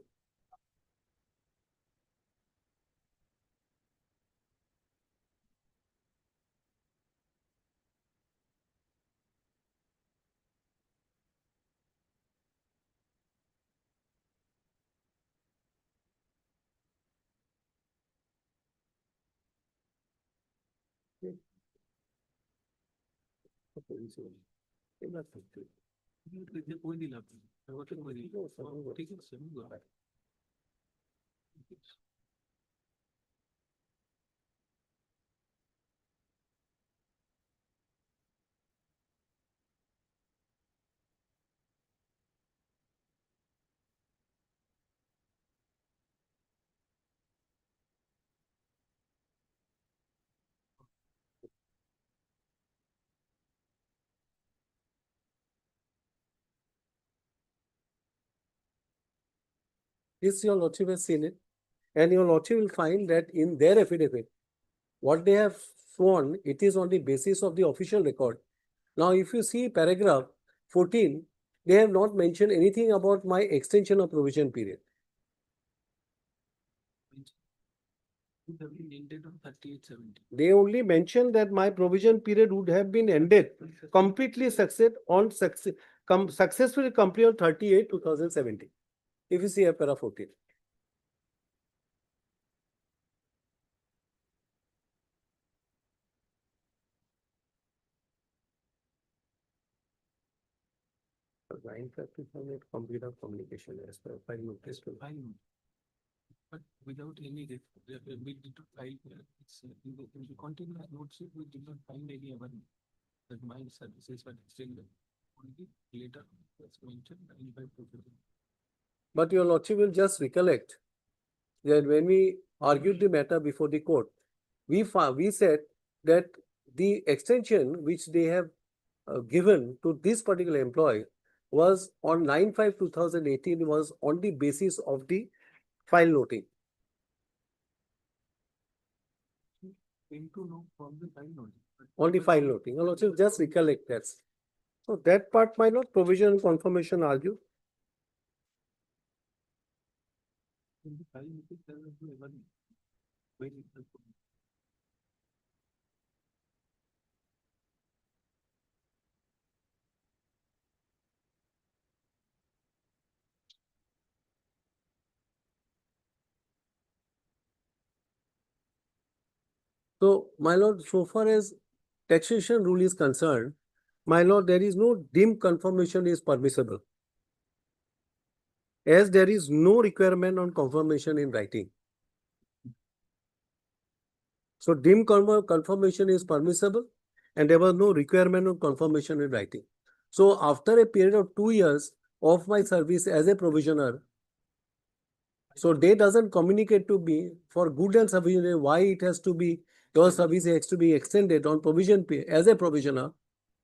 This your lordship has seen it, and your lordship will find that in their affidavit, what they have sworn, it is on the basis of the official record. Now, if you see paragraph 14, they have not mentioned anything about my extension of provision period. They only mentioned that my provision period would have been ended completely successfully complete on 38/2017. If you see a para 14. Complete of communication as per file notice to file. But without any, we did not file, it's in the continuous notes, we did not find any evidence that my services were extended. Only later that's mentioned in by provision. But your lordship will just recollect that when we argued the matter before the court, we said that the extension which they have given to this particular employee was on 9/5/2018 was on the basis of the file noting. On the file noting. Your lordship just recollect that. So that part, my lord, provision and confirmation argue. So, my lord, so far as taxation rule is concerned, my lord, there is no dim confirmation is permissible, as there is no requirement on confirmation in writing. So, dim confirmation is permissible, and there was no requirement on confirmation in writing. So, after a period of 2 years of my service as a provisioner, so they doesn't communicate to me for good and sufficient why it has to be, your service has to be extended on provision as a provisioner.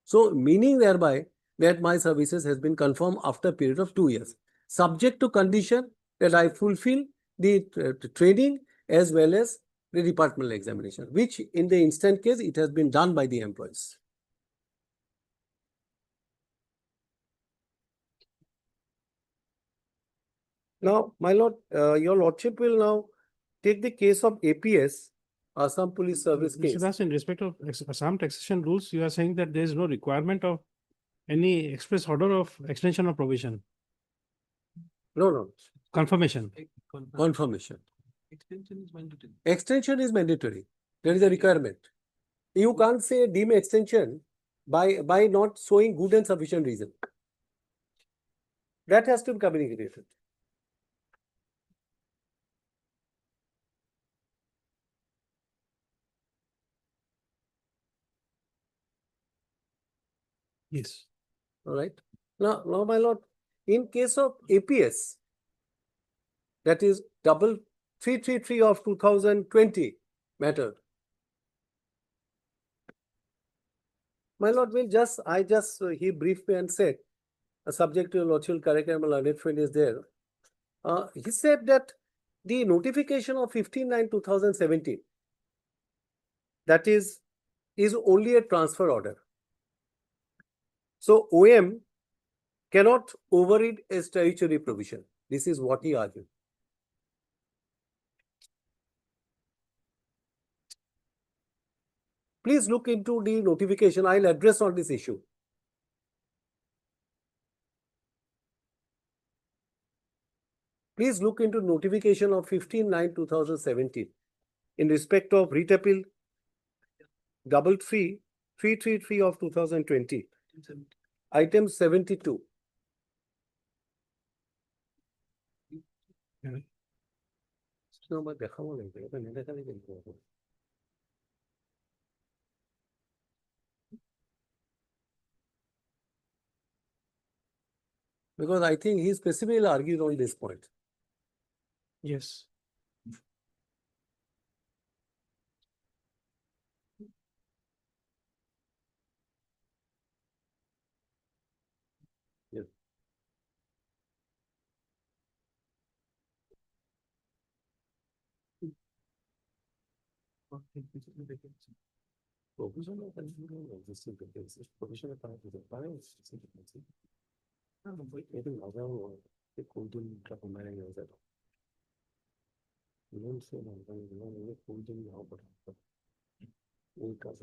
So meaning thereby that my services has been confirmed after a period of 2 years, subject to condition that I fulfill the training as well as the departmental examination, which in the instant case, it has been done by the employees. Now, my lord, your lordship will now take the case of APS, Assam Police Service case. Mr. Das, in respect of Assam taxation rules, you are saying that there is no requirement of any express order of extension of provision. No. Confirmation. Confirmation. Extension is mandatory. Extension is mandatory. There is a requirement. You can't say deem extension by not showing good and sufficient reason. That has to be communicated. Yes. All right. Now, my lord, in case of APS, that is 333 of 2020 matter. My lord, he briefed me and said, a subject to lordship correct and my learned friend is there. He said that the notification of 15/9/2017, that is only a transfer order. So OM cannot override a statutory provision. This is what he argued. Please look into the notification. I'll address on this issue. Please look into notification of 15/9/2017 in respect of writ appeal 333 of 2020. Item 72. Because I think he specifically argued on this point. Yes. Yes. Provision of existing vacancies, provision of existing vacancy. The coding document is that. You don't say no, coding now, but we can't.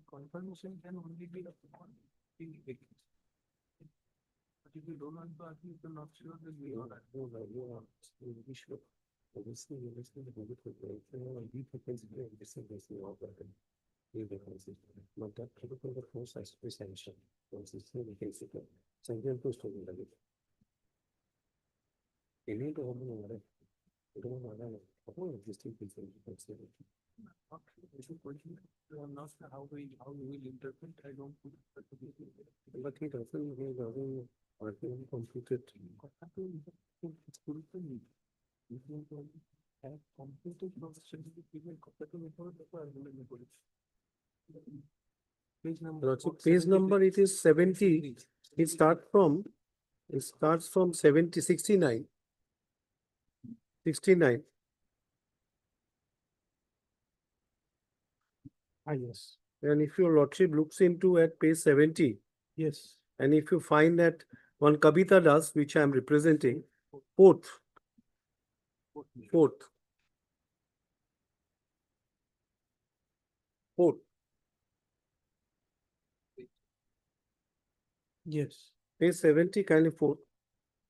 Confirmation can only be upon the vacancy. But if you don't want to argue, if you're not sure, then we are. Not how we will interpret, I don't put it. But he doesn't completed. It's good for me. You don't have completed profession, people page number. Page number, it is 70. It starts from 69. 69. Yes. And if your lordship looks into at page 70, Yes. and if you find that one Kavita Das, which I am representing, fourth. Yes. Page 70, kindly fourth.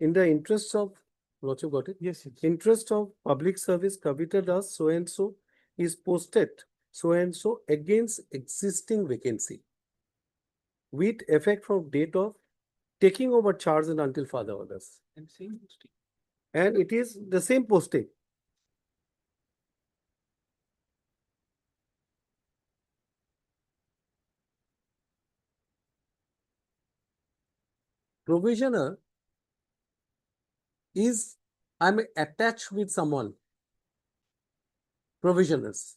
In the interest of, lordship got it? Yes. Interest of public service, Kavita Das, so and so is posted, so and so against existing vacancy with effect from date of taking over charge and until further orders. And same posting. And it is the same posting. Provisioner is, I'm attached with someone. Provisioners.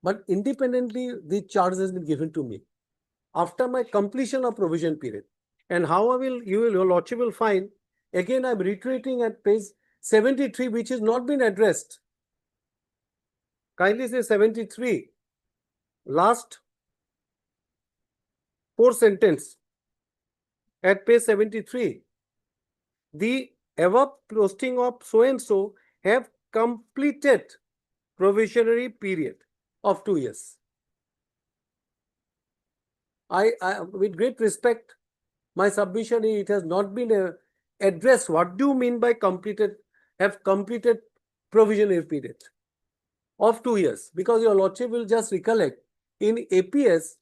But independently, the charge has been given to me after my completion of provision period. And how your lordship will find, again, I'm reiterating at page 73 which is not been addressed. Kindly say 73. Last 4 sentence at page 73. The above posting of so and so have completed probationary period of 2 years. I with great respect, my submission is it has not been addressed. What do you mean by completed, have completed provisionary period of 2 years? Because your lordship will just recollect in APS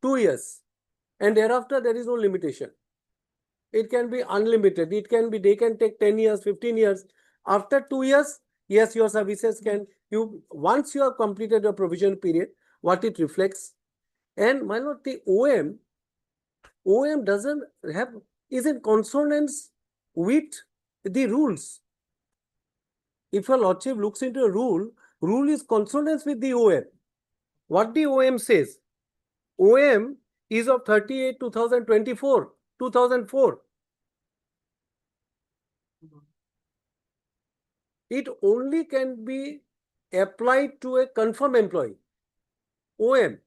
2 years and thereafter there is no limitation. It can be unlimited. It can be, they can take 10 years, 15 years. After 2 years, yes, your services can, once you have completed your provision period, what it reflects. And my lord, the OM doesn't have, is in consonance with the rules. If your lordship looks into a rule is consonance with the OM. What the OM says? OM is of 38/2024, 2004. It only can be applied to a confirmed employee, OM.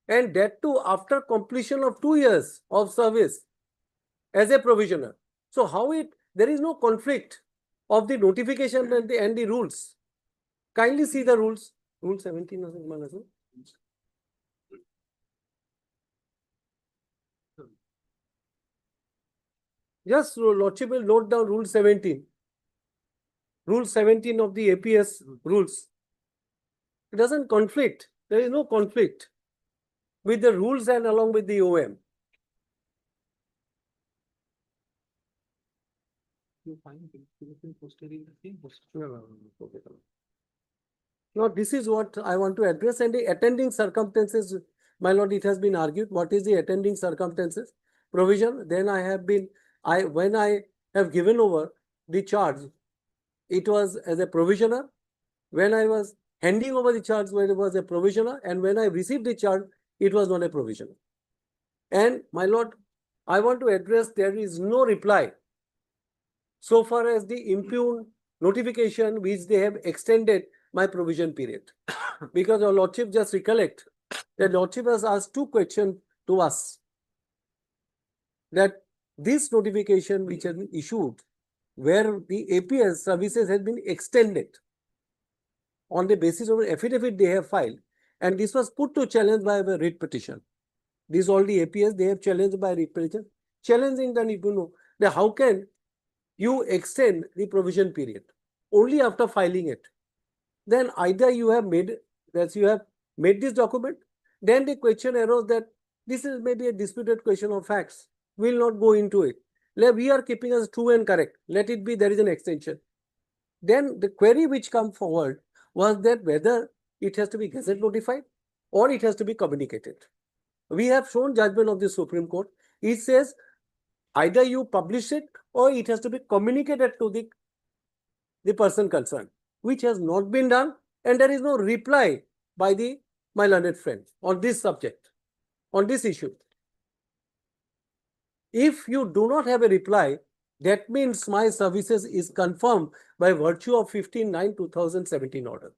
And that too after completion of 2 years of service as a provisioner. So how there is no conflict of the notification and the rules. Kindly see the rules. Rule 17. Just lordship will note down rule 17. Rule 17 of the APS rules. It doesn't conflict. There is no conflict with the rules and along with the OM. Now, this is what I want to address, and the attending circumstances, my lord, it has been argued. What is the attending circumstances? Provision. Then when I have given over the charge, it was as a provisioner. When I was handing over the charge, when it was a provisioner, and when I received the charge, it was not a provisioner. And my lord, I want to address there is no reply so far as the impugned notification which they have extended my provision period. Because your lordship just recollect that lordship has asked 2 questions to us. That this notification which has been issued where the APS services has been extended on the basis of an affidavit they have filed, and this was put to challenge by a writ petition. These all the APS they have challenged by writ petition. Challenging the need to know that how can you extend the provision period only after filing it. Then either you have made this document, then the question arose that this is maybe a disputed question of facts. We will not go into it. We are keeping as true and correct. Let it be there is an extension. Then the query which come forward was that whether it has to be gazette notified or it has to be communicated. We have shown judgment of the Supreme Court. It says either you publish it or it has to be communicated to the person concerned, which has not been done, and there is no reply by my learned friend on this subject, on this issue. If you do not have a reply, that means my services is confirmed by virtue of 15/9/2017 order.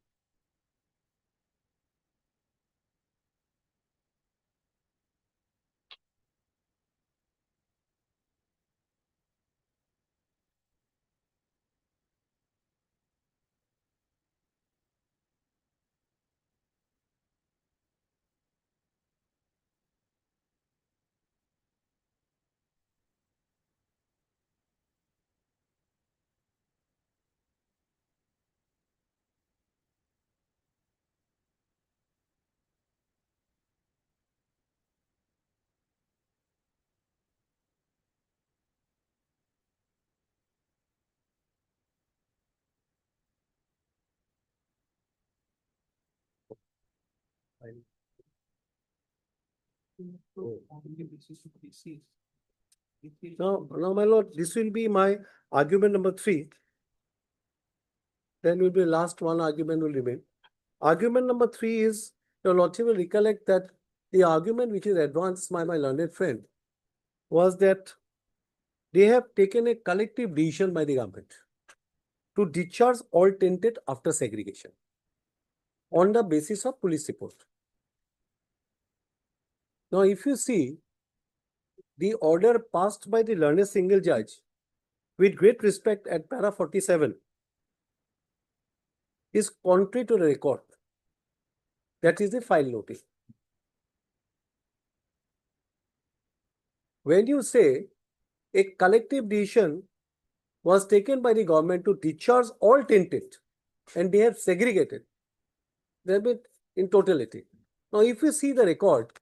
Now, my lord, this will be my argument number 3. Then will be last one argument will remain. Argument number 3 is, your lordship will recollect that the argument which is advanced by my learned friend was that they have taken a collective decision by the government to discharge all tainted after segregation on the basis of police report. Now, if you see the order passed by the learned single judge with great respect at para 47 is contrary to the record. That is the file notice. When you say a collective decision was taken by the government to discharge all tainted and they have segregated, they have been in totality. Now, if you see the record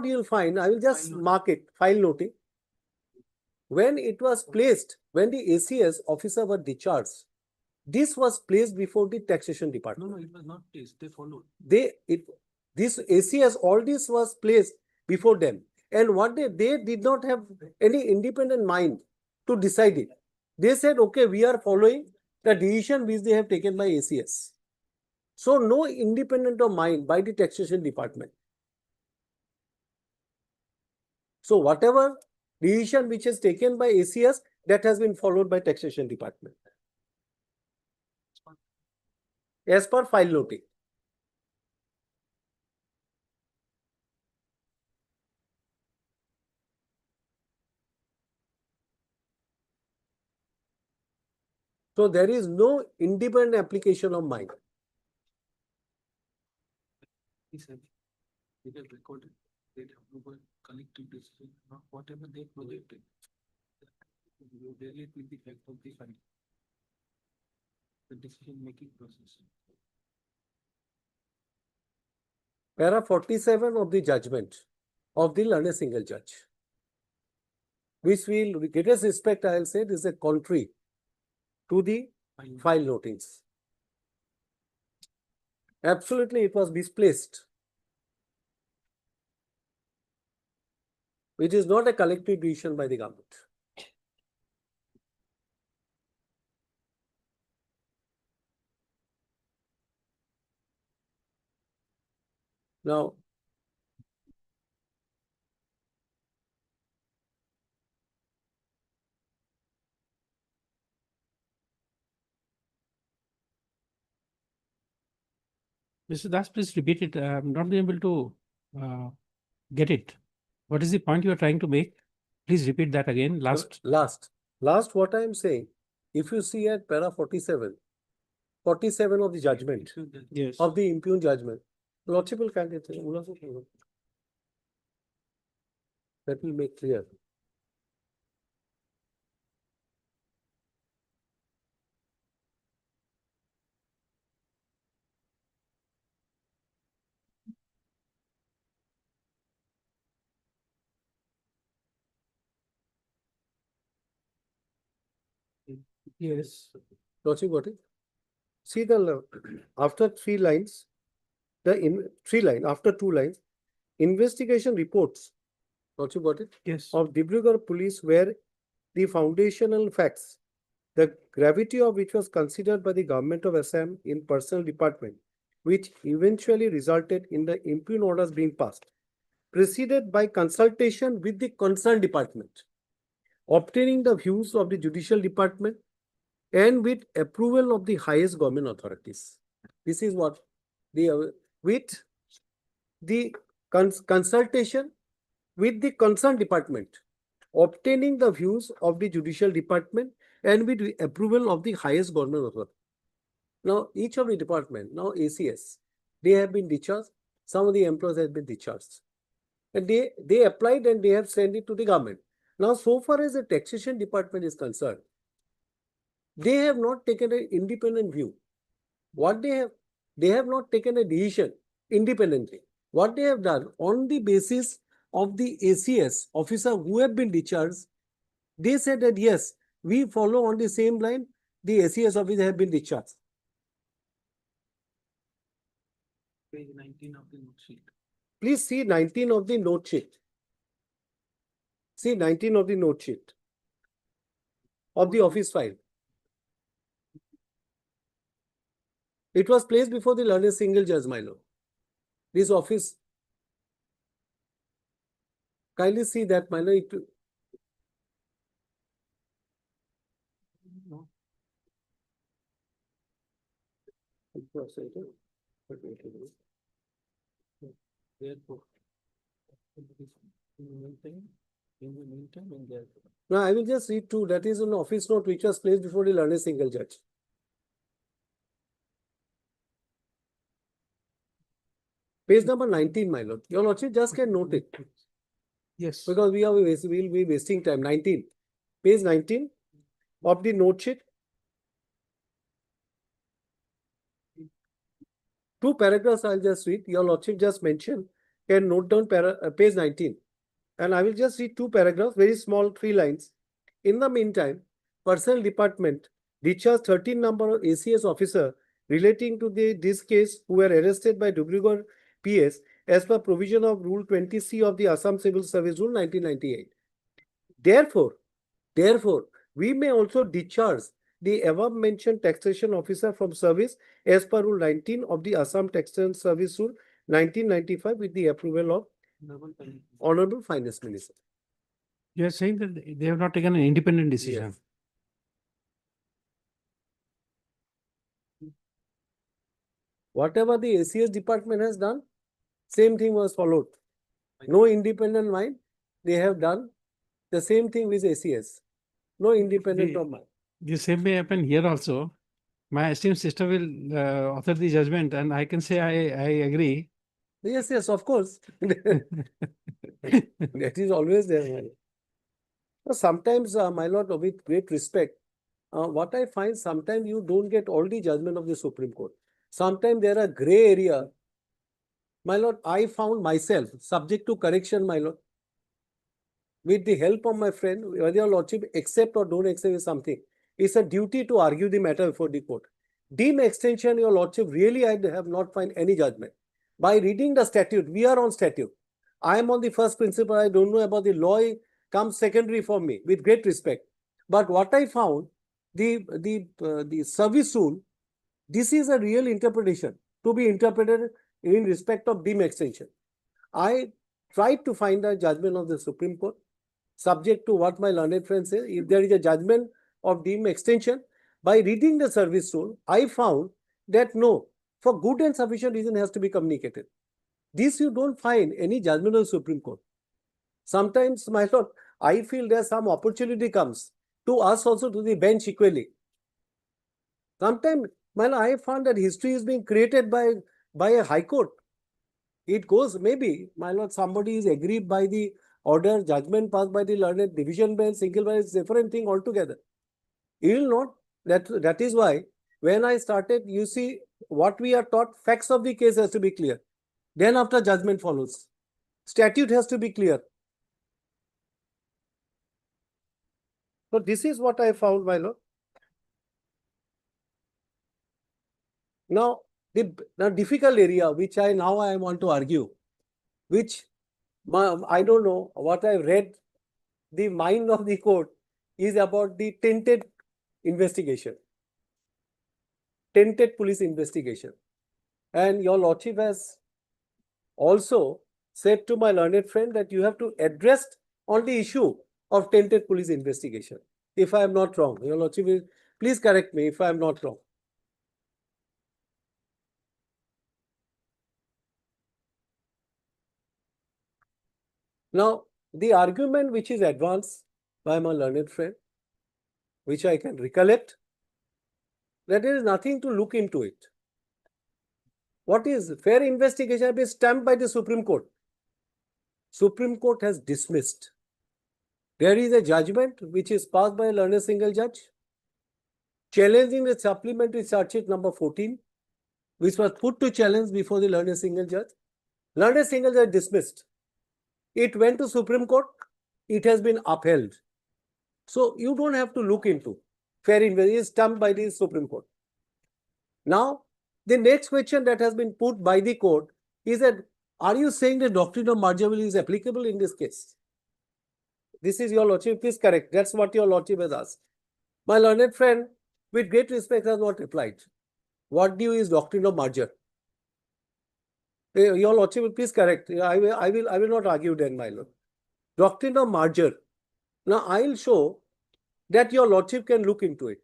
you'll find, I will just mark it, file notice. When it was placed, when the ACS officer were discharged, this was placed before the taxation department. No, it was not placed. They followed. This ACS, all this was placed before them. And what they did not have any independent mind to decide it. They said, okay, we are following the decision which they have taken by ACS. So no independent of mind by the taxation department. So whatever decision which is taken by ACS, that has been followed by taxation department. As per file notice. So there is no independent application of mind. He said, they have recorded, they have approval, collective decision, not whatever they projected. You relate with the fact of the file. The decision-making process. Para 47 of the judgment of the learned single judge, which will, with greatest respect, I will say, this is a contrary to the file notings. Absolutely, it was misplaced. It is not a collective decision by the government. Now, Mr. Das, please repeat it. I'm not able to get it. What is the point you are trying to make? Please repeat that again. Last. Last what I am saying, if you see at para 47 of the judgment, Yes. of the impugned judgment, Lordship will that will make clear. Yes. Lordship, got it? See the after 3 lines, after 2 lines, investigation reports. Lordship, got it? Yes. Of Dibrugarh police were the foundational facts, the gravity of which was considered by the government of Assam in personal department, which eventually resulted in the impugned orders being passed, preceded by consultation with the concerned department, obtaining the views of the judicial department, and with approval of the highest government authorities. This is what with the consultation with the concerned department, obtaining the views of the judicial department, and with the approval of the highest government authority. Now, each of the department, now ACS, they have been discharged. Some of the employees have been discharged. And they applied and they have sent it to the government. Now, so far as the taxation department is concerned, they have not taken an independent view. What they have not taken a decision independently. What they have done on the basis of the ACS officer who have been discharged, they said that yes, we follow on the same line, the ACS officer have been discharged. Page 19 of the note sheet. Please see 19 of the note sheet. See 19 of the note sheet of the office file. It was placed before the learned single judge, my lord. This office, kindly see that, my lord. Therefore, in the meantime, and therefore. Now, I will just read two. That is an office note which was placed before the learned single judge. Page number 19, my lord. Your lordship just can note it Yes. because we'll be wasting time. 19. Page 19 of the note sheet. Two paragraphs I'll just read. Your lordship just mentioned. Can note down page 19. And I will just read two paragraphs, very small, 3 lines. In the meantime, personnel department discharged 13 number of ACS officer relating to this case who were arrested by Dubrugarh PS as per provision of Rule 20C of the Assam Civil Service Rule 1998. Therefore, we may also discharge the above mentioned taxation officer from service as per Rule 19 of the Assam Taxation Service Rule 1995 with the approval of Honorable Finance Minister. You are saying that they have not taken an independent decision. Yes. Whatever the ACS department has done, same thing was followed. No independent mind. They have done the same thing with ACS. No independent of mind. The same may happen here also. My esteemed sister will author the judgment and I can say I agree. Yes, of course. That is always there. My lord. Sometimes, my lord, with great respect, what I find, sometimes you don't get all the judgment of the Supreme Court. Sometimes there are gray area. My lord, I found myself subject to correction, my lord. With the help of my friend, whether your lordship accept or don't accept is something. It's a duty to argue the matter before the court. Deem extension, your lordship, really I have not find any judgment. By reading the statute, we are on statute. I am on the first principle. I don't know about the law. Comes secondary for me, with great respect. But what I found, the service rule, this is a real interpretation to be interpreted in respect of deem extension. I tried to find a judgment of the Supreme Court, subject to what my learned friend says. If there is a judgment of deem extension, by reading the service rule, I found that no, for good and sufficient reason has to be communicated. This you don't find any judgment of the Supreme Court. Sometimes, my lord, I feel there's some opportunity comes to us also, to the bench equally. Sometimes, my lord, I found that history is being created by a high court. It goes, maybe, my lord, somebody is aggrieved by the order, judgment passed by the learned division bench, single bench, is different thing altogether. You will not. That is why, when I started, you see, what we are taught, facts of the case has to be clear. Then after judgment follows. Statute has to be clear. So this is what I found, my lord. Now, the difficult area which I want to argue, which I don't know what I read, the mind of the court is about the tainted investigation, tainted police investigation. And your lordship has also said to my learned friend that you have to address on the issue of tainted police investigation. If I am not wrong, your lordship will please correct me if I am not wrong. Now, the argument which is advanced by my learned friend, which I can recollect, that there is nothing to look into it. What is fair investigation has been stamped by the Supreme Court. Supreme Court has dismissed. There is a judgment which is passed by a learned single judge, challenging the supplementary charge sheet number 14, which was put to challenge before the learned single judge. Learned single judge dismissed. It went to Supreme Court. It has been upheld. So you don't have to look into. Fair investigation is stamped by the Supreme Court. Now, the next question that has been put by the court is that, are you saying the doctrine of merger is applicable in this case? This is your lordship, please correct. That's what your lordship has asked. My learned friend, with great respect, has not replied. What do is doctrine of merger? Your lordship, please correct. I will not argue then, my lord. Doctrine of merger. Now, I will show that your lordship can look into it.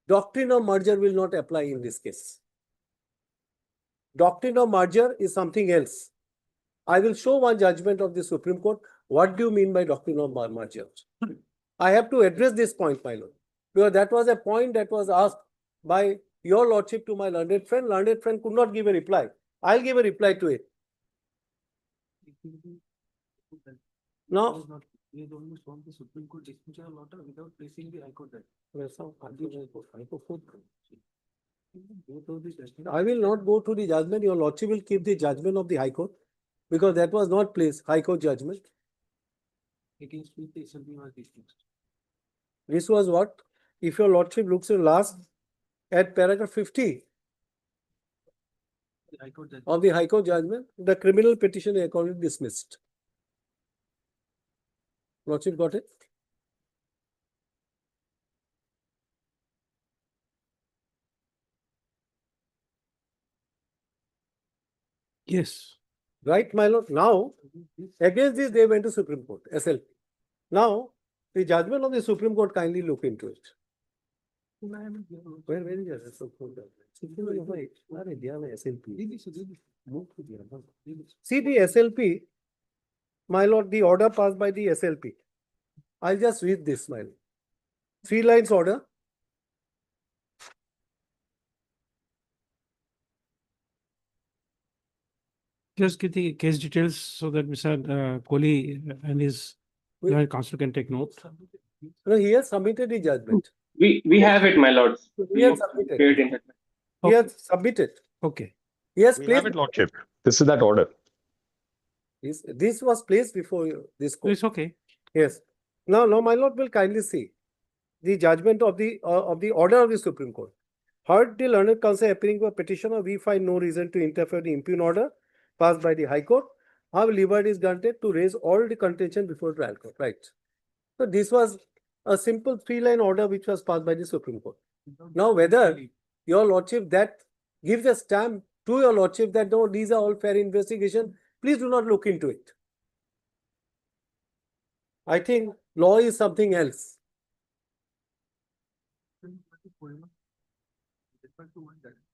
Doctrine of merger will not apply in this case. Doctrine of merger is something else. I will show one judgment of the Supreme Court. What do you mean by doctrine of merger? I have to address this point, my lord, because that was a point that was asked by your lordship to my learned friend. Learned friend could not give a reply. I'll give a reply to it. Now, We have almost won the Supreme Court dismissal order without placing the High Court there. I will not go to the judgment. Your lordship will keep the judgment of the High Court because that was not placed. High Court judgment. Against which the SLB was dismissed. This was what? If your lordship looks at last at paragraph 50 The High Court of the High Court judgment, the criminal petition is accordingly dismissed. Lordship got it? Yes. Right, my lord. Now, against this, they went to Supreme Court, SLP. Now, the judgment of the Supreme Court, kindly look into it. Where is the Supreme Court? See the SLP, my lord, the order passed by the SLP. I'll just read this, my lord. 3 lines order. Just get the case details so that Mr. Kohli and his counsel can take notes. No, he has submitted the judgment. We have it, my lord. He has submitted. He has submitted. Okay. He has We placed. have it, lordship. This is that order. This was placed before this court. It's okay. Yes. Now, my lord will kindly see the judgment of the order of the Supreme Court. Heard the learned counsel appearing for petitioner, we find no reason to interfere in the impugn order passed by the High Court. However, liberty is granted to raise all the contention before trial court. Right. So this was a simple 3-line order which was passed by the Supreme Court. Now, whether your lordship that gives a stamp to your lordship that no, these are all fair investigation, please do not look into it. I think law is something else.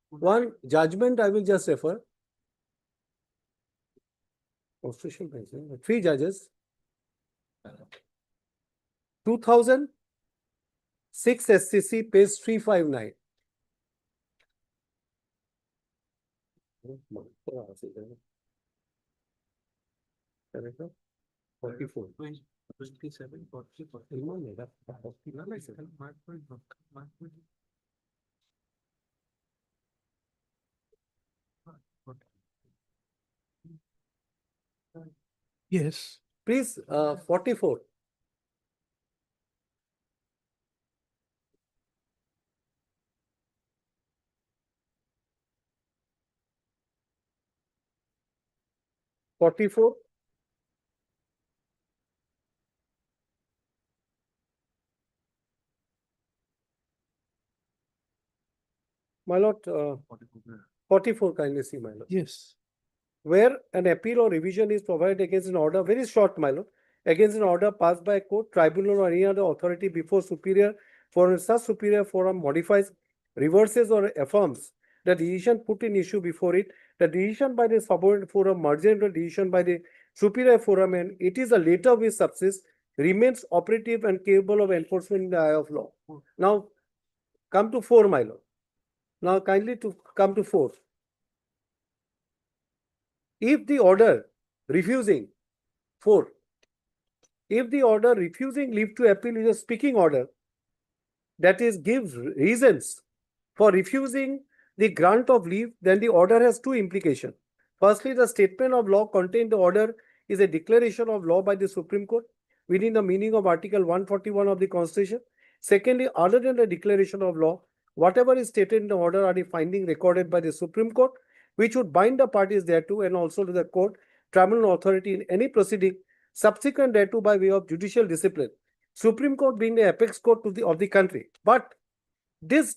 One judgment I will just refer. Official pension, 3 judges. 2006 SCC page 359. Paragraph 44. 27, 40, 40. Yes. Please, 44. $44. My lord, 44 kindly see, my lord. Yes. Where an appeal or revision is provided against an order, very short, my lord, against an order passed by a court, tribunal, or any other authority before superior forum, such superior forum modifies, reverses, or affirms the decision put in issue before it, the decision by the subordinate forum merged into decision by the superior forum, and it is a later which subsists, remains operative and capable of enforcement in the eye of law. Now, come to 4, my lord. Now, kindly to come to 4. If the order refusing, 4, if the order refusing leave to appeal is a speaking order, that is, gives reasons for refusing the grant of leave, then the order has 2 implications. Firstly, the statement of law contained in the order is a declaration of law by the Supreme Court within the meaning of Article 141 of the Constitution. Secondly, other than the declaration of law, whatever is stated in the order are the findings recorded by the Supreme Court, which would bind the parties thereto and also to the court, tribunal authority in any proceeding subsequent thereto by way of judicial discipline. Supreme Court being the apex court of the country. But this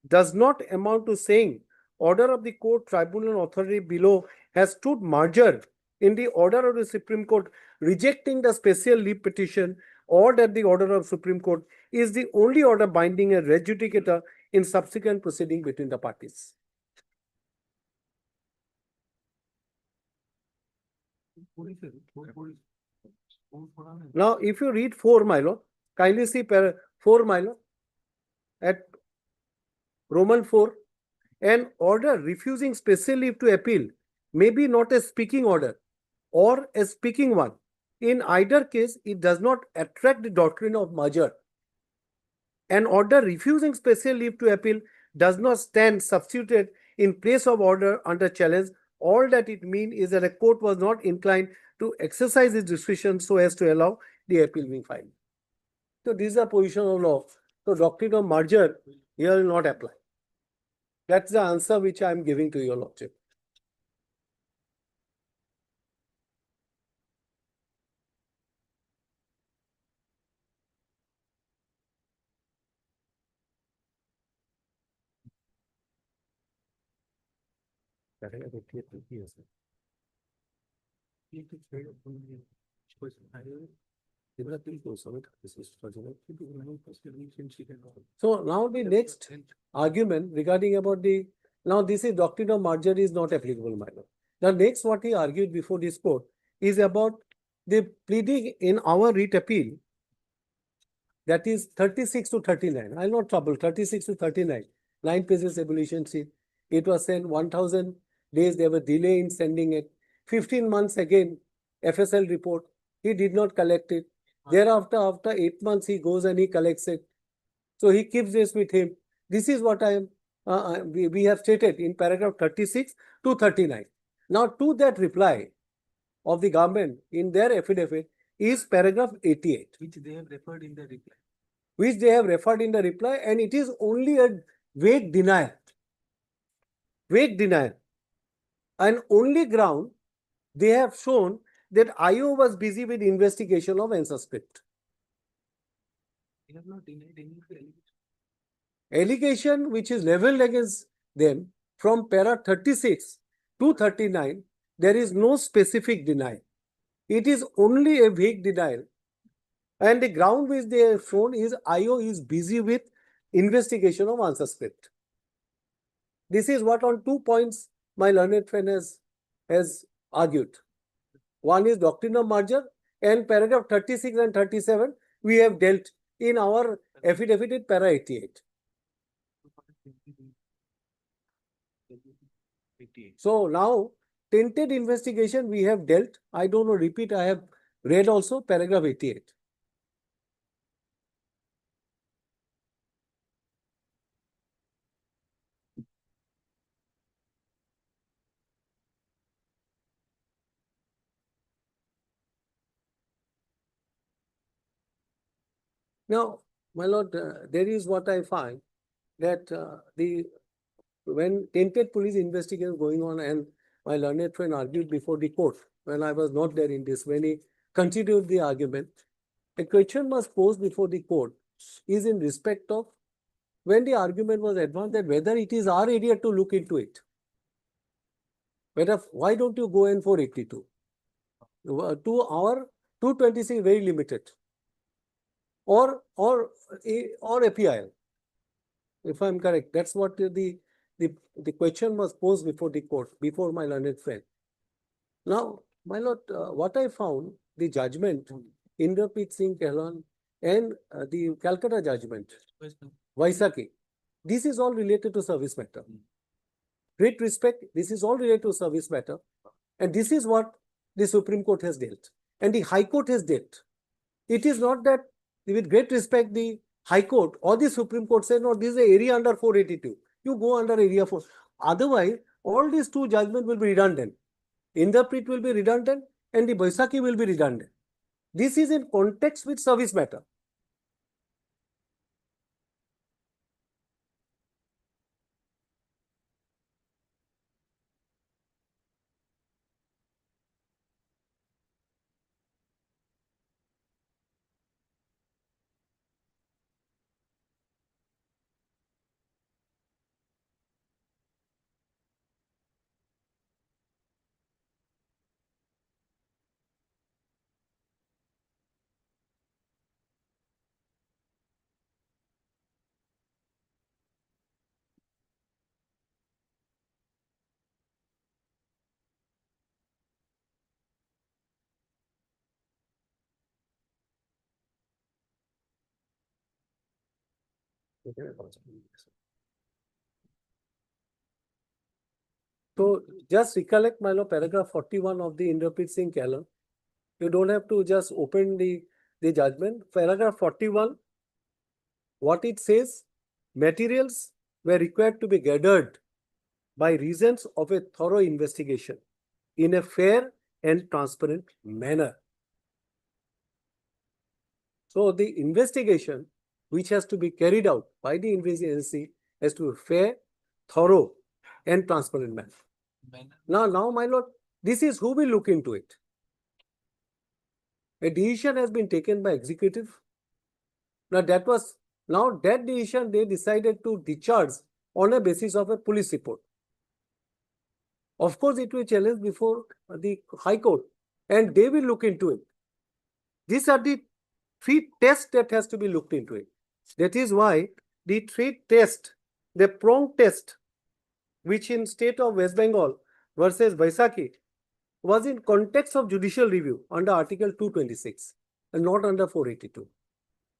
does not amount to saying order of the court, tribunal, authority below has stood merger in the order of the Supreme Court rejecting the special leave petition, or that the order of Supreme Court is the only order binding a res judicata in subsequent proceeding between the parties. Now, if you read 4, my lord, kindly see 4, my lord, at Roman 4, an order refusing special leave to appeal may be not a speaking order or a speaking one. In either case, it does not attract the doctrine of merger. An order refusing special leave to appeal does not stand substituted in place of order under challenge. All that it means is that a court was not inclined to exercise its discretion so as to allow the appeal being filed. So this is a position of law. So doctrine of merger here will not apply. That's the answer which I am giving to your lordship. So now the next argument regarding about the, now this is doctrine of merger is not applicable, my lord. Now next what he argued before this court is about the pleading in our writ appeal, that is 36 to 39. I'll not trouble, 36 to 39, 9 pages evolution sheet. It was sent 1000 days, there were delay in sending it. 15 months again, FSL report, he did not collect it. Thereafter, after 8 months, he goes and he collects it. So he keeps this with him. This is what we have stated in paragraph 36 to 39. Now to that reply of the government in their affidavit is paragraph 88. Which they have referred in the reply. Which they have referred in the reply, and it is only a vague denial. Vague denial. And only ground they have shown that IO was busy with investigation of answer script. They have not denied any of the allegations. Allegation which is leveled against them from para 36 to 39, there is no specific denial. It is only a vague denial. And the ground which they have shown is IO is busy with investigation of answer script. This is what on 2 points my learned friend has argued. One is doctrine of merger, and paragraph 36 and 37 we have dealt in our affidavit in para 88. So now tainted investigation we have dealt. I don't know, repeat, I have read also paragraph 88. Now, my lord, there is what I find that when tainted police investigation going on, and my learned friend argued before the court when I was not there in this, when he continued the argument, a question was posed before the court is in respect of when the argument was advanced that whether it is our area to look into it. Whether, why don't you go in for 82? To our 226 very limited. Or APIL, if I'm correct. That's what the question was posed before the court, before my learned friend. Now, my lord, what I found, the judgment, Indrapit Singh Kehlan and the Calcutta judgment, Vaisakhi, this is all related to service matter. Great respect, this is all related to service matter. And this is what the Supreme Court has dealt. And the High Court has dealt. It is not that, with great respect, the High Court or the Supreme Court said, no, this is the area under 482. You go under area 4. Otherwise, all these two judgments will be redundant. Indrapit will be redundant and the Vaisakhi will be redundant. This is in context with service matter. So just recollect, my lord, paragraph 41 of the Inderpreet Singh Callan. You don't have to just open the judgment. Paragraph 41, what it says, materials were required to be gathered by reasons of a thorough investigation in a fair and transparent manner. So the investigation which has to be carried out by the investigation agency has to be fair, thorough, and transparent manner. Now, my lord, this is who will look into it. A decision has been taken by executive. Now that decision they decided to discharge on a basis of a police report. Of course, it will challenge before the High Court, and they will look into it. These are the three tests that has to be looked into it. That is why the three tests, the prong test, which in state of West Bengal versus Vaisakhi, was in context of judicial review under Article 226 and not under 482.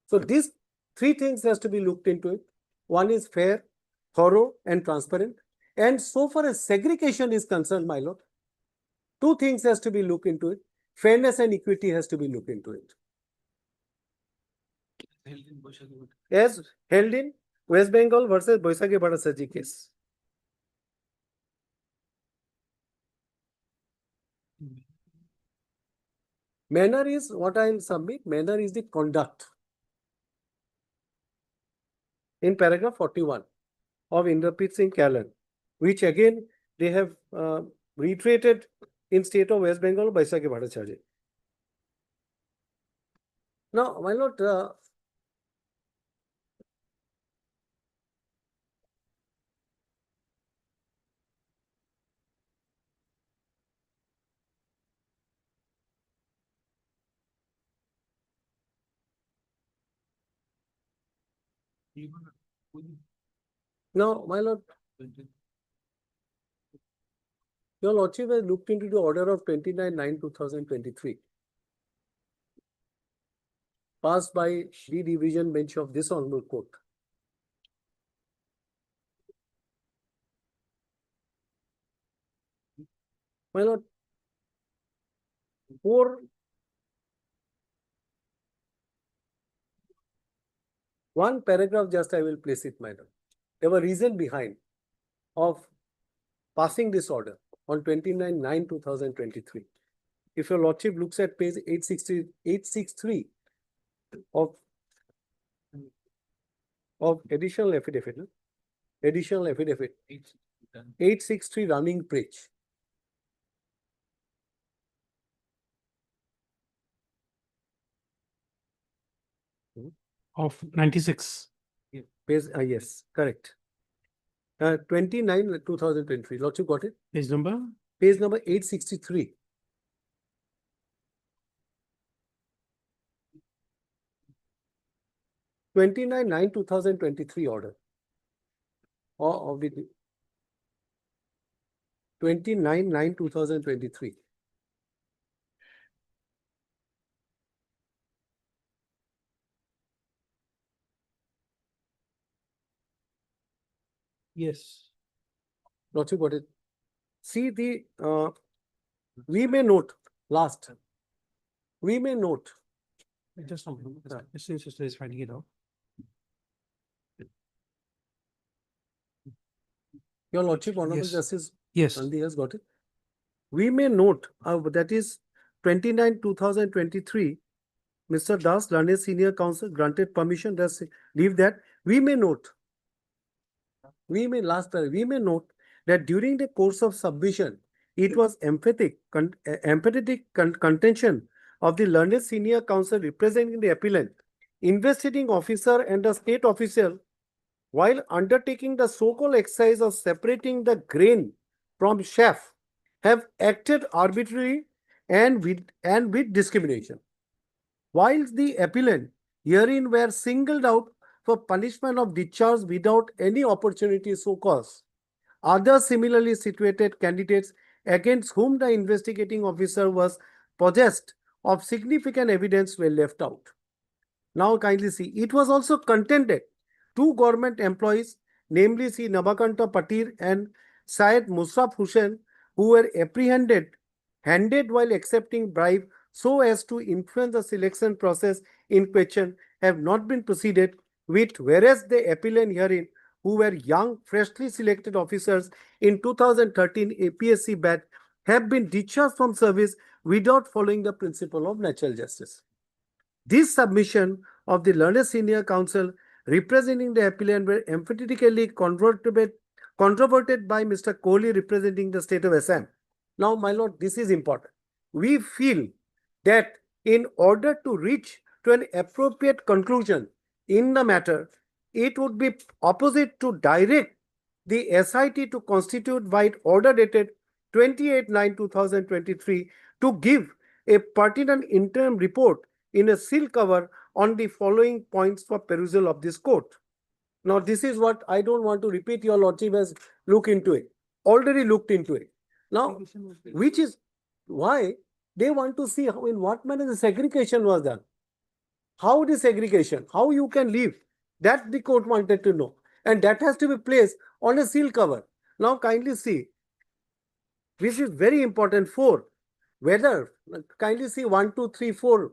So these three things has to be looked into it. One is fair, thorough, and transparent. And so far as segregation is concerned, my lord, two things has to be looked into it. Fairness and equity has to be looked into it. As held in West Bengal versus Boisakhi Bhattacharjee case. Manner is what I will submit. Manner is the conduct. In paragraph 41 of Inderpreet Singh Callan, which again they have reiterated in state of West Bengal by Boisakhi Bhattacharjee. Now, my lord, now, my lord, your lordship has looked into the order of 29/9/2023, passed by the division bench of this honorable court. My lord, one paragraph just I will place it, my lord. There were reason behind of passing this order on 29/9/2023. If your lordship looks at page 863 of additional affidavit, additional affidavit, 863 running page. Of 96. Page, yes, correct. 29/2023. Lordship got it? Page number? Page number 863. (29/9/2023) order. Or of the 29/9/2023. Yes. Lordship got it. See the, we may note, last, we may note. Just a moment. Mr. Sister is finding it out. Your lordship, Honorable Yes. Justice Yes. Gandhi has got it. We may note, that is 29/2023, Mr. Das, Learned Senior Counsel, granted permission, just leave that. We may note, we may note that during the course of submission, it was empathetic contention of the Learned Senior Counsel representing the appellant, investigating officer and the state official, while undertaking the so-called exercise of separating the grain from chaff, have acted arbitrarily and with discrimination. While the appellant herein were singled out for punishment of discharge without any opportunity so caused, other similarly situated candidates against whom the investigating officer was possessed of significant evidence were left out. Now kindly see, it was also contended two government employees, namely Sri Nabakanta Patir and Syed Musraf Hussain, who were apprehended, handed while accepting bribe so as to influence the selection process in question, have not been proceeded with, whereas the appellant herein, who were young, freshly selected officers in 2013 APSC batch, have been discharged from service without following the principle of natural justice. This submission of the learned senior counsel representing the appellant were emphatically controverted by Mr. Kohli representing the state of Assam. Now, my lord, this is important. We feel that in order to reach to an appropriate conclusion in the matter, it would be opposite to direct the SIT to constitute by order dated 28/9/2023 to give a pertinent interim report in a seal cover on the following points for perusal of this court. Now, this is what I don't want to repeat. Your lordship has looked into it, already looked into it. Now, which is why they want to see how, in what manner the segregation was done. How the segregation, how you can leave, that the court wanted to know. And that has to be placed on a seal cover. Now, kindly see, this is very important. 4, whether, kindly see 1, 2, 3, 4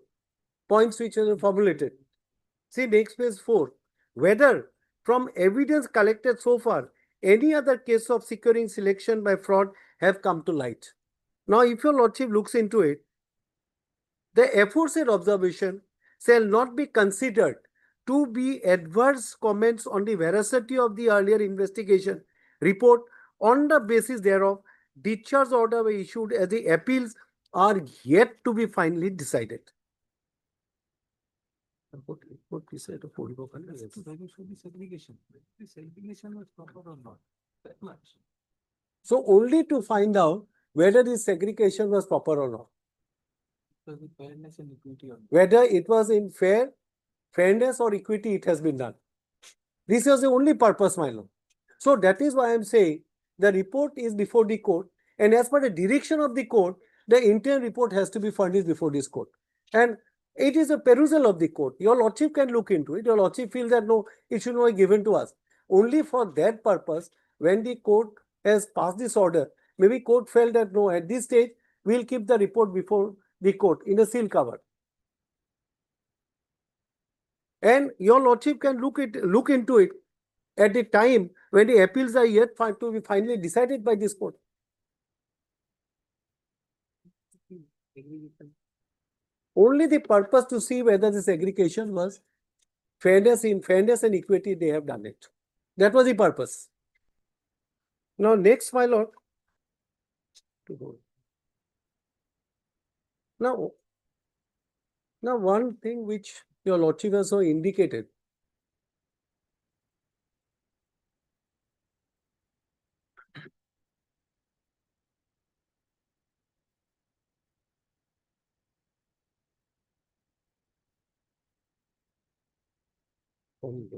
points which are formulated. See next page 4. Whether from evidence collected so far, any other case of securing selection by fraud have come to light. Now, if your lordship looks into it, the aforesaid observation shall not be considered to be adverse comments on the veracity of the earlier investigation report. On the basis thereof, discharge order were issued as the appeals are yet to be finally decided. What we said of segregation. The segregation was proper or not? That much. So only to find out whether this segregation was proper or not. So the fairness and equity or not. Whether it was in fairness or equity, it has been done. This was the only purpose, my lord. So that is why I am saying the report is before the court, and as per the direction of the court, the interim report has to be furnished before this court. And it is a perusal of the court. Your lordship can look into it. Your lordship feels that no, it should not be given to us. Only for that purpose, when the court has passed this order, maybe court felt that no, at this stage, we will keep the report before the court in a seal cover. And your lordship can look into it at the time when the appeals are yet to be finally decided by this court. Only the purpose to see whether this segregation was fairness and equity, they have done it. That was the purpose. Now, next, my lord. Now, one thing which your lordship has so indicated. In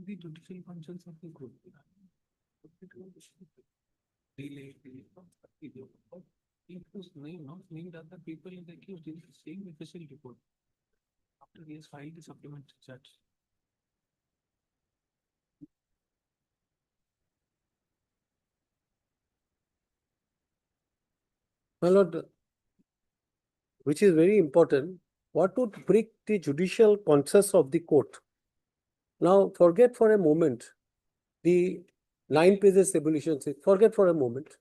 the judicial functions of the group. It was not named other people in the accused in the same official report. After he has filed the supplementary charge. My lord, which is very important, what would break the judicial conscience of the court? Now, forget for a moment the 9 pages evolution. Forget for a moment.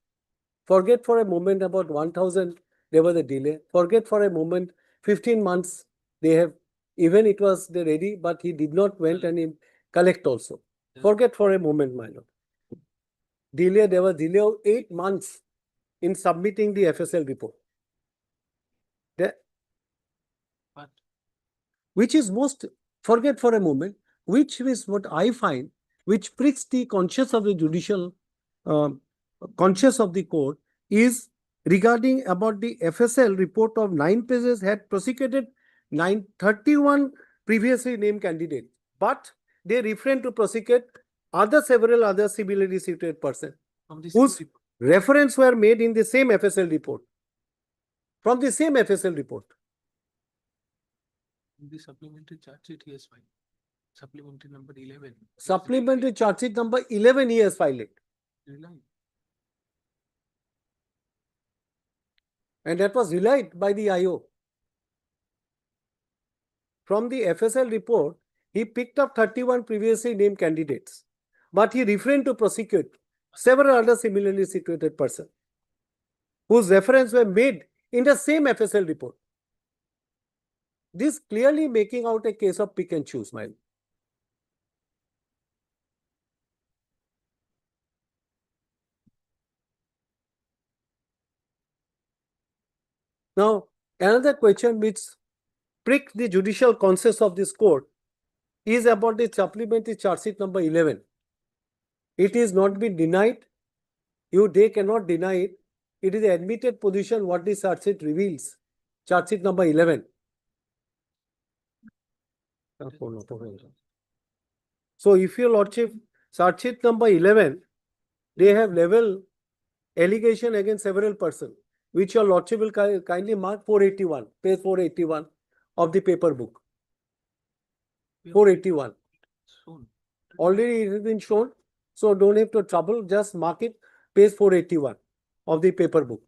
Forget for a moment about 1000, there was a delay. Forget for a moment 15 months they have, even it was ready, but he did not went and collect also. Forget for a moment, my lord. Delay, there was delay of 8 months in submitting the FSL report. Which is most, forget for a moment, which is what I find, which pricks the conscience of the judicial, conscience of the court, is regarding about the FSL report of 9 pages had prosecuted 931 previously named candidates, but they refrained to prosecute several other similarly situated persons whose reference were made in the same FSL report. From the same FSL report. In the supplementary charge sheet he has filed. Supplementary number 11. Supplementary charge sheet number 11 he has filed it. Relied. And that was relied by the IO. From the FSL report, he picked up 31 previously named candidates, but he refrained to prosecute several other similarly situated persons whose reference were made in the same FSL report. This clearly making out a case of pick and choose, my lord. Now, another question which pricked the judicial conscience of this court is about the supplementary charge sheet number 11. It is not been denied. They cannot deny it. It is an admitted position what the charge sheet reveals. Charge sheet number 11. So, if your lordship, charge sheet number 11, they have level allegation against several persons, which your lordship will kindly mark 481, page 481 of the paper book. 481. Already it has been shown, so don't have to trouble, just mark it, page 481 of the paper book.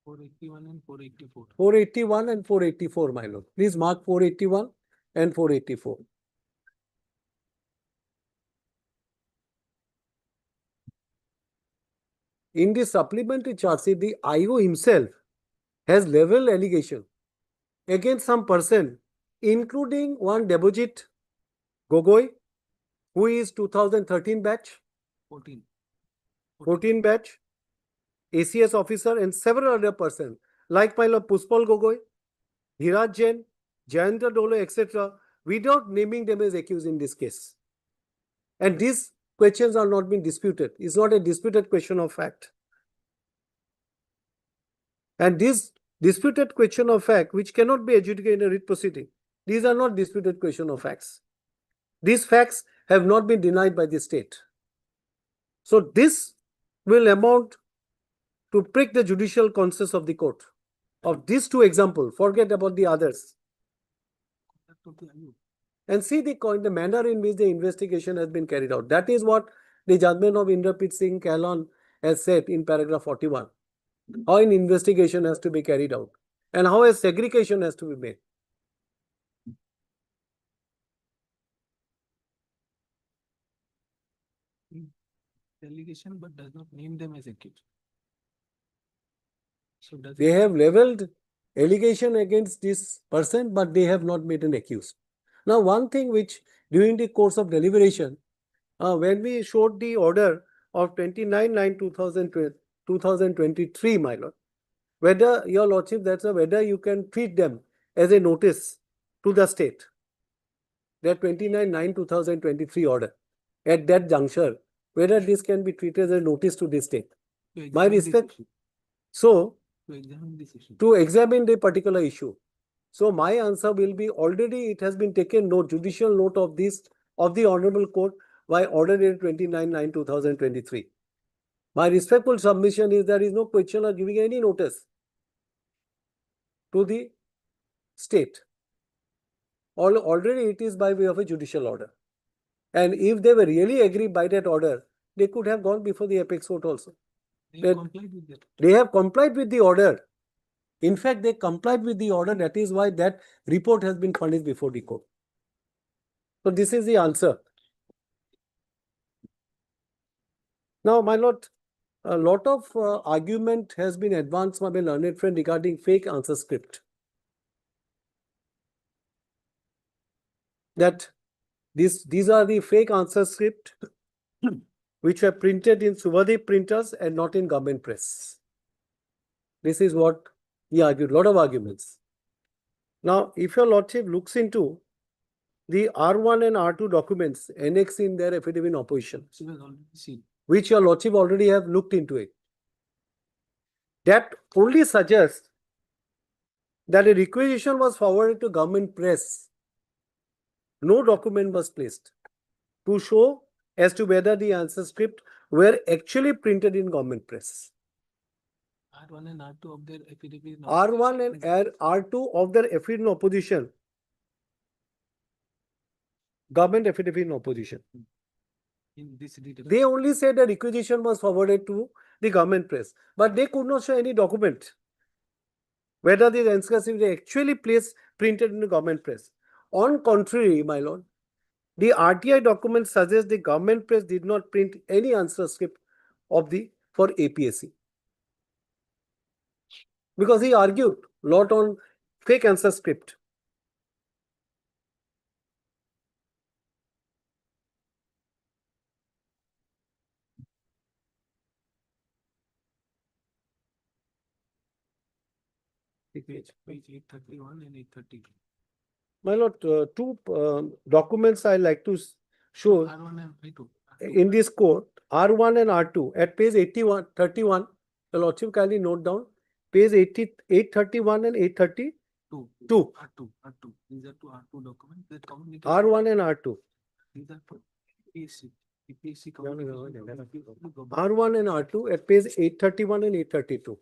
$481 and $484. 481 and 484, my lord. Please mark 481 and 484. In the supplementary charge sheet, the IO himself has level allegation against some person, including one Debojit Gogoi, who is 2013 batch, 14 batch, ACS officer, and several other persons, like my lord Puspal Gogoi, Dhiraj Jain, Jayendra Dole, etc., without naming them as accused in this case. And these questions are not being disputed. It's not a disputed question of fact. And this disputed question of fact, which cannot be adjudicated in a writ proceeding, these are not disputed question of facts. These facts have not been denied by the state. So this will amount to prick the judicial conscience of the court. Of these two examples, forget about the others. And see the manner in which the investigation has been carried out. That is what the judgment of Inderpreet Singh Kahlon has said in paragraph 41. How an investigation has to be carried out and how a segregation has to be made. Allegation but does not name them as accused. So does They have leveled allegation against this person, but they have not made an accused. Now, one thing which during the course of deliberation, when we showed the order of 29/9/2023, my lord, whether your lordship, whether you can treat them as a notice to the state, that 29/9/2023 order, at that juncture, whether this can be treated as a notice to the state. My respect. So, to examine the particular issue. So, my answer will be already it has been taken note, judicial note of this, of the Honorable Court by order dated 29/9/2023. My respectful submission is there is no question of giving any notice to the state. Already it is by way of a judicial order. And if they were really agreed by that order, they could have gone before the apex court also. they have complied with that. They have complied with the order. In fact, they complied with the order. That is why that report has been furnished before the court. So this is the answer. Now, my lord, a lot of argument has been advanced by my learned friend regarding fake answer script. That these are the fake answer script which were printed in Subhadeep printers and not in government press. This is what he argued, lot of arguments. Now, if your lordship looks into the R1 and R2 documents annexed in their affidavit in opposition, She was already seen. which your lordship already have looked into it, that only suggests that a requisition was forwarded to government press. No document was placed to show as to whether the answer script were actually printed in government press. R1 and R2 of their affidavit. R1 and R2 of their affidavit in opposition. Government affidavit in opposition. In this detail. They only said a requisition was forwarded to the government press, but they could not show any document whether the answers were actually printed in the government press. On contrary, my lord, the RTI document suggests the government press did not print any answer script of the for APSC. Because he argued a lot on fake answer script. Page 831 and 832. My lord, two documents I like to show R1 and R2. in this court, R1 and R2 at page 31, the lordship kindly note down page 831 and 832. R2. These are two R2 documents that communicate. R1 and R2. These are for APSC. APSC R1 and R2 at page 831 and 832.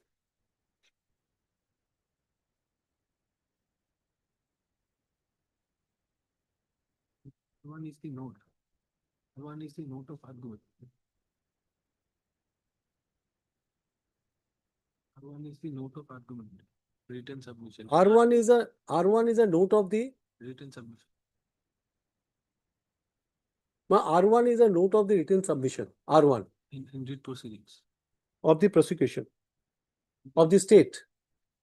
One is the note. One is the note of argument. One is the note of argument. Written submission. R1 is a note of the Written submission. R1 is a note of the written submission. R1 In writ proceedings. of the prosecution of the state,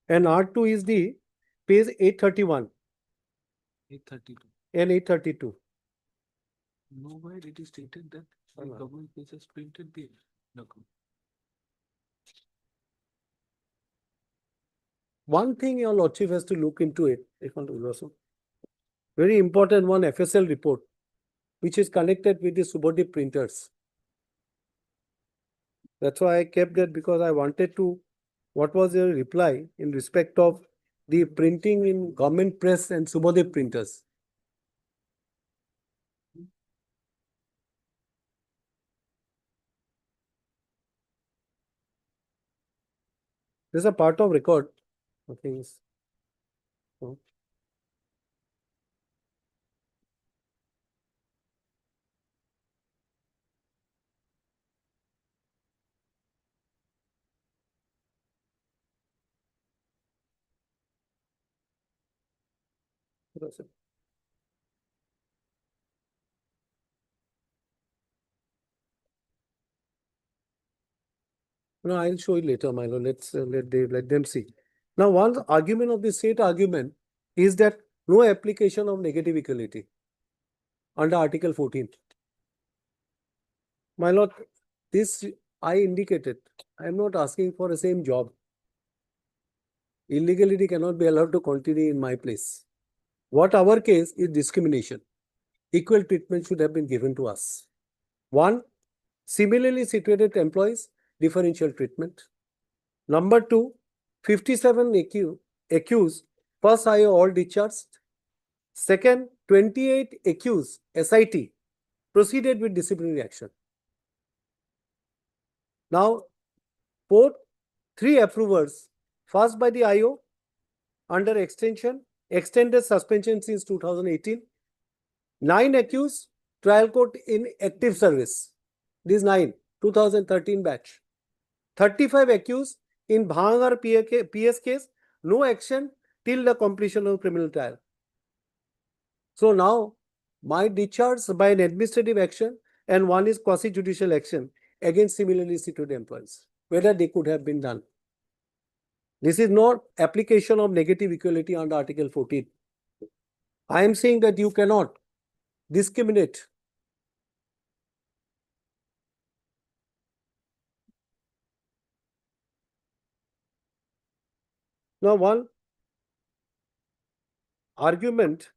and R2 is the page 831 832. and 832. Nowhere it is stated that the government has printed the document. One thing your lordship has to look into it. Very important one FSL report, which is connected with the subordinate printers. That's why I kept that, because I wanted to, what was your reply in respect of the printing in government press and subordinate printers? This is a part of record. I think it's, no, I'll show you later, Milo. Let them see. Now, one argument of the state argument is that no application of negative equality under Article 14. My lord, this I indicated. I am not asking for the same job. Illegality cannot be allowed to continue in my place. What our case is discrimination. Equal treatment should have been given to us. One, similarly situated employees, differential treatment. Number two, 57 accused, first IO all discharged. Second, 28 accused, SIT, proceeded with disciplinary action. Now, fourth, 3 approvers, first by the IO, under extension, extended suspension since 2018. 9 accused, trial court in active service. These 9, 2013 batch. 35 accused in Bhangar PS case, no action till the completion of criminal trial. So now, my discharge by an administrative action and one is quasi-judicial action against similarly situated employees, whether they could have been done. This is not application of negative equality under Article 14. I am saying that you cannot discriminate. Now, one argument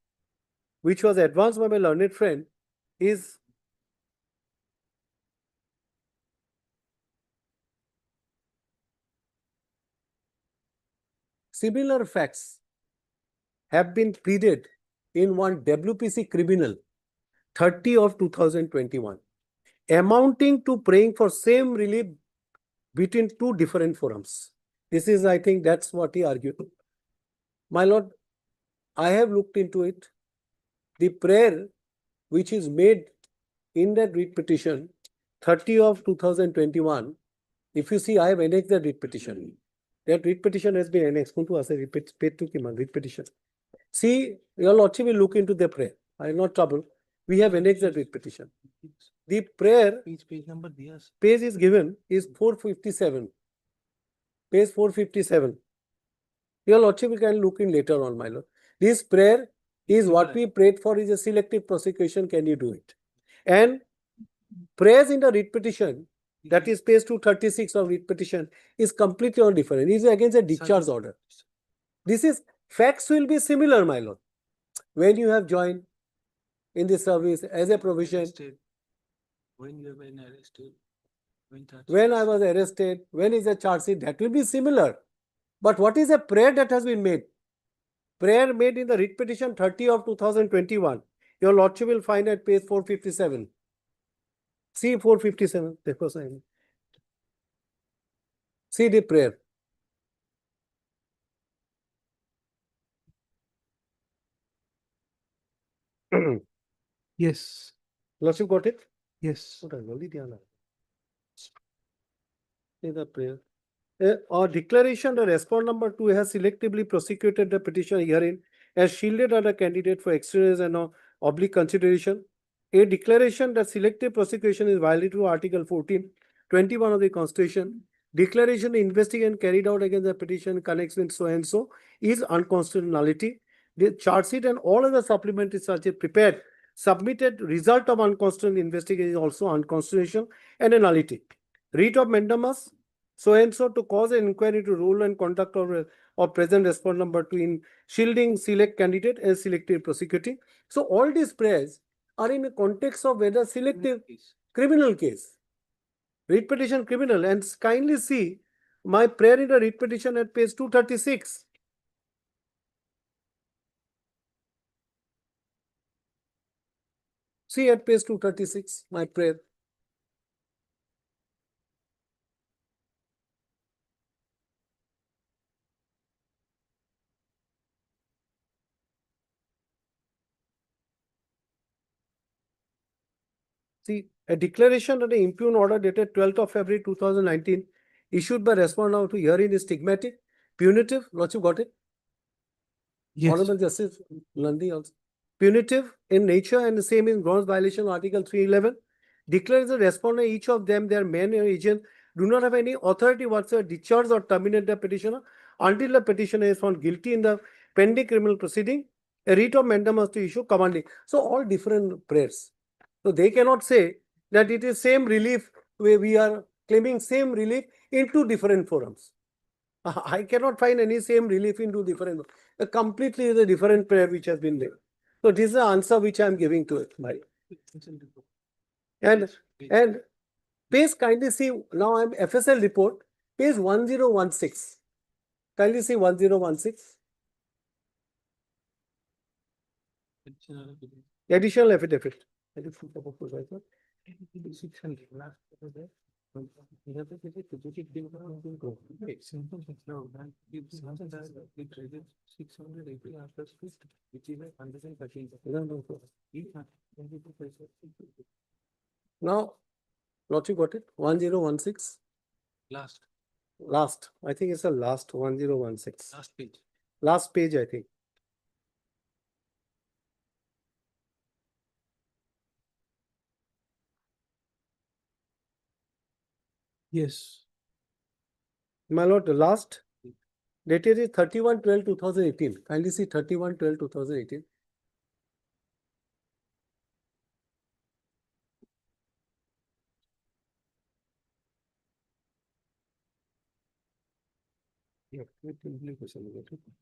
which was advanced by my learned friend is similar facts have been pleaded in one WPC criminal 30 of 2021. amounting to praying for same relief between two different forums. This is, I think that's what he argued. My lord, I have looked into it. The prayer which is made in that writ petition, 30 of 2021, if you see, I have annexed the writ petition. That writ petition has been annexed. Writ petition. See, your lordship will look into the prayer. I am not troubled. We have annexed the writ petition. The prayer Page number दिया page is given is 457. Page 457. Your lordship can look in later on, my lord. This prayer is what we prayed for is a selective prosecution. Can you do it? And prayers in the writ petition, that is page 236 of writ petition, is completely different. It is against a discharge order. This is, facts will be similar, my lord. When you have joined in the service as a provision, when you have been arrested, when I was arrested, when is a charge sheet, that will be similar. But what is a prayer that has been made? Prayer made in the writ petition 30 of 2021. Your lordship will find at page 457. See 457. See the prayer. Yes. Lordship got it? Yes. See the prayer. Or declaration, the respondent number 2 has selectively prosecuted the petition herein as shielded other candidate for extraneous and oblique consideration. A declaration that selective prosecution is violated to Article 14, 21 of the Constitution. Declaration the investigation carried out against the petition in connection with so and so is unconstitutionality. The charge sheet and all other supplementary charges prepared, submitted, result of unconstitutional investigation is also unconstitutional and a nullity. Writ of mandamus, so and so to cause an inquiry to rule and conduct of present respondent number 2 in shielding select candidate and selective prosecuting. So all these prayers are in the context of whether selective criminal case. Writ petition criminal, and kindly see my prayer in the writ petition at page 236. See at page 236, my prayer. See, a declaration that an impugn order dated 12th of February 2019 issued by respondent to herein is stigmatic, punitive. Lordship got it? Yes. Honorable Justice Nandi also. Punitive in nature and the same in gross violation of Article 311. Declares the respondent, each of them, their men or agent, do not have any authority whatsoever to discharge or terminate the petitioner until the petitioner is found guilty in the pending criminal proceeding. A writ of mandamus to issue commanding. So all different prayers. So they cannot say that it is same relief where we are claiming same relief in two different forums. I cannot find any same relief in two different. Completely is a different prayer which has been there. So this is the answer which I am giving to it. And page kindly see, now I am FSL report, page 1016. Kindly see 1016. Additional affidavit. Now, Lordship got it? 1016. Last. I think it's the last 1016. Last page. Last page, I think. Yes. My lord, the last dated is 31/12/2018. Kindly see 31/12/2018.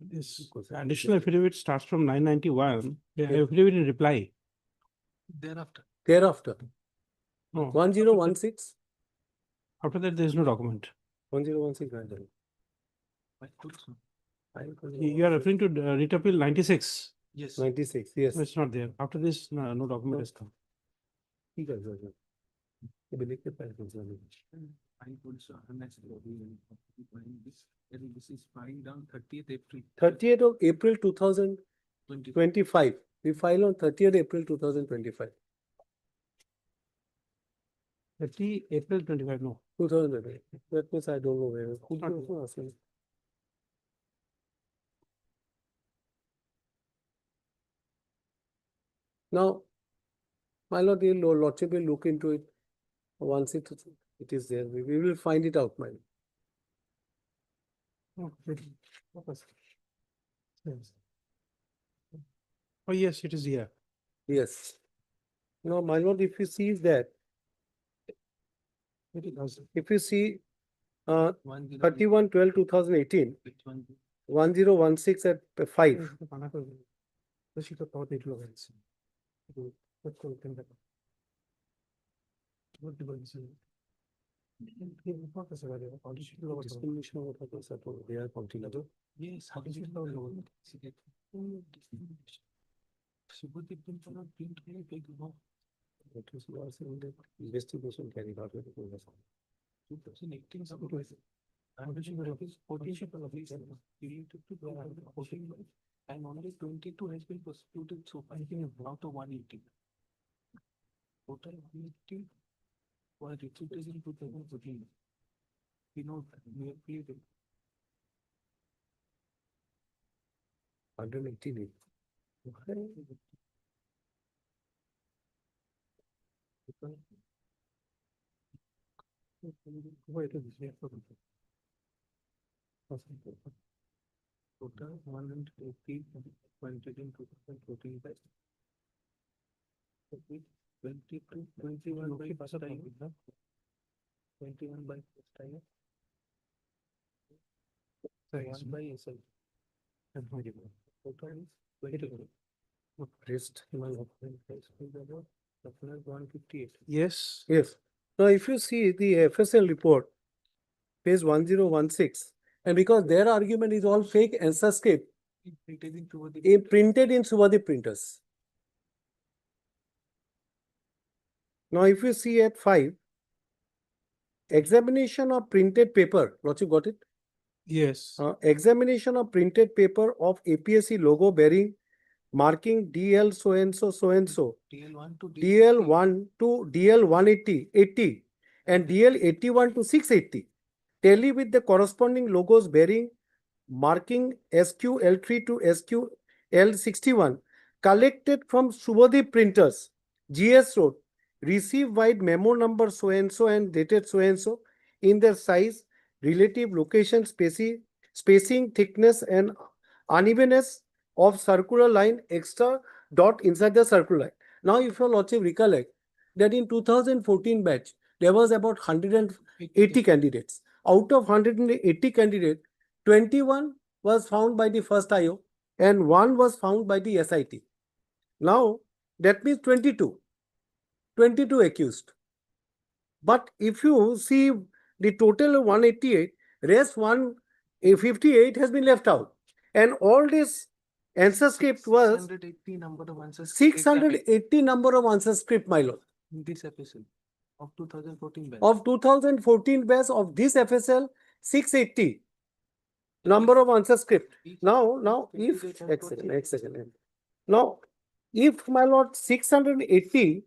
This additional affidavit starts from 991. The affidavit in reply. Thereafter. No. 1016. After that, there is no document. 1016. You are referring to writ appeal 96. Yes. 96. Yes. No, it's not there. After this, no document has come. I would say this is filed on 30th April. 30th of April 2025. 25. We file on 30th April 2025. 30 April 25, no. 2025. That means I don't know where. Who asked me? Now, my lord, your lordship will look into it. Once it is there, we will find it out, my lord. Oh, really? What was it? Yes. Oh, yes, it is here. Yes. Now, my lord, if you see that, if you see 31/12/2018, 1016 at 5. Discrimination of what was that? They are continuing. Yes, how did you know? Subhadeep didn't print any big no. It was in the investigation carried out with the police. 2018 supervisor. Potential of these related to the and only 22 has been prosecuted so far out of 180. Total 180 was refuted in 2014. We know that we have created 118. Total 180 pointed in 2014 by 22, 21 by first time. 21 by first time. 1 by SL. Total is 22. Rest. 158. Yes. Yes. Now, if you see the FSL report, page 1016, and because their argument is all fake answer script, printed in Subhadeep printers. Now, if you see at 5, examination of printed paper, what you got it? Yes. Examination of printed paper of APSC logo bearing marking DL so and so DL1 to DL1 to DL 180 and DL 81 to 680 tally with the corresponding logos bearing marking SQL3 to SQL61 collected from Subhadeep printers, GS Road, receive wide memo number so and dated so in their size, relative location, spacing, thickness and unevenness of circular line extra dot inside the circular line. Now, if your lordship recollect that in 2014 batch, there was about 180 candidates. Out of 180 candidates, 21 was found by the first IO and 1 was found by the SIT. Now, that means 22 accused. But if you see the total of 188, rest 158 has been left out. And all this answer script was 680 number of answers. 680 number of answer script, my lord. In this episode of 2014 batch. Of 2014 batch of this FSL, 680 number of answer script. Now, if excellent. Now, if my lord 680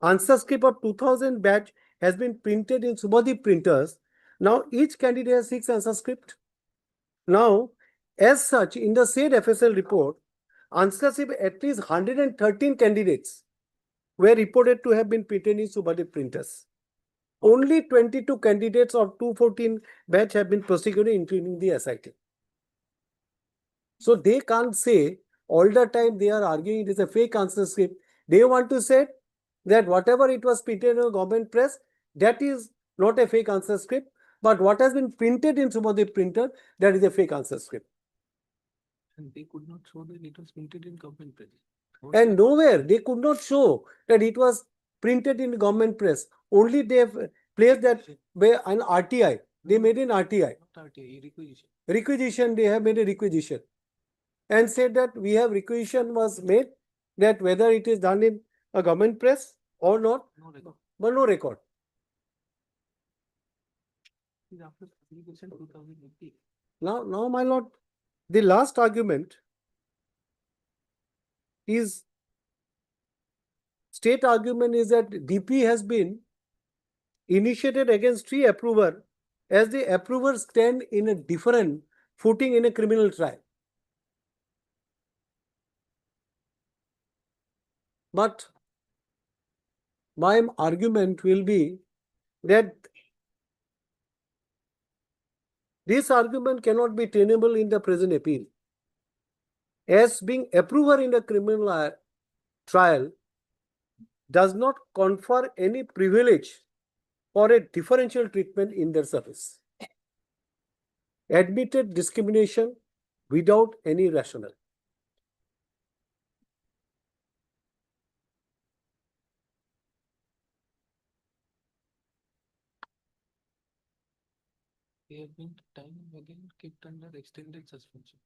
answer script of 2000 batch has been printed in Subhadeep printers, now each candidate has 6 answer script. Now, as such, in the said FSL report, answer script at least 113 candidates were reported to have been printed in Subhadeep printers. Only 22 candidates of 214 batch have been prosecuted, including the SIT. So they can't say all the time they are arguing it is a fake answer script. They want to say that whatever it was printed in a government press, that is not a fake answer script, but what has been printed in Subhadeep printer, that is a fake answer script. And they could not show that it was printed in government press. And nowhere they could not show that it was printed in government press. Only they have placed that by an RTI. They made an RTI. Not RTI, requisition. Requisition, they have made a requisition. And said that we have requisition was made that whether it is done in a government press or not, No record. but no record. is after publication 2018. Now, my lord, the last argument is state argument is that DP has been initiated against three approver as the approvers stand in a different footing in a criminal trial. But my argument will be that this argument cannot be tenable in the present appeal. As being approver in a criminal trial does not confer any privilege or a differential treatment in their service. Admitted discrimination without any rationale. They have been time and again kept under extended suspension.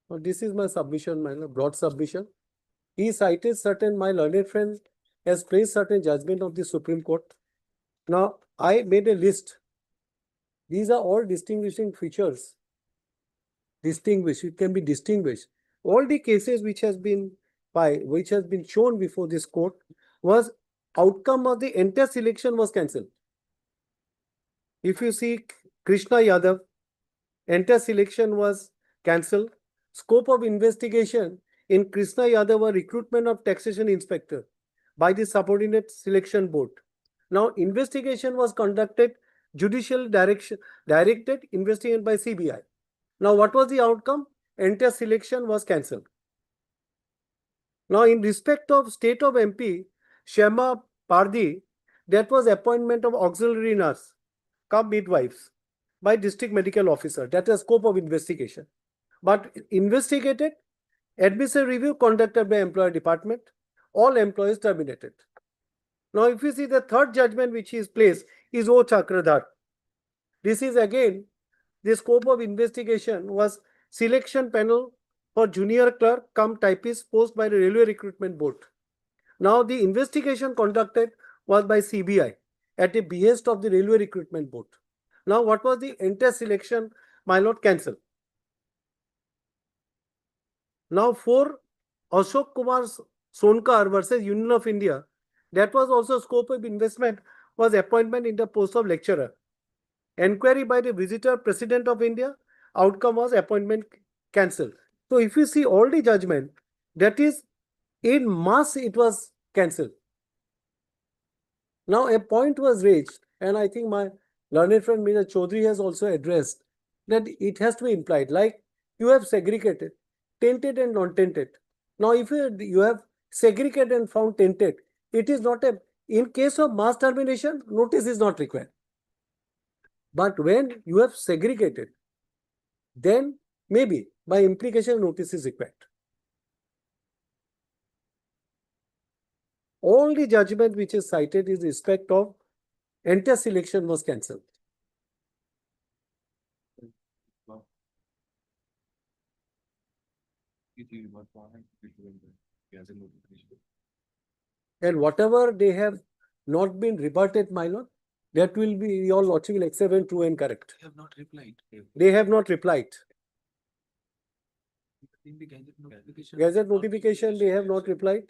Now, this is my submission, my broad submission. He cited certain, my learned friend has praised certain judgment of the Supreme Court. Now, I made a list. These are all distinguishing features. Distinguished, it can be distinguished. All the cases which has been shown before this court was outcome of the entire selection was cancelled. If you see Krishna Yadav, entire selection was cancelled. Scope of investigation in Krishna Yadav was recruitment of taxation inspector by the subordinate selection board. Now, investigation was conducted, judicial directed investigation by CBI. Now, what was the outcome? Entire selection was cancelled. Now, in respect of state of MP, Shema Pardi, that was appointment of auxiliary nurse, cum midwives by district medical officer. That is scope of investigation. But investigated, admission review conducted by employer department, all employees terminated. Now, if you see the third judgment which is placed is O Chakradhar. This is again, the scope of investigation was selection panel for junior clerk cum typist post by the Railway Recruitment Board. Now, the investigation conducted was by CBI at the behest of the Railway Recruitment Board. Now, what was the entire selection, my lord, cancelled. Now, for Ashok Kumar Sonkar versus Union of India, that was also scope of investment was appointment in the post of lecturer. Enquiry by the visitor president of India, outcome was appointment cancelled. So, if you see all the judgment, that is in mass it was cancelled. Now, a point was raised, and I think my learned friend Mr. Chaudhary has also addressed that it has to be implied, like you have segregated tainted and non-tainted. Now, if you have segregated and found tainted, it is not in case of mass termination, notice is not required. But when you have segregated, then maybe by implication notice is required. All the judgment which is cited is respect of entire selection was cancelled. And whatever they have not been rebutted, my lord, that will be your lordship will accept and true and correct. They have not replied. They have not replied. In the Gazette notification, they have not replied.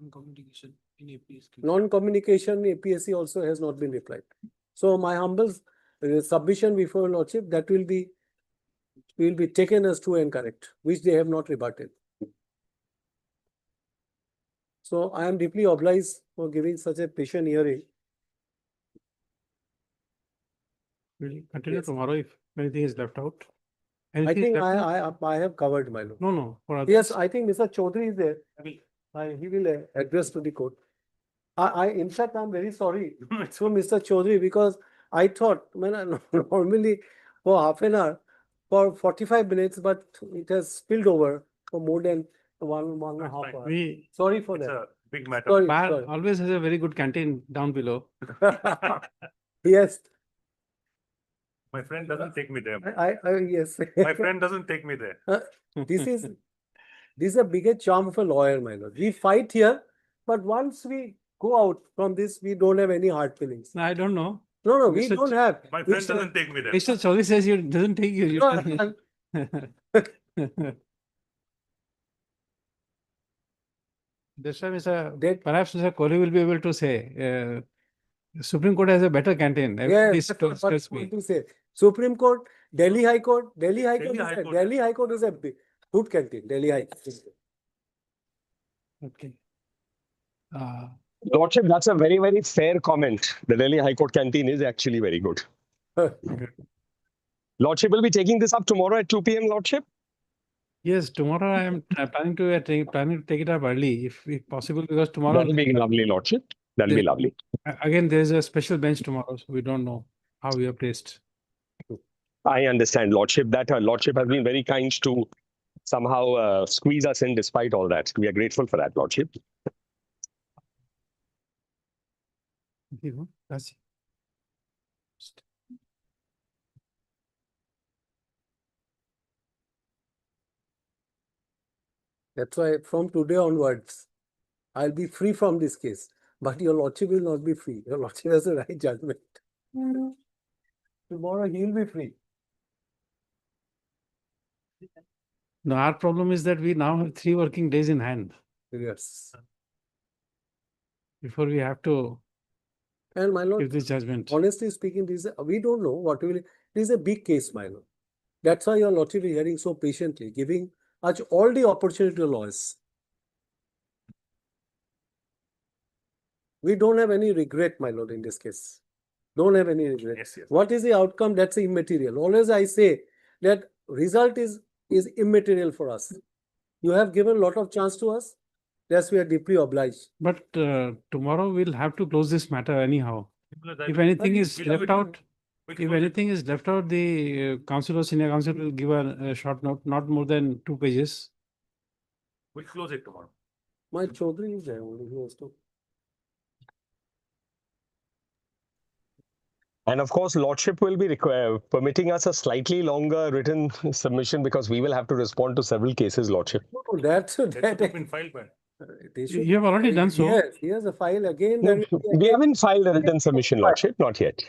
Non-communication in APSQ. Non-communication APSC also has not been replied. So my humble submission before lordship that will be taken as true and correct, which they have not rebutted. So I am deeply obliged for giving such a patient hearing. We'll continue tomorrow if anything is left out. I think I have covered, my lord. No. For others. Yes, I think Mr. Chaudhary is there. He will address to the court. In fact, I'm very sorry for Mr. Chaudhary because I thought, normally for half an hour, for 45 minutes, but it has spilled over for more than one and a half hour. Sorry for that. It's a big matter. Sorry, Bar sorry. always has a very good canteen down below. Yes. My friend doesn't take me there. Yes. My friend doesn't take me there. This is a bigger charm of a lawyer, my lord. We fight here, but once we go out from this, we don't have any hard feelings. I don't know. No, we Mr. don't have. My friend doesn't take me there. Mr. Chaudhary says you doesn't take you. You No, can- This time, perhaps Mr. Kohli will be able to say, Supreme Court has a better canteen. Yes, that's what I want to say. Supreme Court, Delhi High Court, Delhi High Court is a big good canteen. Delhi High Court. Okay. Lordship, that's a very, very fair comment. The Delhi High Court canteen is actually very good. Lordship will be taking this up tomorrow at 2 p.m. Lordship? Yes, tomorrow I am planning to take it up early, if possible, because tomorrow. That'll be lovely, Lordship. That'll be lovely. Again, there's a special bench tomorrow, so we don't know how we are placed. I understand, Lordship. That Lordship has been very kind to somehow squeeze us in despite all that. We are grateful for that, Lordship. That's That's why from today onwards, I'll be free from this case. But your lordship will not be free. Your lordship has a right judgment. Tomorrow he'll be free. No, our problem is that we now have 3 working days in hand Yes. before we have to And my lord, give this judgment. honestly speaking, we don't know what will. This is a big case, my lord. That's why your lordship is hearing so patiently, giving us all the opportunity to lawyers. We don't have any regret, my lord, in this case. Don't have any regret. Yes, yes. What is the outcome? That's immaterial. Always I say that result is immaterial for us. You have given a lot of chance to us. Yes, we are deeply obliged. But tomorrow we'll have to close this matter anyhow. If anything is left out, the council or senior council will give a short note, not more than 2 pages. We'll close it tomorrow. My Chaudhary is there only. He has to. And of course, Lordship will be permitting us a slightly longer written submission because we will have to respond to several cases, Lordship. Oh, that Should have been filed by. You have already done so. Yes, here's a file again. No, we haven't filed a written submission, Lordship, not yet.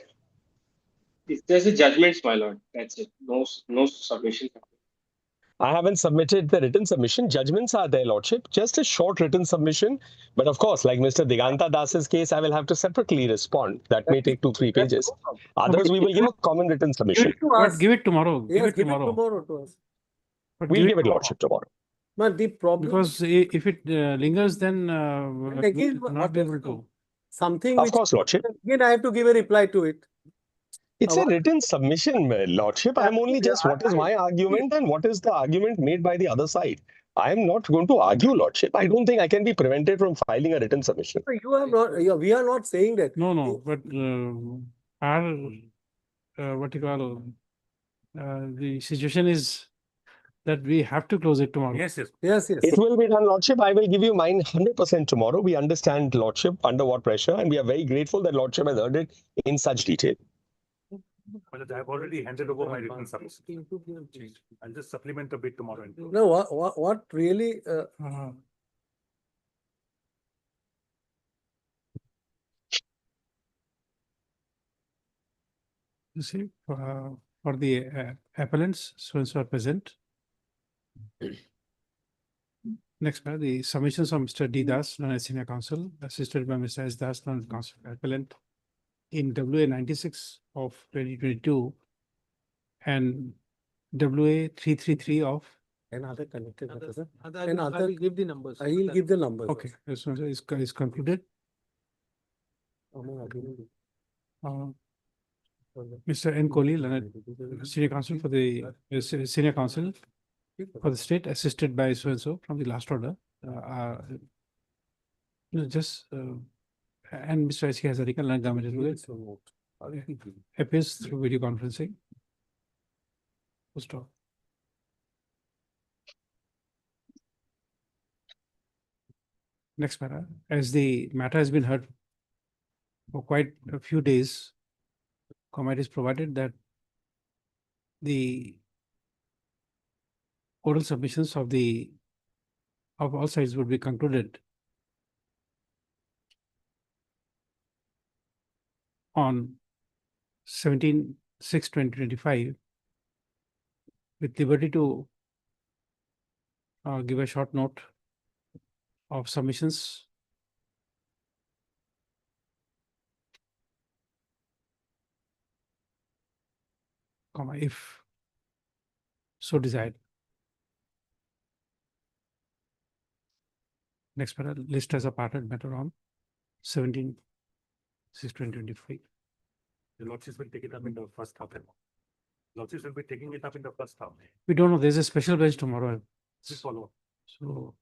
There's a judgment, my lord. That's it. No submission. I haven't submitted the written submission. Judgments are there, Lordship. Just a short written submission. But of course, like Mr. Diganta Das's case, I will have to separately respond. That may take 2-3 pages. Others, we will give a common written submission. But give it tomorrow. Yes, Give it tomorrow. to us. But We'll give it, Lordship, tomorrow. But the problem, Because if it lingers, then again, we'll not be able to. something Of which course, Lordship. again I have to give a reply to it. It's a written submission, Lordship. I'm only just what is my argument and what is the argument made by the other side. I am not going to argue, Lordship. I don't think I can be prevented from filing a written submission. You have not. We are not saying that. No, but our what you call the situation is that we have to close it tomorrow. Yes. Yes. It will be done, Lordship. I will give you mine 100% tomorrow. We understand, Lordship, under what pressure, and we are very grateful that Lordship has heard it in such detail. Well, I have already handed over my written submission. I'll just supplement a bit tomorrow. No, what really? You see, for the appellants, so and so are present. Next, the submissions of Mr. D. Das, known as Senior Counsel, assisted by Mr. S. Das, known as Counsel Appellant, in WA 96 of 2022 and WA 333 of. Another connected. I will give the numbers. I will give the numbers. Okay, this one is concluded. Mr. N. Kohli, Senior Counsel for the Senior Counsel for the state, assisted by so and so from the last order. And Mr. S. K. Hazarika, Land Government appears through video conferencing. Stop. Next matter, as the matter has been heard for quite a few days, comment is provided that the oral submissions of all sides would be concluded on 17/6/2025 with liberty to give a short note of submissions if so desired. Next matter, list as a parted matter on 17/6/2025. The lordships will take it up in the first half. Lordships will be taking it up in the first half. We don't know. There's a special bench tomorrow. Please follow up. So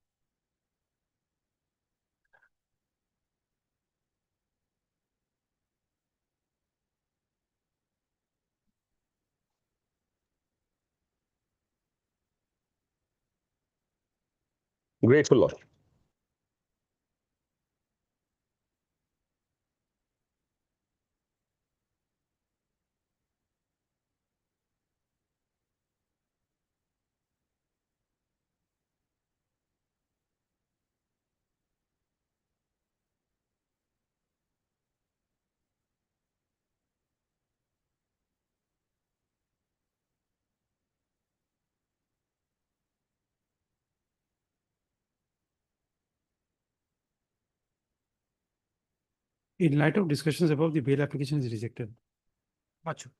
Grateful, Lord. in light of discussions above, the bail application is rejected. Machu.